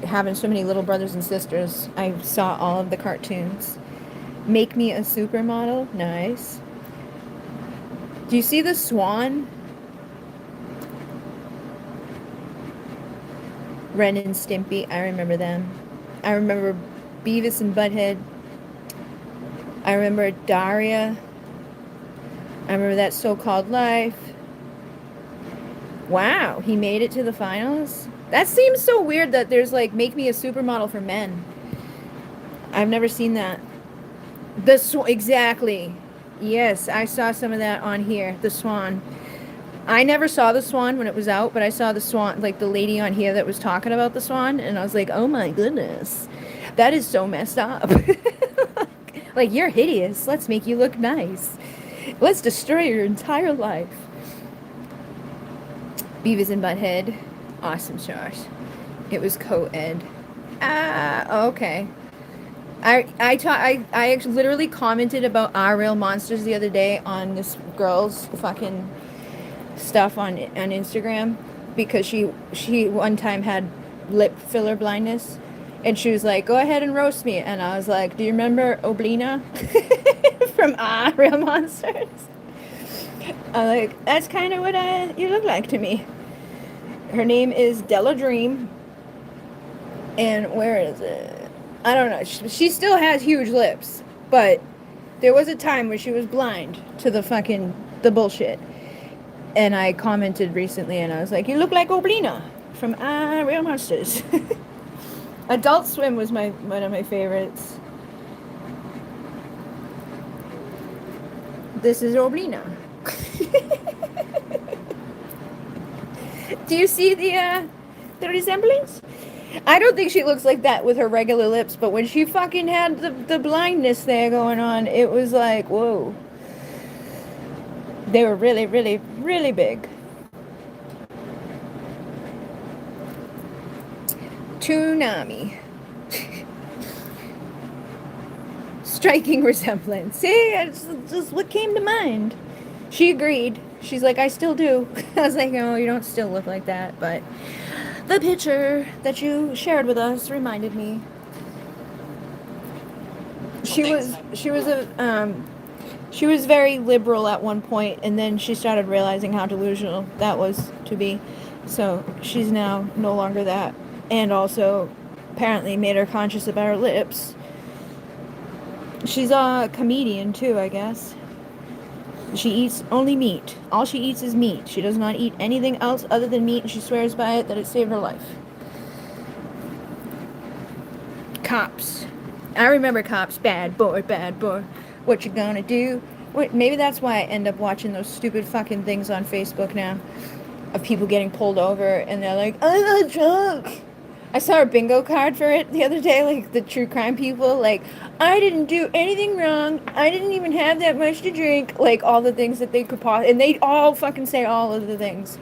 having so many little brothers and sisters. I saw all of the cartoons. Make Me a Supermodel. Nice. Do you see the Swan? Ren and Stimpy, I remember them. I remember Beavis and Butthead. I remember Daria. I remember That So-Called Life. Wow, he made it to the finals? That seems so weird that there's like Make Me a Supermodel for men. I've never seen that. Exactly. Yes, I saw some of that on here. The Swan. I never saw the Swan when it was out, but I saw the Swan, like the lady on here that was talking about the Swan, and I was like, oh my goodness, that is so messed up. Like, you're hideous. Let's make you look nice. Let's destroy your entire life. Beavis and Butthead. Awesome show. It was co-ed. Ah, okay. I actually literally commented about Our Real Monsters the other day on this girl's fucking stuff on Instagram because she one time had lip filler blindness, and she was like, "Go ahead and roast me," and I was like, "Do you remember Oblina from Our Real Monsters?" I'm like, "That's kind of what you look like to me." Her name is Della Dream, and where is it? I don't know. She still has huge lips, but there was a time where she was blind to the bullshit. And I commented recently, and I was like, "You look like Oblina from Real Monsters." Adult Swim was one of my favorites. This is Oblina. Do you see the resemblance? I don't think she looks like that with her regular lips, but when she fucking had the blindness there going on, it was like, whoa. They were really, really, really big. Toonami. Striking resemblance. See, it's just what came to mind. She agreed. She's like, I still do. I was like, no, you don't still look like that, but the picture that you shared with us reminded me. She was very liberal at one point, and then she started realizing how delusional that was to be. So she's now no longer that, and also apparently made her conscious about her lips. She's a comedian too, I guess. She eats only meat. All she eats is meat. She does not eat anything else other than meat, and she swears by it that it saved her life. Cops. I remember Cops. Bad boy, bad boy. What you gonna do? Wait, maybe that's why I end up watching those stupid fucking things on Facebook now of people getting pulled over and they're like, I'm not drunk. I saw a bingo card for it the other day, like the true crime people, like, I didn't do anything wrong. I didn't even have that much to drink. Like, all the things that they could possibly, and they all fucking say all of the things.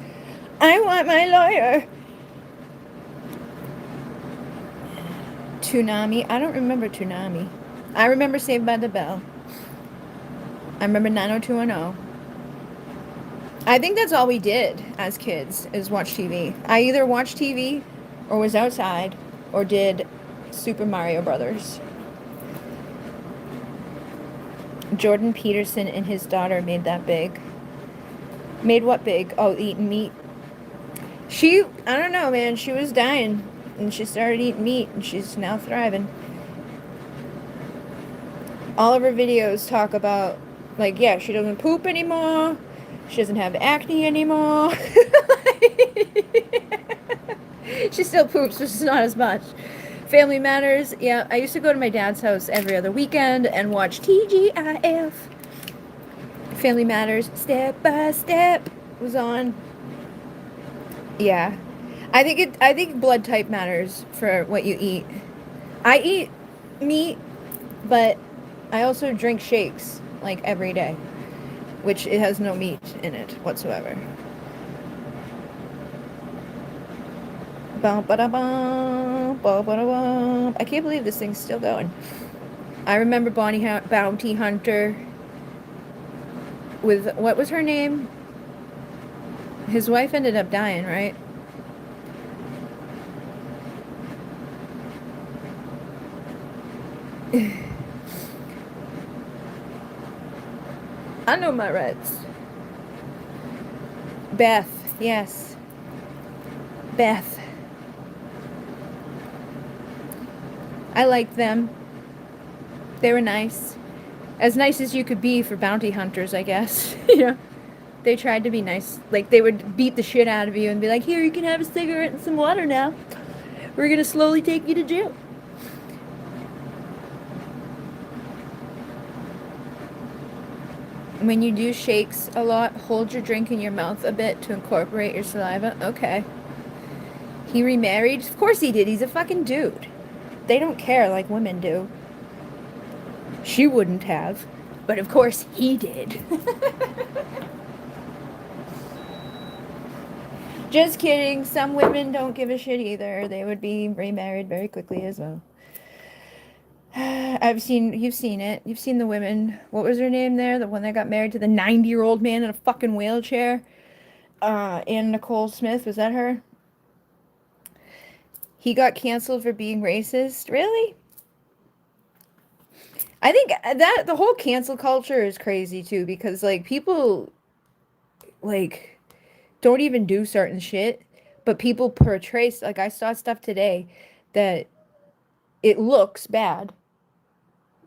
I want my lawyer. Toonami. I don't remember Toonami. I remember Saved by the Bell. I remember 90210. I think that's all we did as kids, is watch TV. I either watched TV or was outside or did Super Mario Brothers. Jordan Peterson and his daughter made that big. Made what big? Oh, eating meat. I don't know, man. She was dying and she started eating meat and she's now thriving. All of her videos talk about, like, yeah, she doesn't poop anymore. She doesn't have acne anymore. She still poops, but just not as much. Family Matters. Yeah, I used to go to my dad's house every other weekend and watch TGIF. Family Matters. Step by Step was on. Yeah. I think blood type matters for what you eat. I eat meat, but I also drink shakes like every day, which it has no meat in it whatsoever. I can't believe this thing's still going. I remember Bounty Hunter with, what was her name? His wife ended up dying, right? I know my rights. Beth, yes. Beth. I liked them. They were nice. As nice as you could be for bounty hunters, I guess. You know, they tried to be nice. Like, they would beat the shit out of you and be like, here, you can have a cigarette and some water now. We're gonna slowly take you to jail. When you do shakes a lot, hold your drink in your mouth a bit to incorporate your saliva. Okay. He remarried? Of course he did. He's a fucking dude. They don't care like women do. She wouldn't have. But of course he did. Just kidding. Some women don't give a shit either. They would be remarried very quickly as well. You've seen it. You've seen the women. What was her name there? The one that got married to the 90-year-old man in a fucking wheelchair? Ann Nicole Smith, was that her? He got canceled for being racist. Really? I think that the whole cancel culture is crazy too because like people like don't even do certain shit, but people portray like I saw stuff today that it looks bad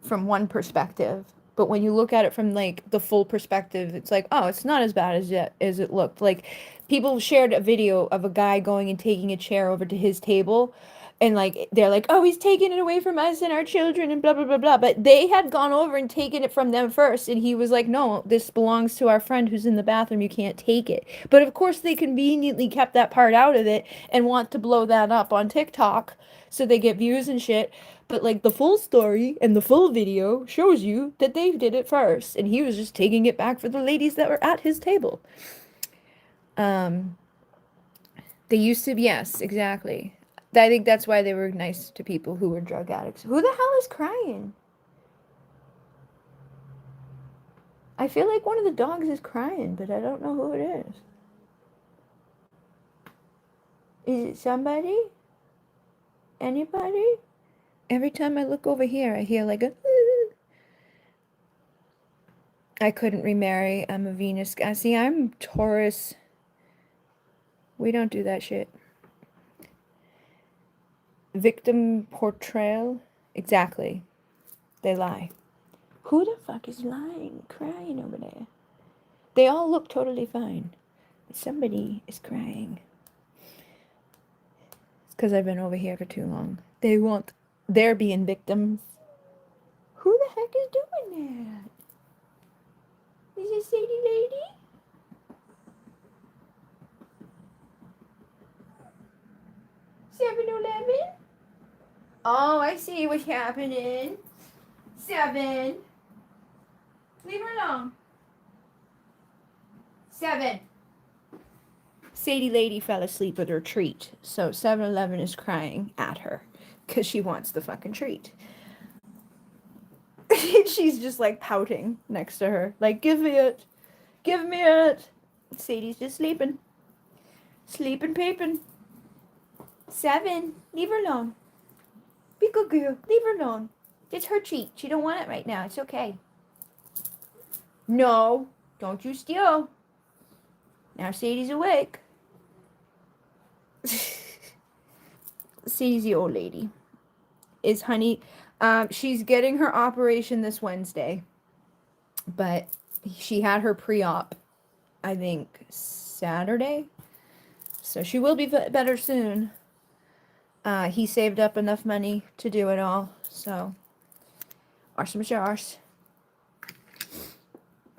from one perspective, but when you look at it from like the full perspective, it's like, oh, it's not as bad as it looked. Like people shared a video of a guy going and taking a chair over to his table, and like they're like, oh, he's taking it away from us and our children and blah blah blah blah. But they had gone over and taken it from them first, and he was like, no, this belongs to our friend who's in the bathroom. You can't take it. But of course, they conveniently kept that part out of it and want to blow that up on TikTok so they get views and shit. But like the full story and the full video shows you that they did it first, and he was just taking it back for the ladies that were at his table. They used to, yes, exactly. I think that's why they were nice to people who were drug addicts. Who the hell is crying? I feel like one of the dogs is crying, but I don't know who it is. Is it somebody? Anybody? Every time I look over here, I hear like a... I couldn't remarry. I'm a Venus guy. See, I'm Taurus. We don't do that shit. Victim portrayal? Exactly. They lie. Who the fuck is lying, crying over there? They all look totally fine. But somebody is crying. It's because I've been over here for too long. They're being victims. Who the heck is doing that? Is it Sadie Lady? $7-11? Oh, I see what's happening. 7. Leave her alone. 7. Sadie Lady fell asleep with her treat, so 7-Eleven is crying at her because she wants the fucking treat. She's just like pouting next to her, like, give me it. Give me it. Sadie's just sleeping. Sleeping, paping. 7. Leave her alone. Be good girl. Leave her alone. It's her treat. She don't want it right now. It's okay. No. Don't you steal. Now Sadie's awake. Sadie's the old lady. Is Hunny... she's getting her operation this Wednesday. But she had her pre-op, I think, Saturday. So she will be better soon. He saved up enough money to do it all. So, awesome jars.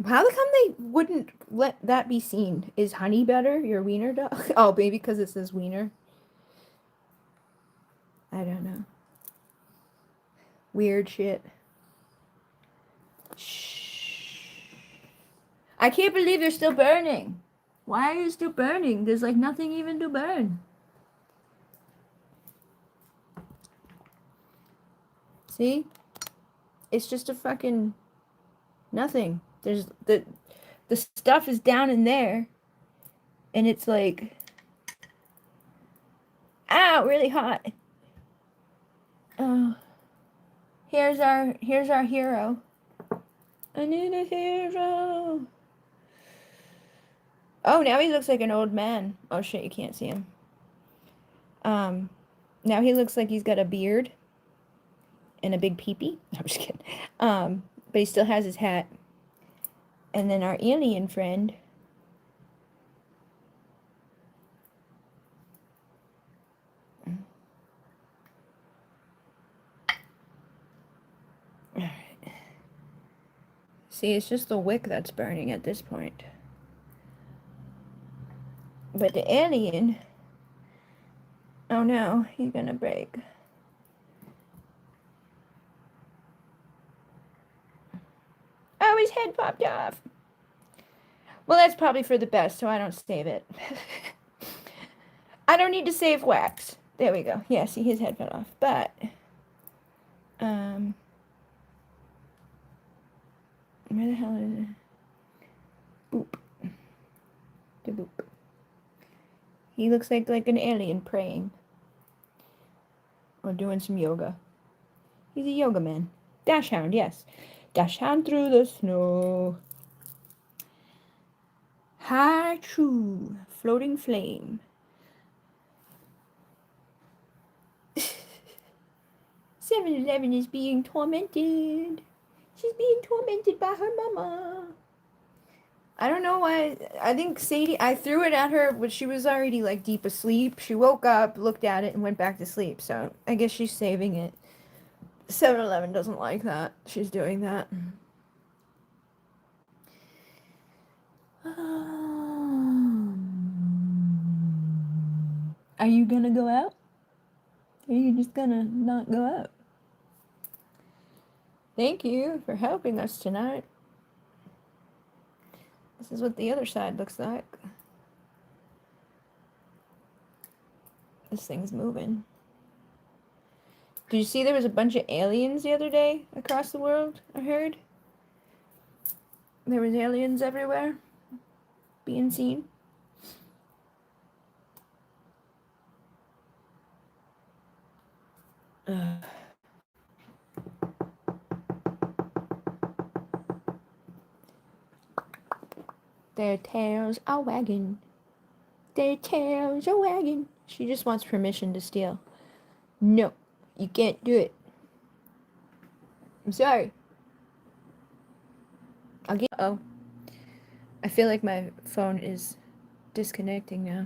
How come they wouldn't let that be seen? Is Hunny better? Your wiener dog? Oh, maybe because it says wiener. I don't know. Weird shit. Shh. I can't believe they're still burning. Why are you still burning? There's like nothing even to burn. See? It's just a fucking nothing. There's the stuff is down in there. And it's like, ow, really hot. Oh. Here's our hero. I need a hero. Oh, now he looks like an old man. Oh shit, you can't see him. Now he looks like he's got a beard and a big peepee. I'm just kidding. But he still has his hat. And then our alien friend. Alright. See, it's just the wick that's burning at this point. But the alien... Oh no, he's gonna break. Oh, his head popped off. Well, that's probably for the best, so I don't save it. I don't need to save wax. There we go. Yeah, see, his head fell off. But Where the hell is it? Boop. The boop. He looks like an alien praying. Or doing some yoga. He's a yoga man. Dash hound, yes. Dash hound through the snow. High true. Floating flame. 7-Eleven is being tormented. She's being tormented by her mama. I don't know why. I think Sadie, I threw it at her, but she was already like deep asleep. She woke up, looked at it, and went back to sleep. So I guess she's saving it. 7-Eleven doesn't like that. She's doing that. Are you gonna go out? Or are you just gonna not go out? Thank you for helping us tonight. This is what the other side looks like. This thing's moving. Did you see there was a bunch of aliens the other day across the world, I heard? There was aliens everywhere being seen. Their tails are wagging. Their tails are wagging. She just wants permission to steal. No, you can't do it. I'm sorry. I'll get. Oh. I feel like my phone is disconnecting now.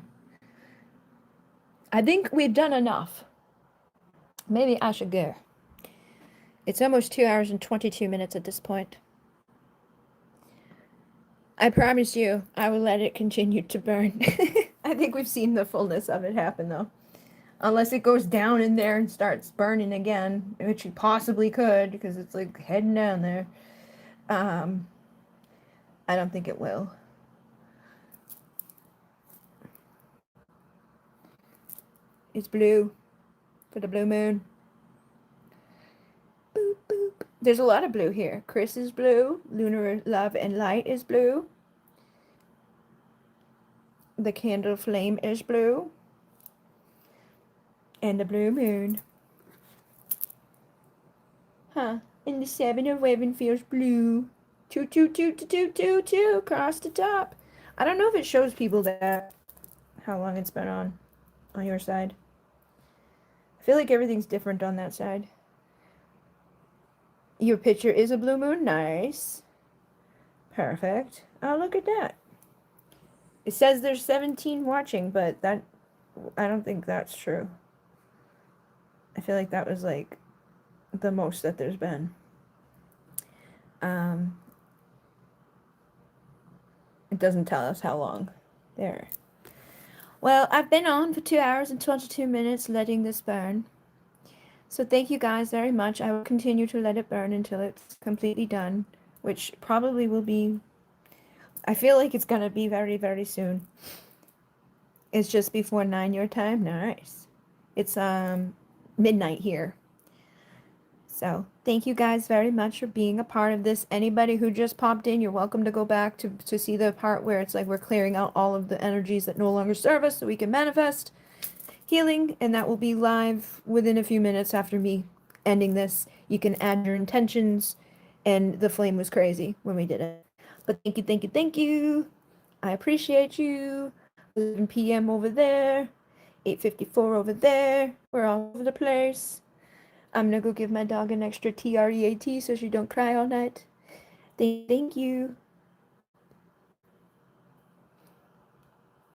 I think we've done enough. Maybe I should go. It's almost 2 hours and 22 minutes at this point. I promise you, I will let it continue to burn. I think we've seen the fullness of it happen, though. Unless it goes down in there and starts burning again, which it possibly could, because it's like heading down there. I don't think it will. It's blue for the blue moon. Boop, boop. There's a lot of blue here. Chris is blue. Lunar Love and Light is blue. The candle flame is blue. And the blue moon. Huh. And the 7-Eleven feels blue. 2, 2, 2, 2, 2, 2, 2 across the top. I don't know if it shows people that how long it's been on your side. I feel like everything's different on that side. Your picture is a blue moon. Nice. Perfect. Oh, look at that. It says there's 17 watching, but that I don't think that's true. I feel like that was like the most that there's been. It doesn't tell us how long. There. Well, I've been on for 2 hours and 22 minutes letting this burn. So thank you guys very much. I will continue to let it burn until it's completely done, which probably will be, I feel like it's going to be very, very soon. It's just before 9 your time. Nice. It's midnight here. So thank you guys very much for being a part of this. Anybody who just popped in, you're welcome to go back to see the part where it's like we're clearing out all of the energies that no longer serve us so we can manifest healing, and that will be live within a few minutes after me ending this. You can add your intentions, and the flame was crazy when we did it. But thank you, thank you, thank you. I appreciate you. 11 p.m. over there, 8:54 over there. We're all over the place. I'm gonna go give my dog an extra TREAT so she don't cry all night. Thank you.